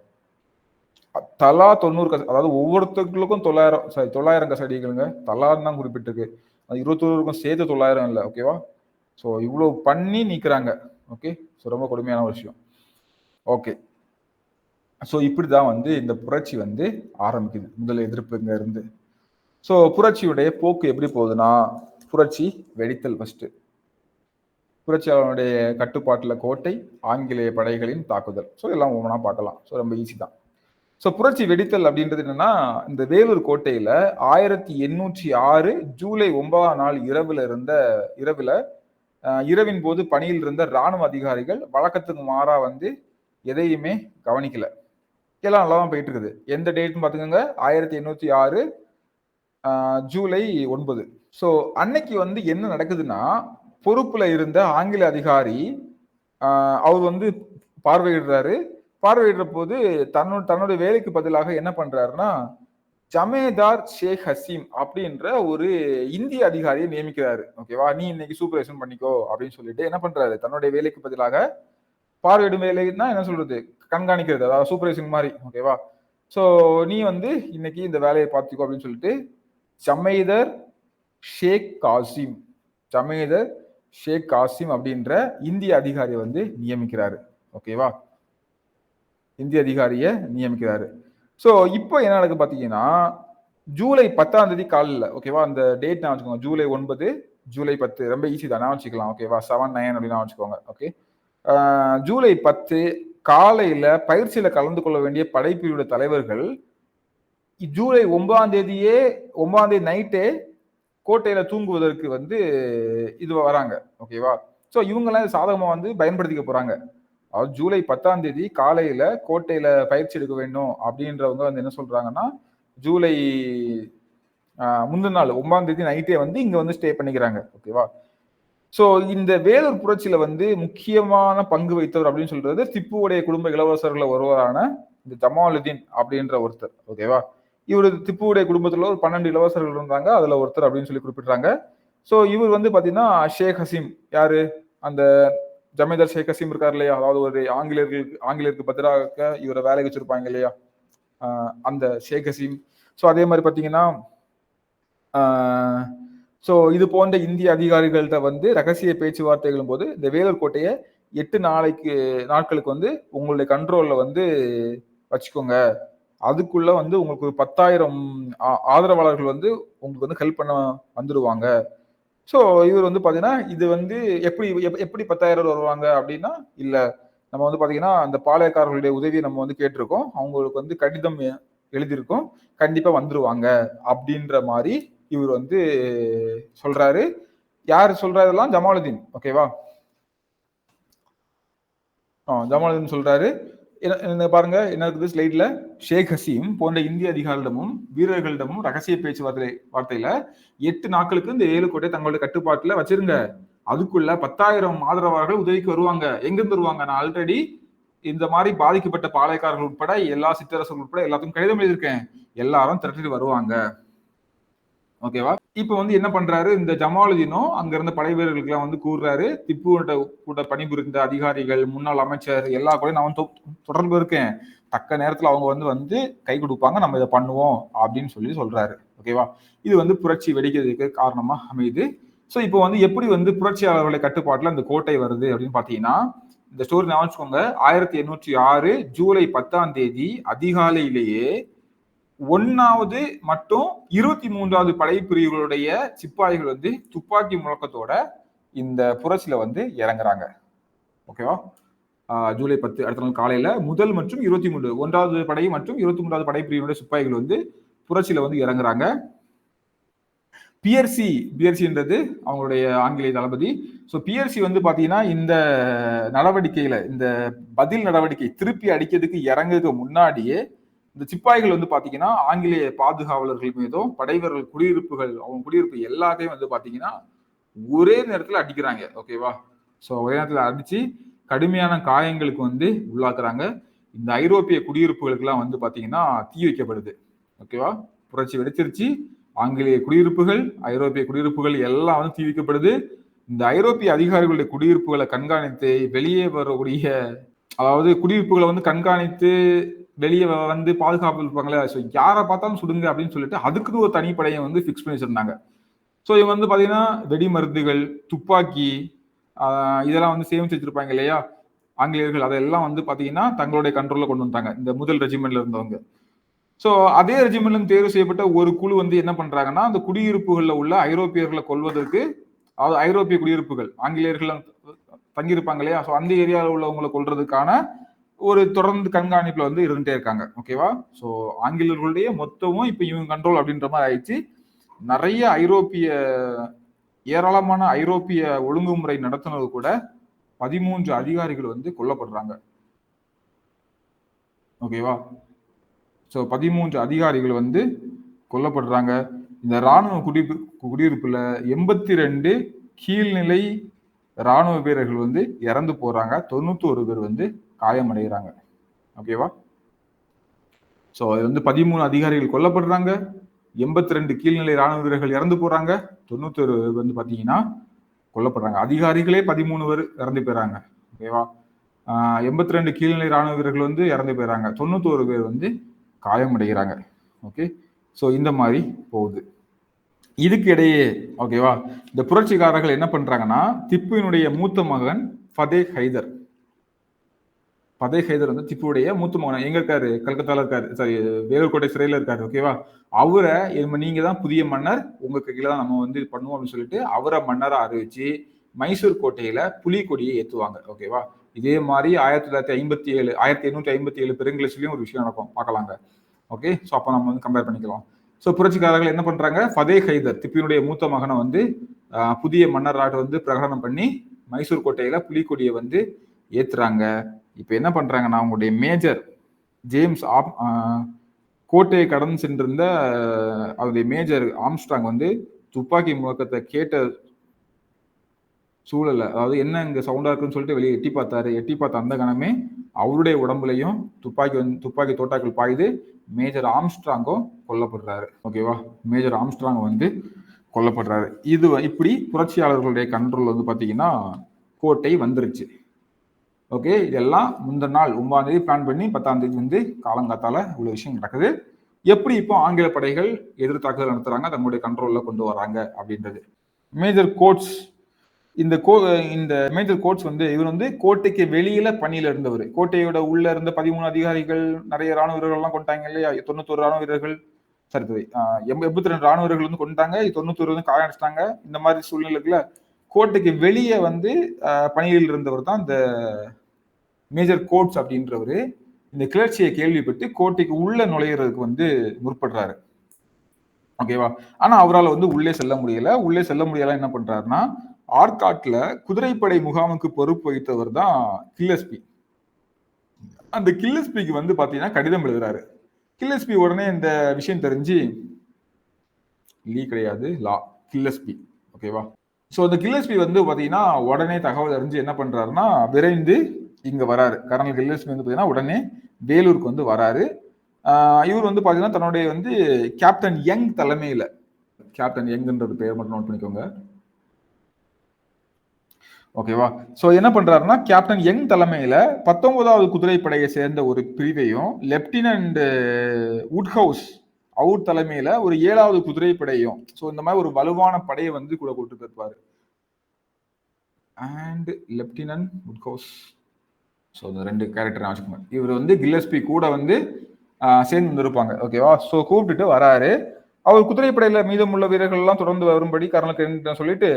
தலா 90 அதாவது ஒவ்வொருத்தர்களுக்கும் 900 கசையடிகளுங்க. தலான்னு தான் குறிப்பிட்டிருக்கு. அது 21க்கும் சேர்த்து 900 இல்லை. ஓகேவா. ஸோ இவ்வளவு பண்ணி நீக்கிறாங்க. ஓகே. ஸோ ரொம்ப கொடுமையான விஷயம். ஓகே. ஸோ இப்படிதான் வந்து இந்த புரட்சி வந்து ஆரம்பிக்குது. முதல் எதிர்ப்புங்க இருந்து. ஸோ புரட்சியுடைய போக்கு எப்படி போகுதுன்னா புரட்சி வெடித்தல் ஃபர்ஸ்ட். புரட்சியாளனுடைய கட்டுப்பாட்டுல கோட்டை, ஆங்கிலேய படைகளின் தாக்குதல். ஸோ எல்லாம் ஒவ்வொன்றா பார்க்கலாம். ஸோ ரொம்ப ஈஸி தான். ஸோ புரட்சி வெடித்தல் அப்படின்றது என்னன்னா இந்த வேலூர் கோட்டையில 1806 ஜூலை 9ஆம் நாள் இரவின் போது பணியில் இருந்த இராணுவ அதிகாரிகள் வழக்கத்துக்கு மாறா வந்து எதையுமே கவனிக்கல. எல்லாம் நல்லா தான் போயிட்டு இருக்குது. எந்த டேட்னு பாத்துக்கோங்க, 1806 ஜூலை 9. ஸோ அன்னைக்கு வந்து என்ன நடக்குதுன்னா பொறுப்புல இருந்த ஆங்கில அதிகாரி அவர் வந்து பார்வையிடுற போது தன்னுடைய வேலைக்கு பதிலாக என்ன பண்றாருன்னா ஜமேதார் ஷேக் ஹசீம் அப்படின்ற ஒரு இந்திய அதிகாரியை நியமிக்கிறாரு. ஓகேவா. நீ இன்னைக்கு சூப்பர்வைசன் பண்ணிக்கோ அப்படின்னு சொல்லிட்டு என்ன பண்றாரு, தன்னுடைய வேலைக்கு பதிலாக பார்வையிடும் வேலைன்னா என்ன சொல்றது, கண்காணிக்கிறது, அதாவது சூப்பர்வைசன் மாதிரி. ஓகேவா. ஸோ நீ வந்து இன்னைக்கு இந்த வேலையை பார்த்துக்கோ அப்படின்னு சொல்லிட்டு ஜமேதர் ஷேக் காசிம் அப்படின்ற இந்திய அதிகாரியை வந்து நியமிக்கிறாரு. ஓகேவா. இந்திய அதிகாரியை நியமிக்கிறாரு. ஸோ இப்போ என்ன நடக்கு பாத்தீங்கன்னா ஜூலை 10ஆம் தேதி காலையில், ஓகேவா, அந்த டேட் நான் வச்சுக்கோங்க, ஜூலை 9 ஜூலை 10 ரொம்ப ஈஸி தான், நான் வச்சுக்கலாம். ஓகேவா. 7-9 அப்படின்னு வச்சுக்கோங்க. ஓகே. ஜூலை 10 காலையில பயிற்சியில கலந்து கொள்ள வேண்டிய படைப்பிரிவுடைய தலைவர்கள் ஜூலை 9ஆம் தேதி நைட்டே கோட்டையில தூங்குவதற்கு வந்து இது வராங்க. ஓகேவா. ஸோ இவங்கெல்லாம் சாதகமா வந்து பயன்படுத்திக்க போறாங்க. அதாவது ஜூலை 10ஆம் தேதி காலையில கோட்டையில பயிற்சி எடுக்க வேண்டும் அப்படின்றவங்க வந்து என்ன சொல்றாங்கன்னா ஜூலை முந்தின நாள் 9ஆம் தேதி நைட்டே வந்து இங்க வந்து ஸ்டே பண்ணிக்கிறாங்க. ஓகேவா. ஸோ இந்த வேலூர் புரட்சியில வந்து முக்கியமான பங்கு வைத்தவர் அப்படின்னு சொல்றது திப்புவுடைய குடும்ப இளவரசர்கள் ஒருவரான இந்த ஜமாலுதீன் அப்படின்ற ஒருத்தர். ஓகேவா. இவர் திப்புவுடைய குடும்பத்துல ஒரு 12 இளவரசர்கள் இருந்தாங்க, அதுல ஒருத்தர் அப்படின்னு சொல்லி குறிப்பிடுறாங்க. ஸோ இவர் வந்து பாத்தீங்கன்னா ஷேக் ஹசீம், யாரு, அந்த ஜமேதார் ஷேக் ஹசீம் இருக்காரு இல்லையா, அதாவது ஒரு ஆங்கிலேயருக்கு பதிலாக இவரை வேலைக்கு வச்சிருப்பாங்க இல்லையா, அந்த ஷேக் ஹசீம். ஸோ அதே மாதிரி பாத்தீங்கன்னா ஸோ இது போன்ற இந்திய அதிகாரிகள்கிட்ட வந்து ரகசிய பேச்சுவார்த்தைகளும் போது இந்த வேலூர் கோட்டையை 8 நாட்களுக்கு வந்து உங்களுடைய கண்ட்ரோல்ல வந்து வச்சுக்கோங்க, அதுக்குள்ள வந்து உங்களுக்கு ஒரு 10,000 ஆதரவாளர்கள் வந்து உங்களுக்கு வந்து ஹெல்ப் பண்ண வந்துடுவாங்க. ஸோ இவர் வந்து பாத்தீங்கன்னா இது வந்து எப்படி 10,000 வருவாங்க அப்படின்னா, இல்ல நம்ம வந்து பாத்தீங்கன்னா அந்த பாளையக்காரர்களுடைய உதவியை நம்ம வந்து கேட்டிருக்கோம், அவங்களுக்கு வந்து கடிதம் எழுதியிருக்கோம், கண்டிப்பா வந்துருவாங்க அப்படின்ற மாதிரி இவர் வந்து சொல்றாரு. யாரு சொல்றதெல்லாம்? ஜமாலுதீன். ஓகேவா? ஜமாலுதீன் சொல்றாரு. பாருங்க என்ன இருக்குது ஸ்லைட்ல. ஷேக் ஹசீம் போன்ற இந்திய அதிகாரிகளிடமும் வீரர்களிடமும் ரகசிய வார்த்தையில 8 நாட்களுக்கு இந்த 7 கோட்டை தங்களுடைய கட்டுப்பாட்டுல வச்சிருங்க. அதுக்குள்ள 10,000 ஆதரவாளர்கள் உதவிக்கு வருவாங்க. எங்கிருந்து வருவாங்க? நான் ஆல்ரெடி இந்த மாதிரி பாதிக்கப்பட்ட பாளையக்காரர்கள் உட்பட எல்லா சிற்றரசர்கள் உட்பட எல்லாத்துக்கும் கடிதம் எழுதியிருக்கேன். எல்லாரும் திரட்டிட்டு வருவாங்க. ஓகேவா? இப்ப வந்து என்ன பண்றாரு? இந்த ஜமாலுதீனும் அங்க இருந்த படை வீரர்களுக்கு எல்லாம் வந்து கூறுறாரு, திப்பு கூட பணிபுரிந்த அதிகாரிகள், முன்னாள் அமைச்சர் எல்லா கூட நான் வந்து தொடர்பு இருக்கேன். தக்க நேரத்துல அவங்க வந்து கை கொடுப்பாங்க. நம்ம இதை பண்ணுவோம் அப்படின்னு சொல்றாரு. ஓகேவா? இது வந்து புரட்சி வெடிக்கிறதுக்கு காரணமா அமையுது. சோ இப்போ வந்து எப்படி வந்து புரட்சியாளர்களுடைய கட்டுப்பாட்டுல அந்த கோட்டை வருது அப்படின்னு பாத்தீங்கன்னா, இந்த ஸ்டோரி ஞாபகம் வச்சுக்கோங்க. 1806 ஜூலை 10ஆம் தேதி அதிகாலையிலேயே 1வது மற்றும் 23வது படைப்பிரிவுகளுடைய சிப்பாய்கள் வந்து துப்பாக்கி முழக்கத்தோட இந்த புரட்சியில வந்து இறங்குறாங்க. ஓகேவா? ஜூலை 10 அடுத்த நாள் காலையில முதல் மற்றும் 23 1வது படை மற்றும் 23வது படைப்பிரிவுடைய சிப்பாய்கள் வந்து புரட்சியில வந்து இறங்குறாங்க. பியர்சின்றது அவங்களுடைய ஆங்கிலேய தளபதி. ஸோ பியர்சி வந்து பாத்தீங்கன்னா இந்த நடவடிக்கையில இந்த பதில் நடவடிக்கை திருப்பி அடிக்கிறதுக்கு இறங்குறதுக்கு முன்னாடியே இந்த சிப்பாய்கள் வந்து பாத்தீங்கன்னா ஆங்கிலேய பாதுகாவலர்கள் மீதும் படைவர்கள் குடியிருப்புகள் அவங்க குடியிருப்பு எல்லாத்தையும் வந்து பாத்தீங்கன்னா ஒரே நேரத்துல அடிக்கிறாங்க. ஓகேவா? ஸோ ஒரே நேரத்துல அடிச்சு கடுமையான காயங்களுக்கு வந்து உள்ளாக்குறாங்க. இந்த ஐரோப்பிய குடியிருப்புகளுக்கு எல்லாம் வந்து பாத்தீங்கன்னா தீ வைக்கப்படுது. ஓகேவா? புரட்சி வெடிச்சிருச்சு. ஆங்கிலேய குடியிருப்புகள், ஐரோப்பிய குடியிருப்புகள் எல்லாம் வந்து தீ வைக்கப்படுது. இந்த ஐரோப்பிய அதிகாரிகளுடைய குடியிருப்புகளை கண்காணித்து வெளியே வரக்கூடிய அதாவது குடியிருப்புகளை வந்து கண்காணித்து வெளியே வந்து பாதுகாப்பு இருப்பாங்களே, ஸோ யாரை பார்த்தாலும் சுடுங்க அப்படின்னு சொல்லிட்டு அதுக்குன்னு ஒரு தனிப்படையை வந்து ஃபிக்ஸ் பண்ணி வச்சிருந்தாங்க. ஸோ இவங்க வந்து பாத்தீங்கன்னா வெடி மருந்துகள், துப்பாக்கி இதெல்லாம் வந்து சேமிச்சு வச்சிருப்பாங்க இல்லையா ஆங்கிலேயர்கள், அதெல்லாம் வந்து பாத்தீங்கன்னா தங்களுடைய கண்ட்ரோல்ல கொண்டு வந்தாங்க இந்த முதல் ரெஜிமெண்ட்ல இருந்தவங்க. ஸோ அதே ரெஜிமெண்ட்ல தேர்வு செய்யப்பட்ட ஒரு குழு வந்து என்ன பண்றாங்கன்னா அந்த குடியிருப்புகள்ல உள்ள ஐரோப்பியர்களை கொல்வதற்கு, அதாவது ஐரோப்பிய குடியிருப்புகள் ஆங்கிலேயர்கள் தங்கியிருப்பாங்க இல்லையா, ஸோ அந்த ஏரியாவில் உள்ளவங்களை கொல்றதுக்கான ஒரு தொடர்ந்து கண்காணிப்புல வந்து இருந்துட்டே இருக்காங்க. ஓகேவா? ஸோ ஆங்கிலேயர்களுடைய மொத்தமும் இப்ப இவங்க கண்ட்ரோல் அப்படின்ற மாதிரி ஆயிடுச்சு. நிறைய ஏராளமான ஐரோப்பிய ஒழுங்குமுறை நடத்துனது கூட 13 அதிகாரிகள் வந்து கொல்லப்படுறாங்க. ஓகேவா? ஸோ 13 அதிகாரிகள் வந்து கொல்லப்படுறாங்க. இந்த ராணுவ குடியிருப்புல 82 கீழ்நிலை ராணுவ வீரர்கள் வந்து இறந்து போறாங்க. 91 பேர் வந்து காயமடைகிறாங்க. ஓகேவா? ஸோ அது வந்து 13 அதிகாரிகள் கொல்லப்படுறாங்க, 82 கீழ்நிலை ராணுவ வீரர்கள் இறந்து போறாங்க, 91 வந்து பாத்தீங்கன்னா கொல்லப்படுறாங்க. அதிகாரிகளே 13 பேர் இறந்து போயிறாங்க. ஓகேவா? 82 கீழ்நிலை ராணுவ வீரர்கள் வந்து இறந்து போயிறாங்க, 91 பேர் வந்து காயமடைகிறாங்க. ஓகே, ஸோ இந்த மாதிரி போகுது. இதுக்கு இடையே ஓகேவா இந்த புரட்சிக்காரர்கள் என்ன பண்றாங்கன்னா திப்புவினுடைய மூத்த மகன் ஃபதே ஹைதர் வந்து திப்புடைய மூத்த மகன் எங்க இருக்காரு? கல்கத்தால இருக்காரு, சாரி வேலூர்கோட்டை சிறையில இருக்காரு. ஓகேவா? அவரை நீங்க தான் புதிய மன்னர், உங்க கீழே தான் நம்ம வந்து பண்ணுவோம் அப்படின்னு சொல்லிட்டு அவரை மன்னரை அறிவிச்சு மைசூர் கோட்டையில புலிக்கொடியை ஏற்றுவாங்க. ஓகேவா? இதே மாதிரி 1857 பெருங்கிளர்ச்சியிலையும் ஒரு விஷயம் நடக்கும், பார்க்கலாங்க. ஓகே, ஸோ அப்போ நம்ம வந்து கம்பேர் பண்ணிக்கலாம். ஸோ புரட்சிக்காரர்கள் என்ன பண்றாங்க? ஃபதே ஹைதர் திப்புவினுடைய மூத்த மகனை வந்து புதிய மன்னராட்டு வந்து பிரகடனம் பண்ணி மைசூர் கோட்டையில புலிக்கொடியை வந்து ஏத்துறாங்க. இப்ப என்ன பண்றாங்கன்னா அவங்களுடைய மேஜர் ஜேம்ஸ் கோட்டையை கடந்து சென்றிருந்த அவருடைய மேஜர் ஆம்ஸ்ட்ராங் வந்து துப்பாக்கி முழக்கத்தை கேட்ட சூழல்ல, அதாவது என்ன இங்க சவுண்டா இருக்குன்னு சொல்லிட்டு வெளியே எட்டி பார்த்தாரு. எட்டி பார்த்த அந்த கணமே அவருடைய உடம்புலையும் துப்பாக்கி தோட்டாக்கள் பாயுது. மேஜர் ஆம்ஸ்ட்ராங்கும் கொல்லப்படுறாரு. ஓகேவா? மேஜர் ஆம்ஸ்ட்ராங் வந்து கொல்லப்படுறாரு. இது இப்படி புரட்சியாளர்களுடைய கண்ட்ரோல் வந்து பாத்தீங்கன்னா கோட்டை வந்துருச்சு. ஓகே, இதெல்லாம் முந்தின நாள் 9ஆம் தேதி பிளான் பண்ணி 10ஆம் தேதி வந்து காலங்காத்தால இவ்வளவு விஷயம் நடக்குது. எப்படி இப்போ ஆங்கில படைகள் எதிர் தாக்குதல் நடத்துறாங்க, தங்களுடைய கண்ட்ரோல்ல கொண்டு வராங்க அப்படின்றது. மேஜர் கோட்ஸ் இந்த மேஜர் கோட்ஸ் வந்து இவர் வந்து கோட்டைக்கு வெளியில பணியில இருந்தவர். கோட்டையோட உள்ள இருந்த 13 அதிகாரிகள், நிறைய ராணுவ வீரர்கள் எல்லாம் கொண்டாங்க இல்லையா, 91 ராணுவ வீரர்கள், சரி 82 ராணுவ வீரர்கள் வந்து கொண்டாங்க, 91 வந்து காயடிச்சிட்டாங்க. இந்த மாதிரி சூழ்நிலைக்குள்ள கோட்டைக்கு வெளியே வந்து பணியில் இருந்தவர் தான் இந்த மேஜர் கோட்ஸ் அப்படின்றவரு. இந்த கிளர்ச்சியை கேள்விப்பட்டு கோட்டைக்கு உள்ள நுழையிறதுக்கு வந்து முற்படுறாரு. ஓகேவா. ஆனா அவரால் வந்து உள்ளே செல்ல முடியல. உள்ளே செல்ல முடியல என்ன பண்றாருன்னா, ஆர்காட்ல குதிரைப்படை முகாமுக்கு பொறுப்பு வகித்தவர் தான் கில்லஸ்பி. அந்த கில்லஸ்பிக்கு வந்து பாத்தீங்கன்னா கடிதம் எழுதுறாரு. கில்லஸ்பி உடனே இந்த விஷயம் தெரிஞ்சு, லீ கிடையாது லா, கில்லஸ்பி. ஓகேவா. ஸோ அந்த கில்லஸ்பி வந்து பாத்தீங்கன்னா உடனே தகவல் அறிஞ்சு என்ன பண்றாருன்னா, விரைந்து இங்க வராரு. கர்னல் கில்லஸ்பி வந்து பாத்தீங்கன்னா உடனே வேலூருக்கு வந்து வராரு. இவர் வந்து பாத்தீங்கன்னா தன்னுடைய வந்து கேப்டன் யங் தலைமையில, கேப்டன் யங்ன்றது பேர் மட்டும் நோட் பண்ணிக்கோங்க. ஓகேவா. ஸோ என்ன பண்றாருன்னா, கேப்டன் யங் தலைமையில 19வது குதிரைப்படையை சேர்ந்த ஒரு பிரிவையும், லெப்டினன்ட் வுட்ஹவுஸ் அவர் தலைமையில ஒரு 7வது குதிரைப்படையும், ஸோ இந்த மாதிரி ஒரு வலுவான படையை வந்து கூட கூட்டு போயிருப்பாரு. அண்ட் லெப்டினன்ட் வுட்ஹவுஸ், ஸோ இந்த 2 கேரக்டர் வச்சுக்கோங்க. இவர் வந்து கில்லஸ்பி கூட வந்து சேர்ந்து வந்திருப்பாங்க. ஓகேவா. ஸோ கூப்பிட்டுட்டு வராரு. அவர் குதிரைப்படையில மீதமுள்ள வீரர்கள் எல்லாம் தொடர்ந்து வரும்படி கர்னல் சொல்லிட்டு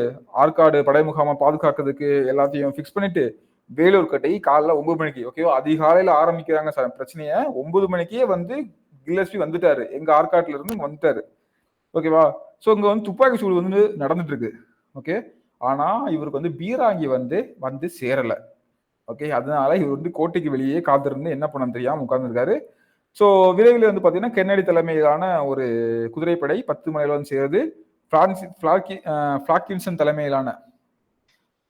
ஆற்காடு படை முகாமை பாதுகாக்கிறதுக்கு எல்லாத்தையும் ஃபிக்ஸ் பண்ணிட்டு வேலூர் கட்டை காலைல 9 மணிக்கு, ஓகேவா, அதிகாலையில ஆரம்பிக்கிறாங்க பிரச்சனைய. 9 மணிக்கே வந்து கில்லஸ்பி வந்துட்டாரு. எங்க ஆற்காட்டுல இருந்து வந்துட்டாரு. ஓகேவா. ஸோ இங்க வந்து துப்பாக்கி சூடு வந்து நடந்துட்டு இருக்கு. ஓகே. ஆனா இவருக்கு வந்து பீராங்கி வந்து சேரல. ஓகே. அதனால இவர் வந்து கோட்டைக்கு வெளியே காத்திருந்து என்ன பண்ண தெரியாம உட்கார்ந்துருக்காரு. ஸோ விரைவில் வந்து பார்த்தீங்கன்னா கென்னடி தலைமையிலான ஒரு குதிரைப்படை 10 மணில வந்து சேருது. ஃபிளாக்கின்சன் தலைமையிலான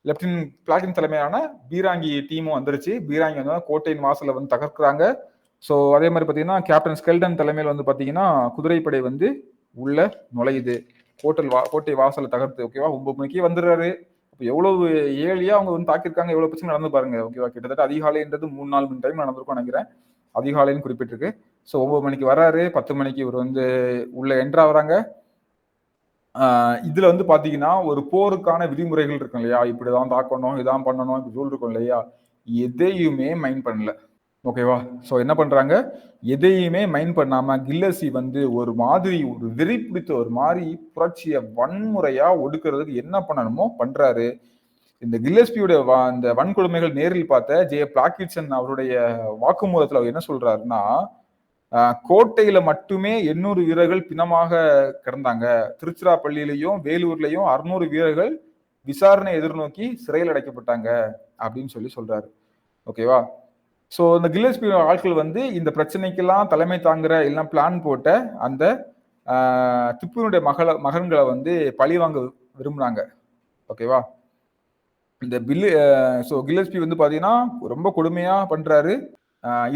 லெப்டினன்ட் பிளாட்டின் தலைமையிலான பீராங்கி டீமும் வந்துருச்சு. பீராங்கி வந்து கோட்டையின் வாசலை வந்து தகர்க்கிறாங்க. ஸோ அதே மாதிரி பார்த்தீங்கன்னா கேப்டன் ஸ்கெல்டன் தலைமையில் வந்து பார்த்தீங்கன்னா குதிரைப்படை வந்து உள்ள நுழையுது. கோட்டை வாசலை தகர்த்து. ஓகேவா. 9 மணிக்கே வந்துடுறாரு. இப்போ எவ்வளவு ஏழியா அவங்க வந்து தாக்கியிருக்காங்க, எவ்வளவு பிரச்சனை நடந்து பாருங்க. ஓகேவா. கிட்டத்தட்ட அதிகாலைன்றது 3-4 மணி டைம் நடந்திருக்கும் நினைக்கிறேன். அதிகாலைன்னு குறிப்பிட்டிருக்கு. ஸோ 9 மணிக்கு வராரு. 10 மணிக்கு இவர் வந்து உள்ள என்ட்ரு ஆகுறாங்க. இதுல வந்து பாத்தீங்கன்னா ஒரு போருக்கான விதிமுறைகள் இருக்கும் இல்லையா, இப்படிதான் தாக்கணும், இதான் பண்ணணும், இப்படி ரூல் இருக்கும் இல்லையா, எதையுமே மைண்ட் பண்ணல. ஓகேவா. ஸோ என்ன பண்றாங்க, எதையுமே மைண்ட் பண்ணாம கில்லசி வந்து ஒரு மாதிரி ஒரு வெறி பிடித்த ஒரு மாதிரி புரட்சியை வன்முறையா ஒடுக்கிறதுக்கு என்ன பண்ணணுமோ பண்றாரு. இந்த கில்லஸ்பியோட இந்த வன்கொடுமைகள் நேரில் பார்த்த பிளாக்கிட்சன் அவருடைய வாக்குமூலத்துல அவர் என்ன சொல்றாருன்னா, கோட்டையில மட்டுமே 800 வீரர்கள் பிணமாக கிடந்தாங்க. திருச்சிராப்பள்ளியிலையும் வேலூர்லயும் 600 வீரர்கள் விசாரணை எதிர்நோக்கி சிறையில் அடைக்கப்பட்டாங்க அப்படின்னு சொல்றாரு. ஓகேவா. ஸோ இந்த கில்லஸ்பி ஆட்கள் வந்து இந்த பிரச்சனைக்கெல்லாம் தலைமை தாங்குற எல்லாம் பிளான் போட்ட அந்த திப்புனுடைய மகன்களை வந்து பழி வாங்க விரும்புனாங்க. ஓகேவா. இந்த கில்லஸ்பி வந்து பாத்தீங்கன்னா ரொம்ப கொடுமையா பண்றாரு.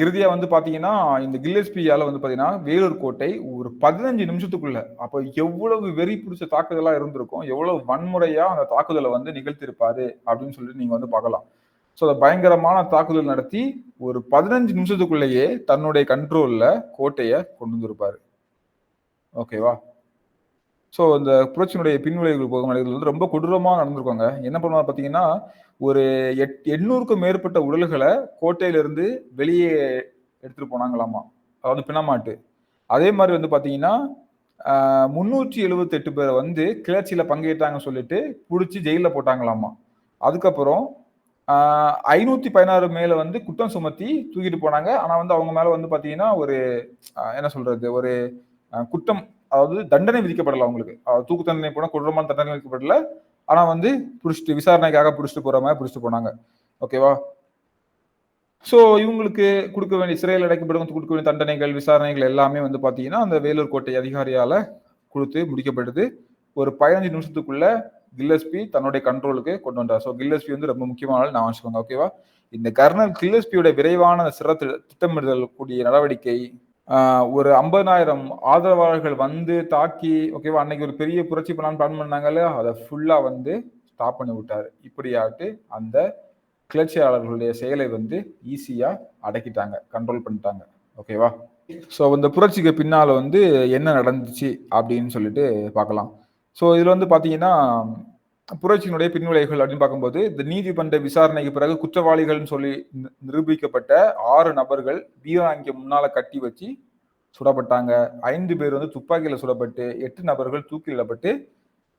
இறுதியா வந்து பாத்தீங்கன்னா இந்த கில்லஸ்பியால வந்து பாத்தீங்கன்னா வேலூர் கோட்டை ஒரு 15 நிமிஷத்துக்குள்ள, அப்ப எவ்வளவு வெறி பிடிச்ச தாக்குதலா இருந்திருக்கும், எவ்வளவு வன்முறையா அந்த தாக்குதலை வந்து நிகழ்த்திருப்பாரு அப்படின்னு சொல்லிட்டு நீங்க வந்து பார்க்கலாம். ஸோ பயங்கரமான தாக்குதல் நடத்தி ஒரு 15 நிமிஷத்துக்குள்ளேயே தன்னுடைய கண்ட்ரோல்ல கோட்டையை கொண்டு வந்திருப்பாரு. ஓகேவா. ஸோ இந்த புரட்சியினுடைய பின்விளைவுகள் போகும் வந்து ரொம்ப கொடூரமாக நடந்திருக்காங்க. என்ன பண்ணுவாங்க பார்த்தீங்கன்னா, ஒரு 800க்கும் மேற்பட்ட உடல்களை கோட்டையிலிருந்து வெளியே எடுத்துட்டு போனாங்களாமா, அதாவது பிணமாட்டு. அதே மாதிரி வந்து பார்த்தீங்கன்னா 378 பேரை வந்து கிளர்ச்சியில பங்கேற்றாங்கன்னு சொல்லிட்டு பிடிச்சி ஜெயிலில் போட்டாங்களாமா. அதுக்கப்புறம் 516 மேல வந்து குற்றம் சுமத்தி தூக்கிட்டு போனாங்க. ஆனா வந்து அவங்க மேல வந்து பாத்தீங்கன்னா ஒரு என்ன சொல்றது, ஒரு குற்றம், அதாவது தண்டனை விதிக்கப்படல அவங்களுக்கு. தூக்கு தண்டனை போனா கொடூரமான தண்டனை விதிக்கப்படல. ஆனா வந்து புடிச்சிட்டு விசாரணைக்காக புடிச்சிட்டு போற மாதிரி புடிச்சிட்டு போனாங்க. ஓகேவா. ஸோ இவங்களுக்கு கொடுக்க வேண்டிய சிறையில் அடைக்கப்படும் கொடுக்க வேண்டிய தண்டனைகள், விசாரணைகள் எல்லாமே வந்து பாத்தீங்கன்னா அந்த வேலூர் கோட்டை அதிகாரியால கொடுத்து முடிக்கப்படுது. ஒரு 15 நிமிஷத்துக்குள்ள கில்லஸ்பி தன்னுடைய கண்ட்ரோலுக்கு கொண்டு வந்தார். ஸோ கில்லஸ்பி வந்து ரொம்ப முக்கியமான நான் வச்சுக்கோங்க. ஓகேவா. இந்த கர்னல் கில்லஸ்பியோட விரைவான திட்டமிடுதல் கூடிய நடவடிக்கை, ஒரு 50,000 ஆதரவாளர்கள் வந்து தாக்கி, ஓகேவா, அன்னைக்கு ஒரு பெரிய புரட்சி பண்ணலான்னு பிளான் பண்ணாங்கல்ல, அதை ஃபுல்லா வந்து ஸ்டாப் பண்ணி விட்டாரு. இப்படியாட்டு அந்த கிளர்ச்சியாளர்களுடைய செயலை வந்து ஈஸியா அடக்கிட்டாங்க, கண்ட்ரோல் பண்ணிட்டாங்க. ஓகேவா. ஸோ இந்த புரட்சிக்கு பின்னால வந்து என்ன நடந்துச்சு அப்படின்னு சொல்லிட்டு பார்க்கலாம். ஸோ இதுல வந்து பாத்தீங்கன்னா புரட்சியினுடைய பின்விளைவுகள் அப்படின்னு பார்க்கும்போது, இந்த நீதிமன்ற விசாரணைக்கு பிறகு குற்றவாளிகள்னு சொல்லி நிரூபிக்கப்பட்ட 6 நபர்கள் பீராங்கி முன்னால கட்டி வச்சு சுடப்பட்டாங்க. 5 பேர் வந்து துப்பாக்கியில சுடப்பட்டு 8 நபர்கள் தூக்கிலிடப்பட்டு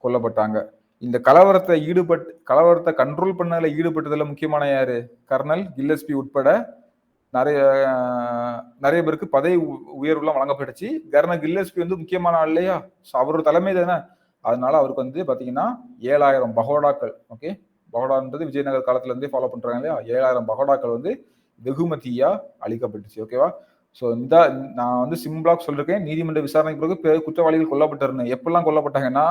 கொல்லப்பட்டாங்க. இந்த கலவரத்தை கண்ட்ரோல் பண்ணல ஈடுபட்டதுல முக்கியமான யாரு, கர்னல் கில்லஸ்பி உட்பட நிறைய நிறைய பேருக்கு பதவி உயர்வுலாம் வழங்கப்பட்டுச்சு. கவர்னர் கில்லஸ்பி வந்து முக்கியமான ஆள் இல்லையா? ஸோ அவரோட தலைமை தானே. அதனால அவருக்கு வந்து பார்த்தீங்கன்னா 7000 பகோடாக்கள், ஓகே, பகோடான்றது விஜயநகர் காலத்துல இருந்தே ஃபாலோ பண்றாங்க இல்லையா? 7000 பகோடாக்கள் வந்து வெகுமதியா அளிக்கப்பட்டுச்சு. ஓகேவா? ஸோ இந்த நான் வந்து சிம்பிளா சொல்லிருக்கேன். நீதிமன்ற விசாரணைக்கு பிறகு குற்றவாளிகள் கொல்லப்பட்டிருந்தேன். எப்பெல்லாம் கொல்லப்பட்டாங்கன்னா,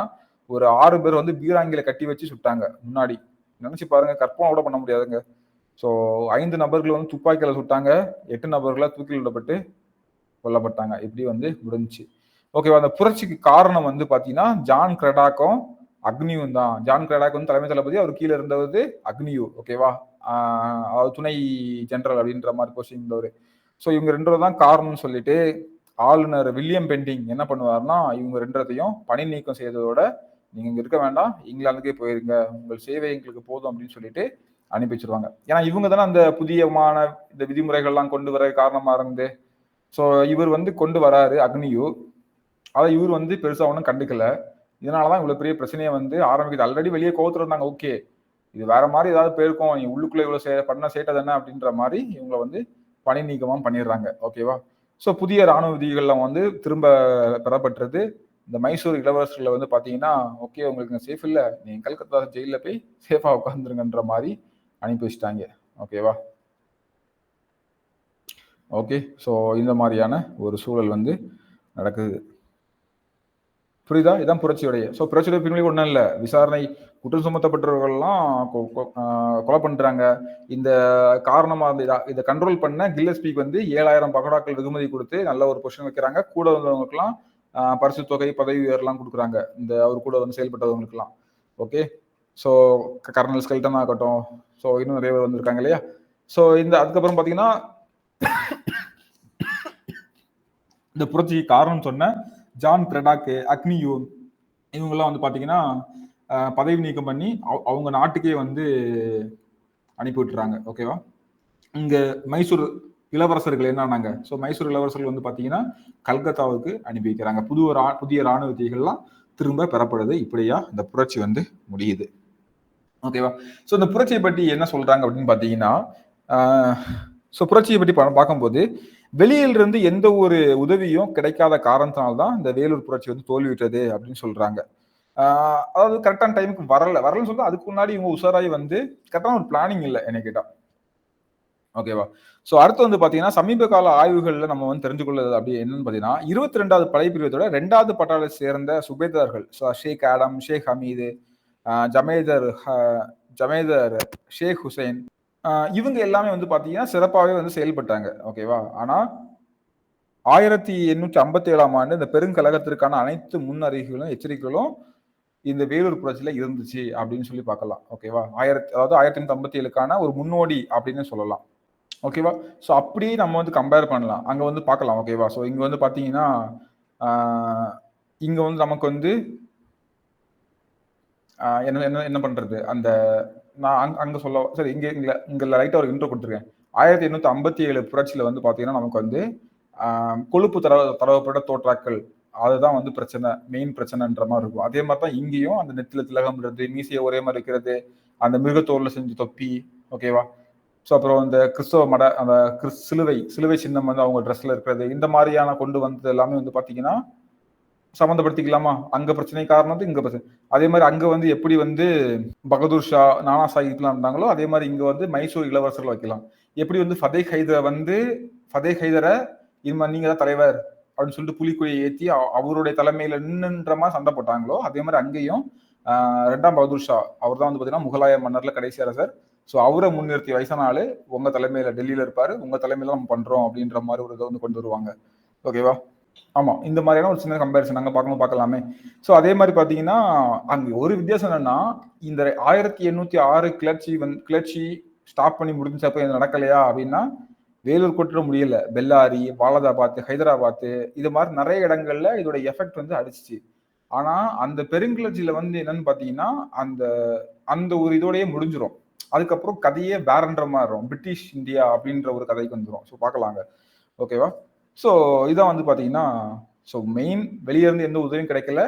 ஒரு 6 பேர் வந்து பீராங்கில கட்டி வச்சு சுட்டாங்க முன்னாடி. நினைச்சு பாருங்க, கற்பனை கூட பண்ண முடியாதுங்க. ஸோ 5 நபர்கள் வந்து துப்பாக்கியால சுட்டாங்க. 8 நபர்களா தூக்கில் விடப்பட்டு கொல்லப்பட்டாங்க. இப்படி வந்து முடிஞ்சுச்சு. ஓகேவா? அந்த புரட்சிக்கு காரணம் வந்து பாத்தீங்கன்னா ஜான் கிரெடாக்கும் அக்னியும் தான். ஜான் கிரெடாக் வந்து தலைமை தளபதி, அவர் கீழே இருந்தவது அக்னியூ. ஓகேவா? அதாவது துணை ஜெனரல் அப்படின்ற மாதிரி போஸ்டிங் இருந்தவர். ஸோ இவங்க 2 தான் காரணம்னு சொல்லிட்டு ஆளுநர் வில்லியம் பெண்டிங் என்ன பண்ணுவார்னா, இவங்க 2 பணி நீக்கம் செய்ததோட நீங்க இங்க இருக்க வேண்டாம், இங்கிலாந்துக்கே போயிருங்க, உங்கள் சேவை எங்களுக்கு போதும் அப்படின்னு சொல்லிட்டு அனுப்பி வச்சிருவாங்க. ஏன்னா இவங்க தானே அந்த புதியமான இந்த விதிமுறைகள்லாம் கொண்டு வர காரணமா இருந்து. ஸோ இவர் வந்து கொண்டு வராரு அக்னியூ. அதை இவர் வந்து பெருசா ஒன்றும் கண்டுக்கல. இதனாலதான் இவ்வளவு பெரிய பிரச்சனையை வந்து ஆரம்பிக்குது. ஆல்ரெடி வெளியே கோவத்துல இருந்தாங்க. ஓகே, இது வேற மாதிரி ஏதாவது போயிருக்கும், நீ உள்ளுக்குள்ள இவ்வளவு பண்ண சேட்டை தானே அப்படின்ற மாதிரி இவங்களை வந்து பணி நீக்கமா பண்ணிடுறாங்க. ஓகேவா? ஸோ புதிய ராணுவ விதிகள்லாம் வந்து திரும்ப பெறப்பட்டது. இந்த மைசூர் இளவரசர்களை வந்து பாத்தீங்கன்னா, ஓகே உங்களுக்கு சேஃப் இல்ல, நீங்க கல்கத்தா ஜெயில போய் சேஃபா உட்காந்துருங்கன்ற மாதிரி அனுப்பி வச்சுட்டாங்க. ஓகேவா? ஓகே, ஸோ இந்த மாதிரியான ஒரு சூழல் வந்து நடக்குது. புரியுதா? இதான் புரட்சியுடைய. ஸோ புரட்சியுடைய பின்னணி ஒன்றும் இல்லை. விசாரணை குற்றம் சுமத்தப்பட்டவர்கள்லாம் கொலை பண்றாங்க. இந்த காரணமா இதை கண்ட்ரோல் பண்ண கில்லஸ்பிக்கு வந்து 7000 பகோடாக்கள் வெகுமதி கொடுத்து நல்ல ஒரு பொசிஷன் வைக்கிறாங்க. கூட வந்தவங்களுக்குலாம் பரிசு தொகை, பதவி உயர்லாம் கொடுக்குறாங்க. இந்த அவர் கூட வந்து செயல்பட்டவங்களுக்குலாம். ஓகே, ஸோ கர்னல் ஸ்கெல்டன் ஆகட்டும், ஸோ இன்னும் நிறைய பேர் வந்திருக்காங்க இல்லையா? ஸோ இந்த அதுக்கப்புறம் பார்த்தீங்கன்னா இந்த புரட்சிக்கு காரணம் சொன்ன ஜான் கிரெடாக், அக்னியூ இவங்கெல்லாம் வந்து பாத்தீங்கன்னா பதவி நீக்கம் பண்ணி அவங்க நாட்டுக்கே வந்து அனுப்பி விட்டுறாங்க. ஓகேவா? இங்க மைசூர் இளவரசர்கள் என்னன்னாங்க, ஸோ மைசூர் இளவரசர்கள் வந்து பாத்தீங்கன்னா கல்கத்தாவுக்கு அனுப்பி வைக்கிறாங்க. புதிய ராணுவ விதிகள்லாம் திரும்ப பெறப்படுது. இப்படியா இந்த புரட்சி வந்து முடியுது. ஓகேவா? ஸோ இந்த புரட்சியை பற்றி என்ன சொல்றாங்க அப்படின்னு பாத்தீங்கன்னா, ஸோ புரட்சியை பற்றி பார்க்கும்போது வெளியிலிருந்து எந்த ஒரு உதவியும் கிடைக்காத காரணத்தினால்தான் இந்த வேலூர் புரட்சி வந்து தோல்வியுற்றது அப்படின்னு சொல்றாங்க. அதாவது கரெக்டான டைமுக்கு வரலன்னு சொல்ல, அதுக்கு முன்னாடி இவங்க உஷாராய் வந்து கரெக்டான ஒரு பிளானிங் இல்லை என்ன கேட்டா. ஓகேவா? ஸோ அடுத்து வந்து பாத்தீங்கன்னா சமீப கால ஆய்வுகள்ல நம்ம வந்து தெரிஞ்சு கொள்ளது அப்படி என்னன்னு பாத்தீங்கன்னா 22வது படைப்பிரிவத்தோட 2வது பட்டாளத்தை சேர்ந்த சுபேதார்கள் ஷேக் ஆடம், ஷேக் ஹமீது, ஜமேதர் ஷேக் ஹுசைன், இவங்க எல்லாமே வந்து பாத்தீங்கன்னா சிறப்பாகவே வந்து செயல்பட்டாங்க. ஓகேவா? ஆனா 1857ஆம் ஆண்டு இந்த பெருங்கழகத்திற்கான அனைத்து முன் அறிகுகளும் எச்சரிக்கைகளும் இந்த வேலூர் புரட்சியில இருந்துச்சு அப்படின்னு சொல்லி பார்க்கலாம். ஓகேவா? அதாவது 1857க்கான ஒரு முன்னோடி அப்படின்னு சொல்லலாம். ஓகேவா? ஸோ அப்படியே நம்ம வந்து கம்பேர் பண்ணலாம், அங்க வந்து பார்க்கலாம். ஓகேவா? ஸோ இங்க வந்து பாத்தீங்கன்னா இங்க வந்து நமக்கு வந்து என்ன பண்றது, அந்த நான் அங்க சொல்ல சரி, இங்க லைட்டா ஒரு இன்ட்ரோ கொடுத்துருக்கேன். 1857 புரட்சியில வந்து பாத்தீங்கன்னா நமக்கு வந்து கொழுப்பு தடவப்பட்ட தோற்றாக்கள், அதுதான் வந்து பிரச்சனை, மெயின் பிரச்சனைன்ற மாதிரி இருக்கும். அதே மாதிரி தான் இங்கேயும் அந்த நெத்தில திலகம்ன்றது, மீசையை ஒரே மாதிரி இருக்கிறது, அந்த மிருகத்தோல்ல செஞ்ச தொப்பி. ஓகேவா? ஸோ அப்புறம் இந்த கிறிஸ்தவ அந்த சிலுவை சின்னம் வந்து அவங்க ட்ரெஸ்ல இருக்கிறது, இந்த மாதிரியான கொண்டு வந்தது எல்லாமே வந்து பாத்தீங்கன்னா சம்மந்தப்படுத்திக்கலாமா? அங்க பிரச்சனை காரணம் இங்க பிரச்சனை. அதே மாதிரி அங்க வந்து எப்படி வந்து பகதூர் ஷா, நானா சாஹிப்லாம் இருந்தாங்களோ அதே மாதிரி இங்க வந்து மைசூர் இளவரசர்கள் வைக்கலாம். எப்படி வந்து ஃபதே ஹைதரை இனிமே நீங்க தான் தலைவர் அப்படின்னு சொல்லிட்டு புலிக்குழியை ஏற்றி அவருடைய தலைமையில நின்னுன்ற மாதிரி சண்டை போட்டாங்களோ அதே மாதிரி அங்கேயும் 2ஆம் பகதூர் ஷா, அவர் தான் வந்து பாத்தீங்கன்னா முகலாய மன்னர்ல கடைசி அரசர். ஸோ அவரை முன்னிறுத்தி வயசான ஆளு உங்க தலைமையில டெல்லியில இருப்பாரு, உங்க தலைமையில நம்ம பண்றோம் அப்படின்ற மாதிரி ஒரு இதை வந்து கொண்டு வருவாங்க. ஓகேவா? ஆமா, இந்த மாதிரியான ஒரு சின்ன கம்பேரிசன் அங்க பார்க்கலாமே. ஸோ அதே மாதிரி பாத்தீங்கன்னா அங்க ஒரு வித்தியாசம் என்னன்னா, இந்த 1806 கிளர்ச்சி ஸ்டாப் பண்ணி முடிஞ்சப்ப இது நடக்கலையா அப்படின்னா, வேலூர் கோட்டை முடியல, பெல்லாரி, வாலதாபாத், ஹைதராபாத், இது மாதிரி நிறைய இடங்கள்ல இதோட எஃபெக்ட் வந்து அடிச்சிச்சு. ஆனா அந்த பெருங்கிளர்ச்சியில வந்து என்னன்னு பாத்தீங்கன்னா அந்த அந்த ஒரு இதோடய முடிஞ்சிடும். அதுக்கப்புறம் கதையே வேறன்ற மாதிரி இருக்கும், பிரிட்டிஷ் இந்தியா அப்படின்ற ஒரு கதைக்கு வந்துடும். ஸோ பார்க்கலாங்க. ஓகேவா? ஸோ இதான் வந்து பாத்தீங்கன்னா ஸோ மெயின் வெளியே இருந்து எந்த உதவியும் கிடைக்கல.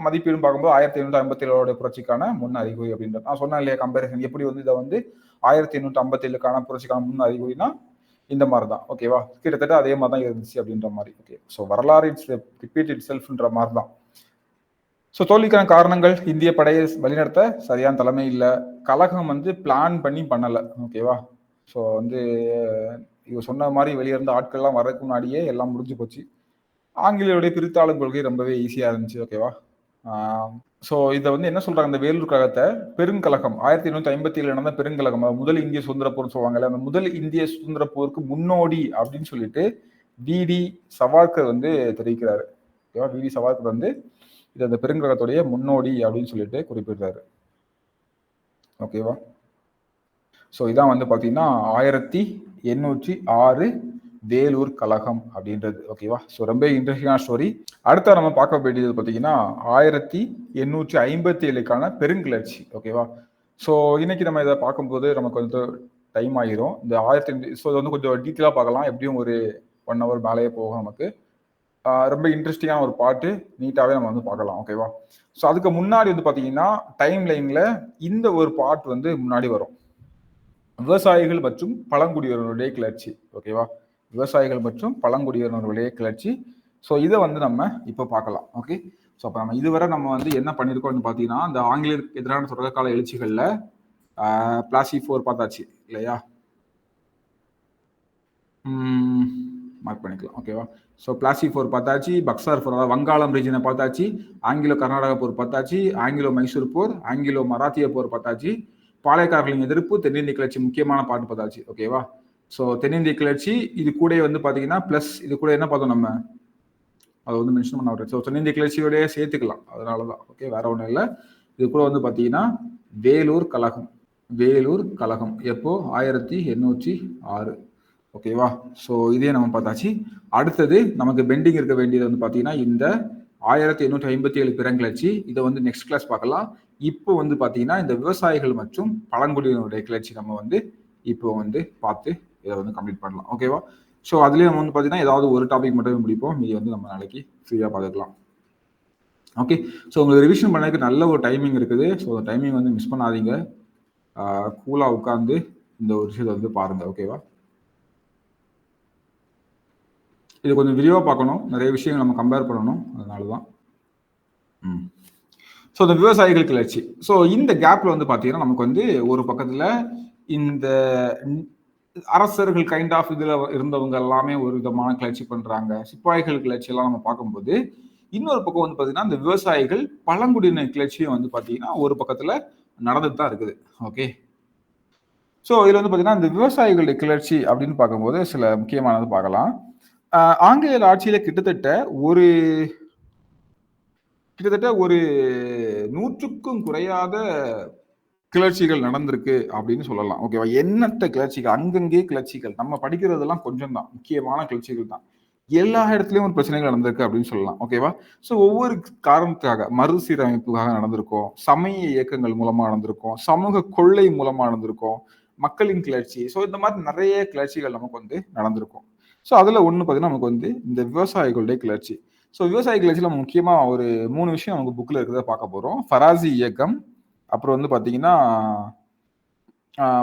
மதிப்பீடும் பார்க்கும்போது 1857 புரட்சிக்கான முன் அறிகுறி அப்படின்றது நான் சொன்னேன் இல்லையா, கம்பேரிசன் எப்படி வந்து இதை வந்து 1857க்கான புரட்சிக்கான முன் அறிகுறினா இந்த மாதிரி தான். ஓகேவா? கிட்டத்தட்ட அதே மாதிரி தான் இருந்துச்சு அப்படின்ற மாதிரி. ஓகே. ஸோ வரலாறு இட்ஸ் ரிப்பீட் இட் செல்ஃப்ன்ற மாதிரி தான். ஸோ தோல்விக்கான காரணங்கள் இந்திய படையை வழிநடத்த சரியான தலைமை இல்லை, கழகம் வந்து பிளான் பண்ணி பண்ணலை. ஓகேவா? ஸோ வந்து இவ சொன்ன மாதிரி வெளியே இருந்த ஆட்கள்லாம் வர்றதுக்கு முன்னாடியே எல்லாம் முடிஞ்சு போச்சு. ஆங்கிலேயருடைய பிரித்தாளும் கொள்கை ரொம்பவே ஈஸியாக இருந்துச்சு. ஓகேவா? ஸோ இதை வந்து என்ன சொல்றாங்க, இந்த வேலூர் கழகத்தை பெருங்கழகம் 1857 நடந்த பெருங்கழகம், முதல் இந்திய சுதந்திர போர்னு சொல்லுவாங்கல்ல, அந்த முதல் இந்திய சுதந்திர போருக்கு முன்னோடி அப்படின்னு சொல்லிட்டு வி.டி. சவார்கர் வந்து தெரிவிக்கிறாரு. ஓகேவா? வி.டி. சவார்கர் வந்து இது அந்த பெருங்கழகத்துடைய முன்னோடி அப்படின்னு சொல்லிட்டு குறிப்பிடுறாரு. ஓகேவா? ஸோ இதான் வந்து பார்த்தீங்கன்னா 1806 வேலூர் கழகம் அப்படின்றது. ஓகேவா? ஸோ ரொம்ப இன்ட்ரெஸ்டிங்கான ஸ்டோரி. அடுத்த நம்ம பார்க்க வேண்டியது பார்த்தீங்கன்னா 1857க்கான பெருங்கிளர்ச்சி. ஓகேவா? ஸோ இன்னைக்கு நம்ம இதை பார்க்கும்போது நமக்கு வந்து டைம் ஆகிரும். இந்த 1800 ஸோ இதை வந்து கொஞ்சம் டீட்டெயிலாக பார்க்கலாம். எப்படியும் ஒரு 1 hour மேலேயே போகும் நமக்கு. ரொம்ப இன்ட்ரெஸ்டிங்கான ஒரு பாட்டு, நீட்டாகவே நம்ம வந்து பார்க்கலாம். ஓகேவா? ஸோ அதுக்கு முன்னாடி வந்து பார்த்தீங்கன்னா டைம் லைனில் இந்த ஒரு பாட்டு வந்து முன்னாடி வரும். விவசாயிகள் மற்றும் பழங்குடியினருடைய கிளர்ச்சி. ஓகேவா? விவசாயிகள் மற்றும் பழங்குடியினருடைய கிளர்ச்சி. ஸோ இதை வந்து நம்ம இப்போ பார்க்கலாம். ஓகே. ஸோ அப்போ நம்ம இதுவரை நம்ம வந்து என்ன பண்ணியிருக்கோம்னு பார்த்தீங்கன்னா, இந்த ஆங்கிலேயருக்கு எதிரான தொடர்கால எழுச்சிகளில் பிளாசி 4 பார்த்தாச்சு இல்லையா? மார்க் பண்ணிக்கலாம். ஓகேவா? ஸோ பிளாசி 4 பார்த்தாச்சு, பக்சார் 4 அதாவது வங்காளம் ரீஜனை பார்த்தாச்சு, ஆங்கிலோ கர்நாடகா போர் பார்த்தாச்சு, ஆங்கிலோ மைசூர் போர், ஆங்கிலோ மராத்திய போர் பார்த்தாச்சு, பாளையக்காரர்களின் எதிர்ப்பு, தென்னிந்திய கிளர்ச்சி முக்கியமான பாட்டு பார்த்தாச்சு. ஓகேவா? ஸோ தென்னிந்திய கிளர்ச்சி இது கூட வந்து பார்த்தீங்கன்னா ப்ளஸ் இது கூட என்ன பார்த்தோம் நம்ம, அதை வந்து மென்ஷன் பண்ண விடுறேன். ஸோ தென்னிந்திய கிளர்ச்சியோடய சேர்த்துக்கலாம், அதனால தான். ஓகே, வேற ஒன்றும் இல்லை. இது கூட வந்து பார்த்தீங்கன்னா வேலூர் கழகம். வேலூர் கழகம் எப்போ 1806. ஓகேவா? ஸோ இதே நம்ம பார்த்தாச்சு. அடுத்தது நமக்கு பெண்டிங் இருக்க வேண்டியது வந்து பார்த்தீங்கன்னா இந்த 1857 பெருங்கிளர்ச்சி. இதை வந்து நெக்ஸ்ட் கிளாஸ் பார்க்கலாம். இப்போ வந்து பார்த்தீங்கன்னா இந்த விவசாயிகள் மற்றும் பழங்குடியினருடைய கிளர்ச்சி நம்ம வந்து இப்போ வந்து பார்த்து இதை வந்து கம்ப்ளீட் பண்ணலாம். ஓகேவா? ஸோ அதுலேயே நம்ம வந்து பார்த்தீங்கன்னா ஏதாவது ஒரு டாபிக் மட்டுமே முடிப்போம், மீதி வந்து நம்ம நாளைக்கு ஃப்ரீயாக பார்த்துக்கலாம். ஓகே. ஸோ உங்களுக்கு ரிவிஷன் பண்ணதுக்கு நல்ல ஒரு டைமிங் இருக்குது. ஸோ அந்த டைமிங் வந்து மிஸ் பண்ணாதீங்க. கூலாக உட்காந்து இந்த ஒரு விஷயத்தை வந்து பாருங்கள். ஓகேவா? இது கொஞ்சம் விரிவாக பார்க்கணும், நிறைய விஷயங்கள் நம்ம கம்பேர் பண்ணணும், அதனால தான். ஸோ இந்த விவசாயிகள் கிளர்ச்சி. ஸோ இந்த கேப்ல வந்து பார்த்தீங்கன்னா நமக்கு வந்து ஒரு பக்கத்தில் இந்த அரசர்கள் கைண்ட் ஆஃப் இதில் இருந்தவங்க எல்லாமே ஒரு விதமான கிளர்ச்சி பண்ணுறாங்க, சிப்பாய்கள் கிளர்ச்சி எல்லாம் நம்ம பார்க்கும்போது இன்னொரு பக்கம் வந்து பார்த்தீங்கன்னா இந்த விவசாயிகள் பழங்குடியினர் கிளர்ச்சியும் வந்து பார்த்தீங்கன்னா ஒரு பக்கத்தில் நடந்துட்டு தான் இருக்குது. ஓகே. ஸோ இதில் வந்து பார்த்தீங்கன்னா இந்த விவசாயிகளுடைய கிளர்ச்சி அப்படின்னு பார்க்கும்போது சில முக்கியமானது பார்க்கலாம். ஆங்கிலேயர் ஆட்சியில கிட்டத்தட்ட ஒரு 100க்கும் குறையாத கிளர்ச்சிகள் நடந்திருக்கு அப்படின்னு சொல்லலாம். ஓகேவா? எண்ணற்ற கிளர்ச்சிகள், அங்கங்கே கிளர்ச்சிகள். நம்ம படிக்கிறதெல்லாம் கொஞ்சம் தான், முக்கியமான கிளர்ச்சிகள் தான். எல்லா இடத்துலயும் ஒரு பிரச்சனைகள் நடந்திருக்கு அப்படின்னு சொல்லலாம். ஓகேவா? ஸோ ஒவ்வொரு காரணத்துக்காக, மறுசீரமைப்புக்காக நடந்திருக்கும், சமய இயக்கங்கள் மூலமா நடந்திருக்கும், சமூக கொள்ளை மூலமா நடந்திருக்கும், மக்களின் கிளர்ச்சி. ஸோ இந்த மாதிரி நிறைய கிளர்ச்சிகள் நமக்கு வந்து நடந்திருக்கும். ஸோ அதுல ஒண்ணு பார்த்தீங்கன்னா நமக்கு வந்து இந்த விவசாயிகளுடைய கிளர்ச்சி. ஸோ விவசாய கிளர்ச்சியில் நம்ம முக்கியமா ஒரு 3 விஷயம் நமக்கு புக்ல இருக்கிறத பார்க்க போறோம். ஃபராசி இயக்கம், அப்புறம் வந்து பார்த்தீங்கன்னா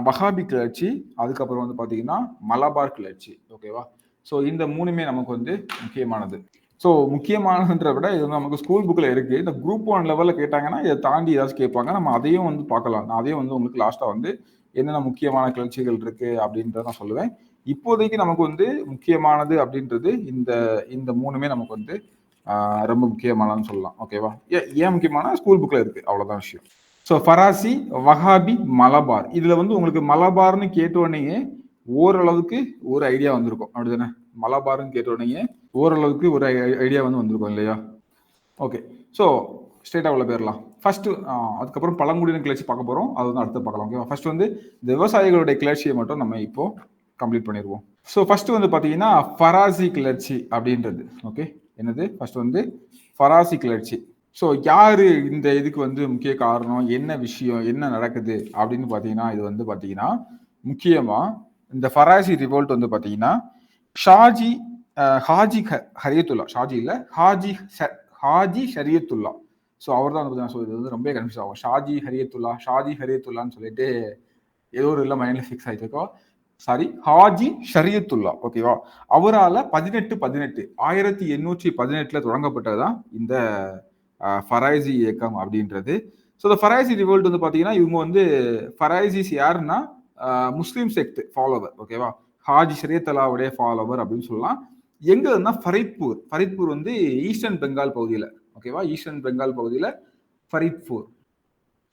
வஹாபி கிளர்ச்சி, அதுக்கப்புறம் வந்து பார்த்தீங்கன்னா மலபார் கிளர்ச்சி. ஓகேவா? ஸோ இந்த 3மே நமக்கு வந்து முக்கியமானது. ஸோ முக்கியமானதுன்ற விட இது வந்து நமக்கு ஸ்கூல் புக்கில் இருக்கு. இந்த குரூப் 1 லெவலில் கேட்டாங்கன்னா இதை தாண்டி ஏதாச்சும் கேட்பாங்க, நம்ம அதையும் வந்து பார்க்கலாம். நான் அதையும் வந்து உங்களுக்கு லாஸ்ட்டாக வந்து என்னென்ன முக்கியமான கிளர்ச்சிகள் இருக்கு அப்படின்றத நான் சொல்லுவேன். இப்போதைக்கு நமக்கு வந்து முக்கியமானது அப்படின்றது இந்த இந்த 3மே நமக்கு வந்து ரொம்ப முக்கியமானதுன்னு சொல்லலாம். ஓகேவா? ஏன் முக்கியமான ஸ்கூல் புக்கில் இருக்கு, அவ்வளோதான் விஷயம். ஸோ ஃபராசி, வஹாபி, மலபார். இதுல வந்து உங்களுக்கு மலபார்னு கேட்டோடனே ஓரளவுக்கு ஒரு ஐடியா வந்திருக்கும், அப்படிதானே? மலபார்னு கேட்டோடனே ஓரளவுக்கு ஒரு ஐடியா வந்து வந்திருக்கும் இல்லையா? ஓகே. ஸோ ஸ்ட்ரெயிட்டாக உள்ள போயிடலாம். ஃபர்ஸ்ட் அதுக்கப்புறம் பழங்குடியினர் கிளர்ச்சி பார்க்க போறோம், அது வந்து அடுத்து பார்க்கலாம். ஓகேவா? ஃபர்ஸ்ட் வந்து இந்த விவசாயிகளுடைய கிளர்ச்சியை மட்டும் நம்ம இப்போ கம்ப்ளீட் பண்ணிடுவோம். ஸோ ஃபர்ஸ்ட் வந்து பார்த்தீங்கன்னா ஃபராசி கிளர்ச்சி அப்படின்றது. ஓகே, என்னது? ஃபர்ஸ்ட் வந்து ஃபராசி கிளர்ச்சி. ஸோ யாரு இந்த இதுக்கு வந்து முக்கிய காரணம், என்ன விஷயம், என்ன நடக்குது அப்படின்னு பார்த்தீங்கன்னா, இது வந்து பார்த்தீங்கன்னா முக்கியமா இந்த ஃபராசி ரிவோல்ட் வந்து பார்த்தீங்கன்னா ஹாஜி ஹரியத்துல்லா, ஷாஜி இல்லை, ஹாஜி ஷரியத்துல்லா. ஸோ அவர் தான் வந்து இது வந்து ரொம்ப கன்ஃபியூஸ் ஆகும். ஷாஜி ஹரியத்துல்லான்னு சொல்லிட்டு ஏதோ ஒரு இல்லை மைண்ட்ல ஃபிக்ஸ் ஆகிட்டு இருக்கோம். ஹாஜி ஷரியத்துல்லா, ஓகேவா, அவரால் 1818 தொடங்கப்பட்டதுதான் இந்த ஃபரைசி இயக்கம் அப்படின்றது. ஸோ இந்த ஃபரைசி ரிவோல்ட் வந்து பார்த்தீங்கன்னா இவங்க வந்து ஃபரைசிஸ் யாருன்னா முஸ்லீம் செக்ட் ஃபாலோவர், ஓகேவா, ஹாஜி ஷரியத்துல்லாவுடைய ஃபாலோவர் அப்படின்னு சொல்லலாம். எங்க இருந்தா ஃபரித்பூர் வந்து ஈஸ்டர்ன் பெங்கால் பகுதியில், ஓகேவா, ஈஸ்டர்ன் பெங்கால் பகுதியில் ஃபரித்பூர்.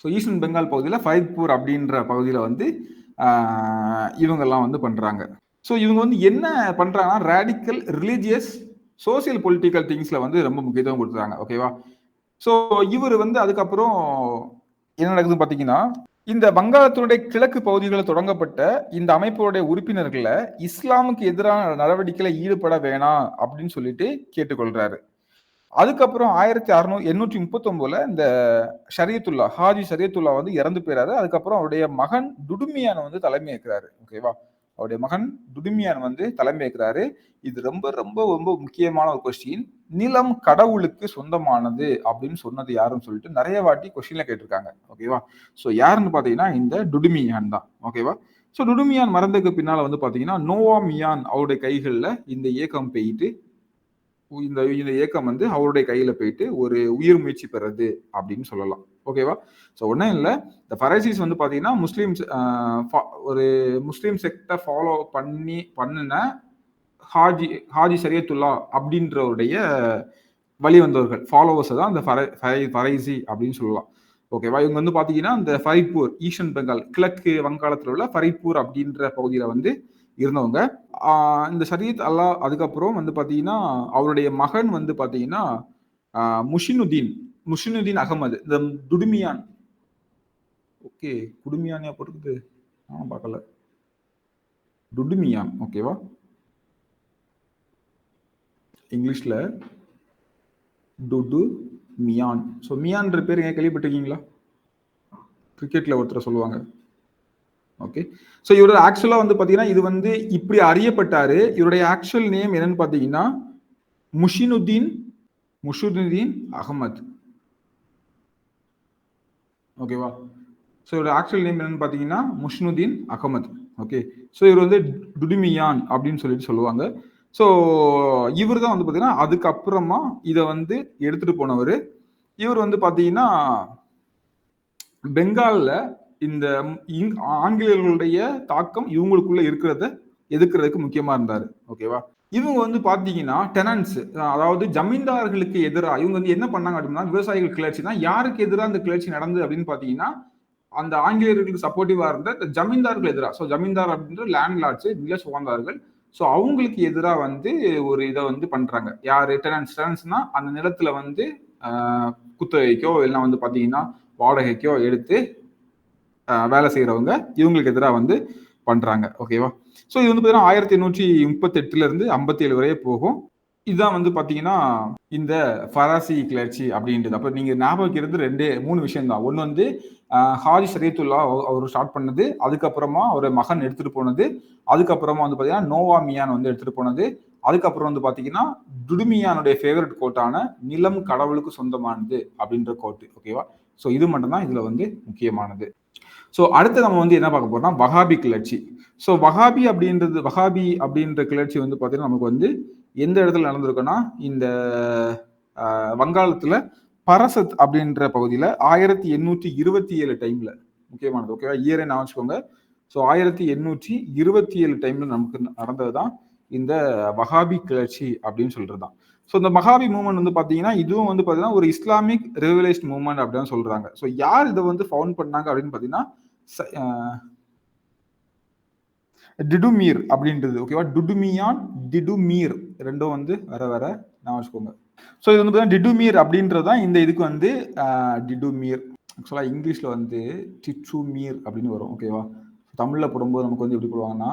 ஸோ ஈஸ்டர்ன் பெங்கால் பகுதியில் ஃபரித்பூர் அப்படின்ற பகுதியில் வந்து இவங்கெல்லாம் வந்து பண்றாங்க. ஸோ இவங்க வந்து என்ன பண்றாங்கன்னா ரேடிக்கல் ரிலீஜியஸ் சோசியல் பொலிட்டிக்கல் திங்ஸ்ல வந்து ரொம்ப முக்கியத்துவம் கொடுத்துறாங்க, ஓகேவா. ஸோ இவர் வந்து அதுக்கப்புறம் என்ன நடக்குதுன்னு பார்த்தீங்கன்னா இந்த வங்காளத்தினுடைய கிழக்கு பகுதிகளில் தொடங்கப்பட்ட இந்த அமைப்போடைய உறுப்பினர்களை இஸ்லாமுக்கு எதிரான நடவடிக்கையில ஈடுபட வேணாம் அப்படின்னு சொல்லிட்டு கேட்டுக்கொள்றாரு. அதுக்கப்புறம் 1839 இந்த ஷரியத்துல்லா, ஹாஜி ஷரியத்துல்லா வந்து இறந்து போயிறாரு. அதுக்கப்புறம் அவருடைய மகன் டுடுமியான் வந்து தலைமை ஏற்கிறாரு, ஓகேவா. அவருடைய மகன் டுடுமியான் வந்து தலைமை ஏற்கிறாரு. இது ரொம்ப ரொம்ப ரொம்ப முக்கியமான ஒரு கொஸ்டின். நிலம் கடவுளுக்கு சொந்தமானது அப்படின்னு சொன்னது யாருன்னு சொல்லிட்டு நிறைய வாட்டி கொஸ்டின்ல கேட்டிருக்காங்க, ஓகேவா. ஸோ யாருன்னு பாத்தீங்கன்னா இந்த டுடுமியான் தான், ஓகேவா. ஸோ டுடுமியான் மறந்ததுக்கு பின்னால வந்து பாத்தீங்கன்னா நோவா மியான் அவருடைய கைகள்ல இந்த இயக்கம் போயிட்டு இந்த இயக்கம் வந்து அவருடைய கையில போயிட்டு ஒரு உயிர் முயற்சி பெறது அப்படின்னு சொல்லலாம், ஓகேவா. ஸோ ஒன்றும் இல்லை, இந்த ஃபரைசிஸ் வந்து பார்த்தீங்கன்னா முஸ்லீம்ஸ் ஒரு முஸ்லீம் செக்டை ஃபாலோ பண்ணின ஹாஜி ஷரியத்துல்லா அப்படின்றவருடைய வழி வந்தவர்கள் ஃபாலோவர்ஸ் தான் இந்த ஃபரைசி அப்படின்னு சொல்லலாம், ஓகேவா. இவங்க வந்து பார்த்தீங்கன்னா இந்த ஃபரித்பூர் ஈஸ்டர்ன் பெங்கால் கிழக்கு வங்காளத்தில் உள்ள ஃபரித்பூர் அப்படின்ற பகுதியில் வந்து இருந்தவங்க. இந்த ஷரியத் அல்லா அதுக்கப்புறம் வந்து பார்த்தீங்கன்னா அவருடைய மகன் வந்து பார்த்தீங்கன்னா முஷினுதீன் அகமது, இந்த டுடுமியான், ஓகே, குடுமியானியா போட்டுக்குது, பார்க்கல, டுடுமியான், ஓகேவா, இங்கிலீஷ்ல டுடு மியான். ஸோ மியான்ற பேர் ஏன் கேள்விப்பட்டிருக்கீங்களா? கிரிக்கெட்ல ஒருத்தர் சொல்லுவாங்க, ஓகே. ஸோ இவரோட ஆக்சுவலாக வந்து பார்த்தீங்கன்னா இது வந்து இப்படி அறியப்பட்டாரு. இவருடைய ஆக்சுவல் நேம் என்னன்னு பார்த்தீங்கன்னா முஷினுதீன் அகமது, ஓகேவா. ஸோ இவரோட ஆக்சுவல் நேம் என்னன்னு பார்த்தீங்கன்னா முஷினுதீன் அகமது, ஓகே. ஸோ இவர் வந்து டுடுமியான் அப்படின்னு சொல்லிட்டு சொல்லுவாங்க. ஸோ இவர் தான் வந்து பார்த்தீங்கன்னா அதுக்கப்புறமா இதை வந்து எடுத்துட்டு போனவர். இவர் வந்து பார்த்தீங்கன்னா பெங்கால்ல இந்த ஆங்கிலேயர்களுடைய தாக்கம் இவங்களுக்குள்ள இருக்கிறத எதிர்க்கிறதுக்கு முக்கியமா இருந்தாரு, ஓகேவா. இவங்க வந்து பாத்தீங்கன்னா டெனன்ஸ், அதாவது ஜமீன்தார்களுக்கு எதிராக இவங்க வந்து என்ன பண்ணாங்க அப்படின்னா விவசாயிகள் கிளர்ச்சி தான். யாருக்கு எதிராக அந்த கிளர்ச்சி நடந்தது அப்படின்னு பாத்தீங்கன்னா அந்த ஆங்கிலேயர்களுக்கு சப்போர்ட்டிவா இருந்த ஜமீன்தார்கள் எதிராக. ஸோ ஜமீன்தார் அப்படின்ற லேண்ட் லார்ட்ஸ், நில சுகந்தார்கள். ஸோ அவங்களுக்கு எதிராக வந்து ஒரு இதை வந்து பண்றாங்க. யாரு? டெனன்ஸ்னா அந்த நிலத்துல வந்து குத்தகைக்கோ இல்லைன்னா வந்து பாத்தீங்கன்னா வாடகைக்கோ எடுத்து வேலை செய்யறவங்க இவங்களுக்கு எதிராக வந்து பண்றாங்க, ஓகேவா. ஸோ இது வந்து பார்த்தீங்கன்னா 1838 இருந்து 57 வரையே போகும். இதுதான் வந்து பாத்தீங்கன்னா இந்த ஃபராசி கிளர்ச்சி அப்படின்றது. அப்ப நீங்க ஞாபகம் வைக்கிறது 3 விஷயம் தான். ஒன்று வந்து ஹாஜி ஷரியத்துல்லா அவர் ஸ்டார்ட் பண்ணது, அதுக்கப்புறமா அவர் மகன் எடுத்துட்டு போனது, அதுக்கப்புறமா வந்து பாத்தீங்கன்னா நோவா மியான் வந்து எடுத்துட்டு போனது, அதுக்கப்புறம் வந்து பாத்தீங்கன்னா டுடுமியானுடைய ஃபேவரட் கோட்டான நிலம் கடவுளுக்கு சொந்தமானது அப்படின்ற கோட்டு, ஓகேவா. ஸோ இது மட்டும்தான் இதுல வந்து முக்கியமானது. ஸோ அடுத்து நம்ம வந்து என்ன பார்க்க போறோம்னா வஹாபி கிளர்ச்சி. ஸோ வஹாபி அப்படின்ற கிளர்ச்சி வந்து பார்த்தீங்கன்னா நமக்கு வந்து எந்த இடத்துல நடந்திருக்குன்னா இந்த வங்காளத்துல பரசத் அப்படின்ற பகுதியில 1827 டைம்ல, முக்கியமானது, ஓகேவா. இயரை நான் வச்சுக்கோங்க. ஸோ 1827 டைம்ல நமக்கு நடந்ததுதான் இந்த வஹாபி கிளர்ச்சி அப்படின்னு சொல்றதுதான். ஸோ இந்த வஹாபி மூவ்மெண்ட் வந்து பாத்தீங்கன்னா இதுவும் வந்து பாத்தீங்கன்னா ஒரு இஸ்லாமிக் ரெவல்யூஷன் மூவ்மெண்ட் அப்படின்னு சொல்றாங்க. ஸோ யார் இதை வந்து ஃபவுண்ட் பண்ணாங்க அப்படின்னு பாத்தீங்கன்னா டிடுமீர் அப்படின்றது, ஓகேவா. டுடுமியான், டிடுமீர் ரெண்டும் வந்து வேற நான் வச்சுக்கோங்க. ஸோ இது வந்து பாத்தீங்கன்னா டிடுமீர் அப்படின்றதுதான் இந்த இதுக்கு வந்து டிடுமீர். ஆக்சுவலா இங்கிலீஷ்ல வந்து டிச்சுமீர் அப்படின்னு வரும், ஓகேவா. தமிழ்ல போடும்போது நமக்கு வந்து எப்படி போடுவாங்கன்னா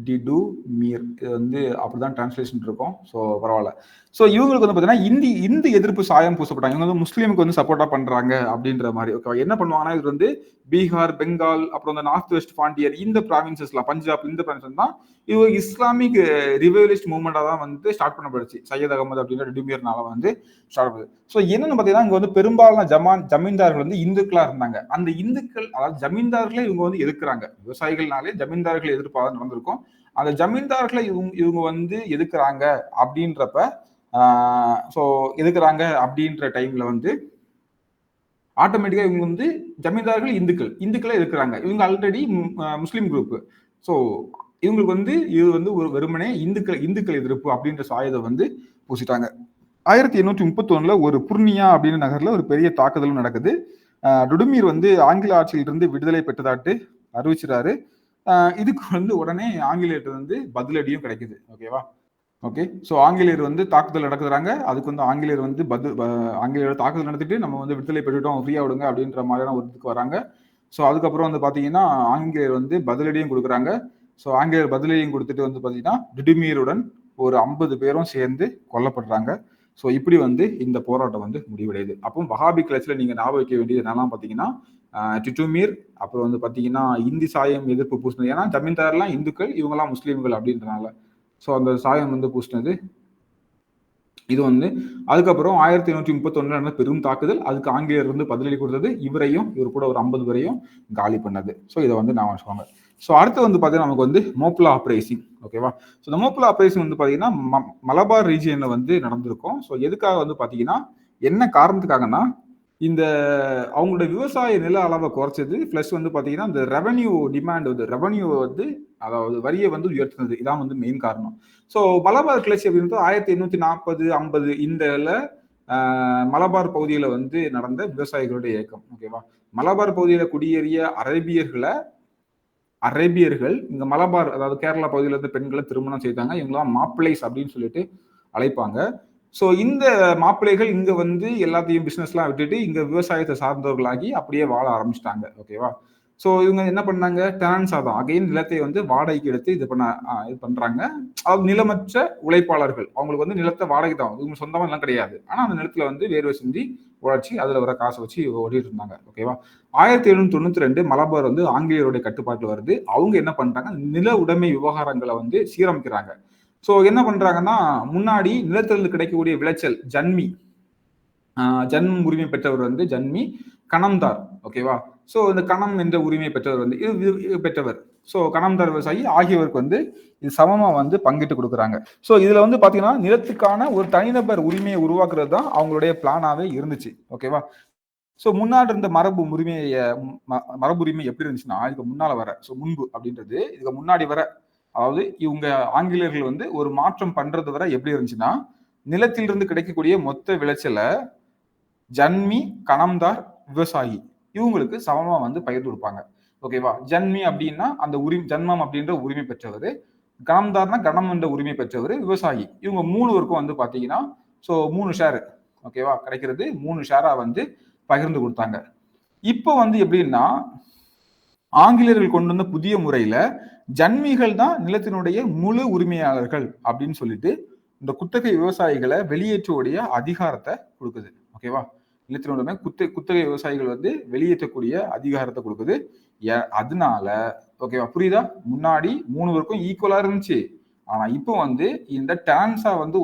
டிடு மீர், இது வந்து அப்படிதான் டிரான்ஸ்லேஷன் இருக்கும். ஸோ பரவாயில்ல. ஸோ இவங்களுக்கு வந்து பார்த்தீங்கன்னா இந்து எதிர்ப்பு சாயம் பூசப்பட்டாங்க. இவங்க வந்து முஸ்லீமுக்கு வந்து சப்போர்ட்டா பண்றாங்க அப்படின்ற மாதிரி. ஓகே, என்ன பண்ணுவாங்கன்னா இது வந்து பீகார், பெங்கால், அப்புறம் இந்த நார்த் வெஸ்ட் பாண்டியர், இந்த ப்ராவின்சஸ்லாம், பஞ்சாப், இந்த ப்ராவின்சஸ் தான் இவங்க இஸ்லாமிக் ரிவைவலிஸ்ட் மூவ்மெண்டா தான் வந்து ஸ்டார்ட் பண்ணப்படுச்சு. சையத் அகமது அப்படின்ற டிடுமியர்னால வந்து ஸ்டார்ட் பண்ணுது. ஸோ என்னன்னு பார்த்தீங்கன்னா இங்க வந்து பெரும்பாலான ஜமீன்தார்கள் வந்து இந்துக்களா இருந்தாங்க. அந்த இந்துக்கள், அதாவது ஜமீன்தார்களே இவங்க வந்து எதிர்க்கிறாங்க. விவசாயிகள்னாலே ஜமீன்தார்கள் எதிர்ப்பாக நடந்திருக்கும். அந்த ஜமீன்தார்களை இவங்க வந்து எதுக்குறாங்க அப்படின்றப்ப ஸோ எதுக்குறாங்க அப்படின்ற டைம்ல வந்து ஆட்டோமேட்டிக்கா இவங்க வந்து ஜமீன்தார்கள் இந்துக்களை எதுக்குறாங்க. இவங்க ஆல்ரெடி முஸ்லீம் குரூப். ஸோ இவங்களுக்கு வந்து இது வந்து ஒரு வெறுமனே இந்துக்கள் எதிர்ப்பு அப்படின்ற சாயதை வந்து பூசிட்டாங்க. 1831 ஒரு புர்னியா அப்படின்னு நகர்ல ஒரு பெரிய தாக்குதலும் நடக்குது. டுடுமீர் வந்து ஆங்கில ஆட்சியிலிருந்து விடுதலை பெற்றதாட்டு அறிவிச்சிடாரு. இதுக்கு வந்து உடனே ஆங்கிலேயர் வந்து பதிலடியும் கிடைக்குது. ஓகேவா? ஓகே, ஸோ ஆங்கிலேயர் வந்து தாக்குதல் நடக்குறாங்க. அதுக்கு வந்து ஆங்கிலேயர் வந்து ஆங்கிலேயர் தாக்குதல் நடத்திட்டு நம்ம வந்து விடுதலை பெற்றுட்டோம், ஃப்ரீயா விடுங்க அப்படின்ற மாதிரியான ஒரு இதுக்கு வராங்க. ஸோ அதுக்கப்புறம் வந்து பார்த்தீங்கன்னா ஆங்கிலேயர் வந்து பதிலடியும் கொடுக்குறாங்க. ஸோ ஆங்கிலேயர் பதிலடியும் கொடுத்துட்டு வந்து பார்த்தீங்கன்னா டிடுமீருடன் ஒரு 50 பேரும் சேர்ந்து கொல்லப்படுறாங்க. ஸோ இப்படி வந்து இந்த போராட்டம் வந்து முடிவடையுது. அப்போ வஹாபி கிளர்ச்சியில் நீங்க ஞாபகம் வைக்க வேண்டியது என்னெல்லாம் பார்த்தீங்கன்னா டிடுமீர், அப்புறம் வந்து பார்த்தீங்கன்னா இந்தி சாயம் எதிர்ப்பு பூசினது. ஏன்னா ஜமீன்தார்லாம் இந்துக்கள், இவங்கெல்லாம் முஸ்லீம்கள் அப்படின்றனால ஸோ அந்த சாயம் வந்து பூசினது இது வந்து. அதுக்கப்புறம் 1831 நடந்த பெரும் தாக்குதல், அதுக்கு ஆங்கிலேயர் வந்து பதிலடி கொடுத்தது. இவர் கூட ஒரு 50 பேரையும் காலி பண்ணது. ஸோ இதை வந்து நான் வச்சுக்கோங்க. ஸோ அடுத்து வந்து பார்த்தீங்கன்னா நமக்கு வந்து மோப்லா அப்ரைசிங். ஓகேவா? ஸோ இந்த மோப்லா அப்ரைசிங் வந்து பார்த்தீங்கன்னா மலபார் ரீஜியன்ல வந்து நடந்திருக்கும். ஸோ எதுக்காக வந்து பார்த்தீங்கன்னா என்ன காரணத்துக்காகனா இந்த அவங்களோட விவசாய நில அளவை குறைச்சது, பிளஸ் வந்து பாத்தீங்கன்னா இந்த ரெவன்யூ டிமாண்ட் வந்து அதாவது வரியை வந்து உயர்த்தினது. இதான் வந்து மெயின் காரணம். ஸோ மலபார் கிளர்ச்சி அப்படின்றது 1840, 50 இந்த மலபார் பகுதியில வந்து நடந்த விவசாயிகளுடைய இயக்கம். ஓகேவா? மலபார் பகுதியில குடியேறிய அரேபியர்கள் இங்க மலபார், அதாவது கேரளா பகுதியில இருந்து பெண்களை திருமணம் செய்தாங்க. இவங்களாம் மாப்பிள்ளைஸ் அப்படின்னு சொல்லிட்டு அழைப்பாங்க. ஸோ இந்த மாப்பிள்ளைகள் இங்க வந்து எல்லாத்தையும் பிசினஸ்லாம் விட்டுட்டு இங்க விவசாயத்தை சார்ந்தவர்களாகி அப்படியே வாழ ஆரம்பிச்சிட்டாங்க. ஓகேவா? ஸோ இவங்க என்ன பண்ணாங்க, டெனன்ஸா தான் அகைன் நிலத்தை வந்து வாடகைக்கு எடுத்து இது பண்றாங்க. நிலமற்ற உழைப்பாளர்கள், அவங்களுக்கு வந்து நிலத்தை வாடகை தான், இவங்க சொந்தமா எல்லாம் கிடையாது. ஆனா அந்த நிலத்துல வந்து வேர்வை செஞ்சு உழைச்சி அதுல வர காசை வச்சு ஓடிட்டு இருந்தாங்க. ஓகேவா? 1792 மலபார் வந்து ஆங்கிலேயருடைய கட்டுப்பாட்டுல வருது. அவங்க என்ன பண்றாங்க, நில உடைமை விவகாரங்களை வந்து சீரமைக்கிறாங்க. ஸோ என்ன பண்றாங்கன்னா முன்னாடி நிலத்திலிருந்து கிடைக்கக்கூடிய விளைச்சல் ஜன்ம உரிமை பெற்றவர் வந்து ஜன்மி, கணம்தார். ஓகேவா? ஸோ இந்த கணம் என்ற உரிமை பெற்றவர் வந்து பெற்றவர். ஸோ கணம்தார் விவசாயி ஆகியவருக்கு வந்து இது சமமா வந்து பங்கிட்டு கொடுக்குறாங்க. ஸோ இதுல வந்து பாத்தீங்கன்னா நிலத்துக்கான ஒரு தனிநபர் உரிமையை உருவாக்குறது தான் அவங்களுடைய பிளானாவே இருந்துச்சு. ஓகேவா? ஸோ முன்னாடி இருந்த மரபுரிமை எப்படி இருந்துச்சுன்னா இதுக்கு முன்னால வர முன்பு அப்படின்றது இதுக்கு முன்னாடி வர, அதாவது இவங்க ஆங்கிலேயர்கள் வந்து ஒரு மாற்றம் பண்றது வரை எப்படி இருந்துச்சுன்னா நிலத்திலிருந்து கிடைக்கக்கூடிய மொத்த விளைச்சலை ஜன்மி, கணம்தார், விவசாயி இவங்களுக்கு சமமா வந்து பகிர்ந்து கொடுப்பாங்க. ஓகேவா? ஜன்மி அப்படின்னா அந்த ஜன்மம் அப்படின்ற உரிமை பெற்றவர், கணம்தார்னா கணம் என்ற உரிமை பெற்றவர், விவசாயி. இவங்க 3 பேருக்கும் வந்து பாத்தீங்கன்னா 3 ஷேர். ஓகேவா? கிடைக்கிறது 3 ஷேரா வந்து பகிர்ந்து கொடுத்தாங்க. இப்போ வந்து எப்படின்னா ஆங்கிலேயர்கள் கொண்டு வந்த புதிய முறையில ஜன்மிகள் தான் நிலத்தினுடைய முழு உரிமையாளர்கள் அப்படின்னு சொல்லிட்டு இந்த குத்தகை விவசாயிகளை வெளியேற்றக்கூடிய அதிகாரத்தை கொடுக்குது. ஓகேவா? நிலத்தினுடைய குத்தகை விவசாயிகள் வந்து வெளியேற்றக்கூடிய அதிகாரத்தை கொடுக்குது. அதனால ஓகேவா, புரியுதா? முன்னாடி 3 பேருக்கும் ஈக்குவலா இருந்துச்சு. ஆனா இப்போ வந்து இந்த டான்ஸா வந்து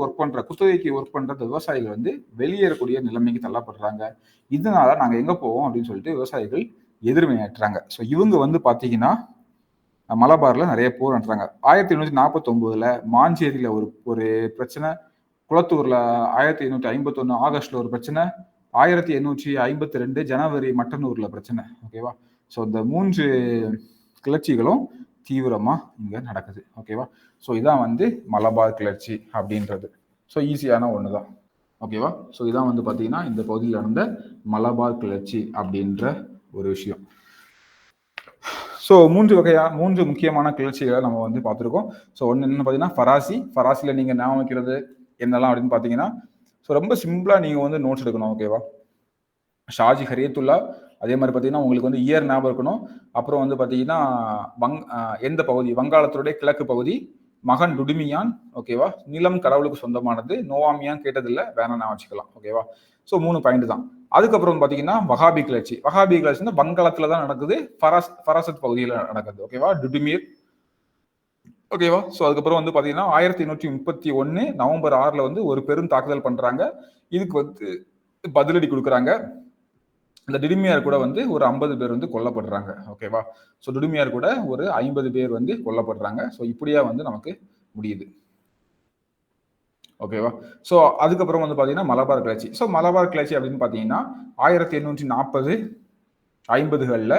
குத்தகைக்கு ஒர்க் பண்ற விவசாயிகள் வந்து வெளியேறக்கூடிய நிலைமைக்கு தள்ளப்படுறாங்க. இதனால நாங்க எங்க போவோம் அப்படின்னு சொல்லிட்டு விவசாயிகள் எதிர்வினையாற்றுறாங்க. ஸோ இவங்க வந்து பாத்தீங்கன்னா மலபார்ல நிறைய போர் நடத்துறாங்க. 1849 மாஞ்சேரியில ஒரு பிரச்சனை, குளத்தூர்ல 1851 ஆகஸ்ட்ல ஒரு பிரச்சனை, 1852 ஜனவரி மட்டனூர்ல பிரச்சனை. ஓகேவா? ஸோ இந்த 3 கிளர்ச்சிகளும் தீவிரமா இங்க நடக்குது. ஓகேவா? ஸோ இதான் வந்து மலபார் கிளர்ச்சி அப்படின்றது. ஸோ ஈஸியான ஒண்ணுதான். ஓகேவா? ஸோ இதான் வந்து பாத்தீங்கன்னா இந்த பகுதியில் நடந்த மலபார் கிளர்ச்சி அப்படின்ற ஒரு விஷயம். ஸோ 3 முக்கியமான கிளர்ச்சிகளை நம்ம வந்து பார்த்துருக்கோம். ஸோ ஒன்று என்ன பார்த்தீங்கன்னா ஃபராசியில் நீங்கள் ஞாபகம் வைக்கிறது என்னெல்லாம் அப்படின்னு பார்த்தீங்கன்னா ஸோ ரொம்ப சிம்பிளாக நீங்கள் வந்து நோட்ஸ் எடுக்கணும். ஓகேவா? ஷாஜி ஹரியத்துல்லா, அதே மாதிரி பார்த்தீங்கன்னா உங்களுக்கு வந்து இயர் ஞாபகம் இருக்கணும். அப்புறம் வந்து பார்த்தீங்கன்னா எந்த பகுதி, வங்காளத்துடைய கிழக்கு பகுதி, மகன் டுடுமியான், ஓகேவா, நிலம் கடவுளுக்கு சொந்தமானது, நோவாமியான் கேட்டதில்ல, வேணா நான் வச்சுக்கலாம், ஓகேவா. ஸோ 3 பாயிண்ட் தான். அதுக்கப்புறம் பார்த்தீங்கன்னா வஹாபி கிளர்ச்சி. வஹாபி கிளர்ச்சி வங்காளத்தில் தான் நடக்குது, ஃபராசத் பகுதியில் நடக்குது, ஓகேவா, டுடுமீர், ஓகேவா. ஸோ அதுக்கப்புறம் வந்து பார்த்தீங்கன்னா 1831 நவம்பர் 6 வந்து ஒரு பெரும் தாக்குதல் பண்றாங்க. இதுக்கு வந்து பதிலடி கொடுக்குறாங்க. இந்த டிடுமியார் கூட வந்து ஒரு 50 பேர் வந்து கொல்லப்படுறாங்க, ஓகேவா. ஸோ டிடுமியார் கூட ஒரு 50 பேர் வந்து கொல்லப்படுறாங்க. ஸோ இப்படியா வந்து நமக்கு முடியுது, ஓகேவா. ஸோ அதுக்கப்புறம் வந்து பார்த்தீங்கன்னா மலபார் கிளர்ச்சி. ஸோ மலபார் கிளர்ச்சி அப்படின்னு பார்த்தீங்கன்னா 1840 50களில்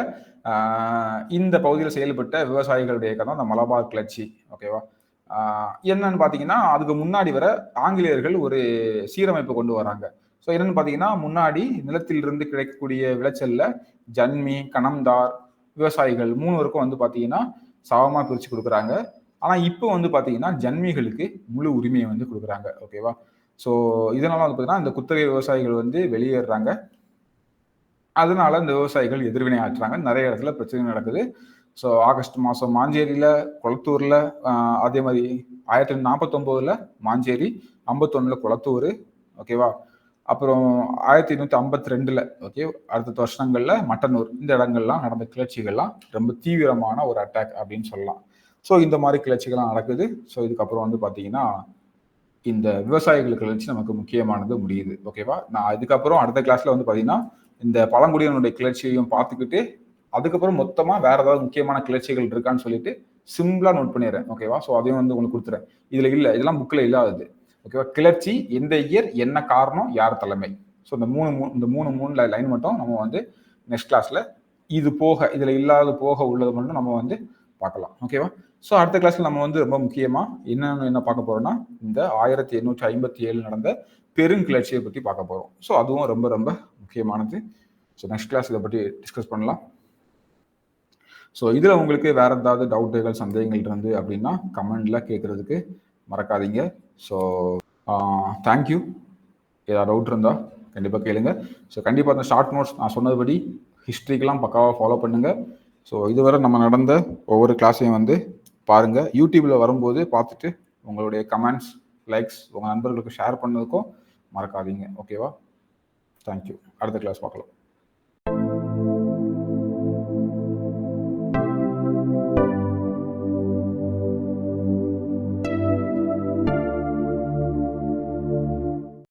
இந்த பகுதியில் செயல்பட்ட விவசாயிகளுடைய இயக்கம் தான் இந்த மலபார் கிளர்ச்சி, ஓகேவா. என்னன்னு பார்த்தீங்கன்னா அதுக்கு முன்னாடி வர ஆங்கிலேயர்கள் ஒரு சீரமைப்பு கொண்டு வராங்க. ஸோ என்னன்னு பார்த்தீங்கன்னா முன்னாடி நிலத்திலிருந்து கிடைக்கக்கூடிய விளைச்சல்ல ஜன்மி, கணம்தார், விவசாயிகள் 3 பேருக்கும் வந்து பார்த்தீங்கன்னா சமமாக பிரித்து கொடுக்குறாங்க. ஆனால் இப்போ வந்து பார்த்தீங்கன்னா ஜன்மிகளுக்கு முழு உரிமையை வந்து கொடுக்குறாங்க, ஓகேவா. ஸோ இதனால வந்து பார்த்தீங்கன்னா இந்த குத்தகை விவசாயிகள் வந்து வெளியேறாங்க. அதனால இந்த விவசாயிகள் எதிர்வினை ஆற்றுறாங்க. நிறைய இடத்துல பிரச்சனை நடக்குது. ஸோ ஆகஸ்ட் மாதம் மாஞ்சேரியில், கொளத்தூரில், அதே மாதிரி 1849 மாஞ்சேரி, 51 கொளத்தூர், ஓகேவா. அப்புறம் 1852 ஓகே அடுத்த வருஷங்களில் மட்டனூர், இந்த இடங்கள்லாம் நடந்த கிளர்ச்சிகள்லாம் ரொம்ப தீவிரமான ஒரு அட்டாக் அப்படின்னு சொல்லலாம். ஸோ இந்த மாதிரி கிளர்ச்சிகள்லாம் நடக்குது. ஸோ இதுக்கப்புறம் வந்து பார்த்தீங்கன்னா இந்த விவசாயிகள் கிளர்ச்சி நமக்கு முக்கியமானது முடியுது, ஓகேவா. நான் இதுக்கப்புறம் அடுத்த கிளாஸ்ல வந்து பார்த்தீங்கன்னா இந்த பழங்குடியினுடைய கிளர்ச்சியையும் பார்த்துக்கிட்டு அதுக்கப்புறம் மொத்தமாக வேற ஏதாவது முக்கியமான கிளர்ச்சிகள் இருக்கான்னு சொல்லிட்டு சிம்பிளா நோட் பண்ணிடுறேன், ஓகேவா. ஸோ அதையும் வந்து உங்களுக்கு கொடுத்துறேன். இதுல இல்லை, இதெல்லாம் புக்கில் இல்லாதது, ஓகேவா. கிளர்ச்சி, எந்த இயர், என்ன காரணம், யார் தலைமை. ஸோ இந்த மூணு லைன் மட்டும் நம்ம வந்து நெக்ஸ்ட் கிளாஸ்ல இது போக, இதுல இல்லாத போக உள்ளது மட்டும் நம்ம வந்து பார்க்கலாம், ஓகேவா. ஸோ அடுத்த கிளாஸ்ல நம்ம வந்து ரொம்ப முக்கியமா என்ன பார்க்க போறோம்னா இந்த 1857 நடந்த பெருங்கிளர்ச்சியை பற்றி பார்க்க போறோம். ஸோ அதுவும் ரொம்ப ரொம்ப முக்கியமானது. ஸோ நெக்ஸ்ட் கிளாஸ் இதை பற்றி டிஸ்கஸ் பண்ணலாம். ஸோ இதில் உங்களுக்கு வேற ஏதாவது டவுட்டுகள், சந்தேகங்கள் இருந்து அப்படின்னா கமெண்ட்ல கேட்கறதுக்கு மறக்காதீங்க. So thank you. ஏதாவது டவுட் இருந்தால் கண்டிப்பாக கேளுங்க. ஸோ கண்டிப்பாக அந்த ஷார்ட் நோட்ஸ் நான் சொன்னதுபடி ஹிஸ்ட்ரிக்கெலாம் பக்காவாக ஃபாலோ பண்ணுங்க. ஸோ இதுவரை நம்ம நடந்த ஒவ்வொரு கிளாஸையும் வந்து பாருங்க. யூடியூப்ல வரும்போது பார்த்துட்டு உங்களுடைய கமெண்ட்ஸ், லைக்ஸ் உங்கள் நண்பர்களுக்கு ஷேர் பண்ணதுக்கும் மறக்காதீங்க, ஓகேவா. தேங்க்யூ. அடுத்த கிளாஸ் பார்க்கலாம்.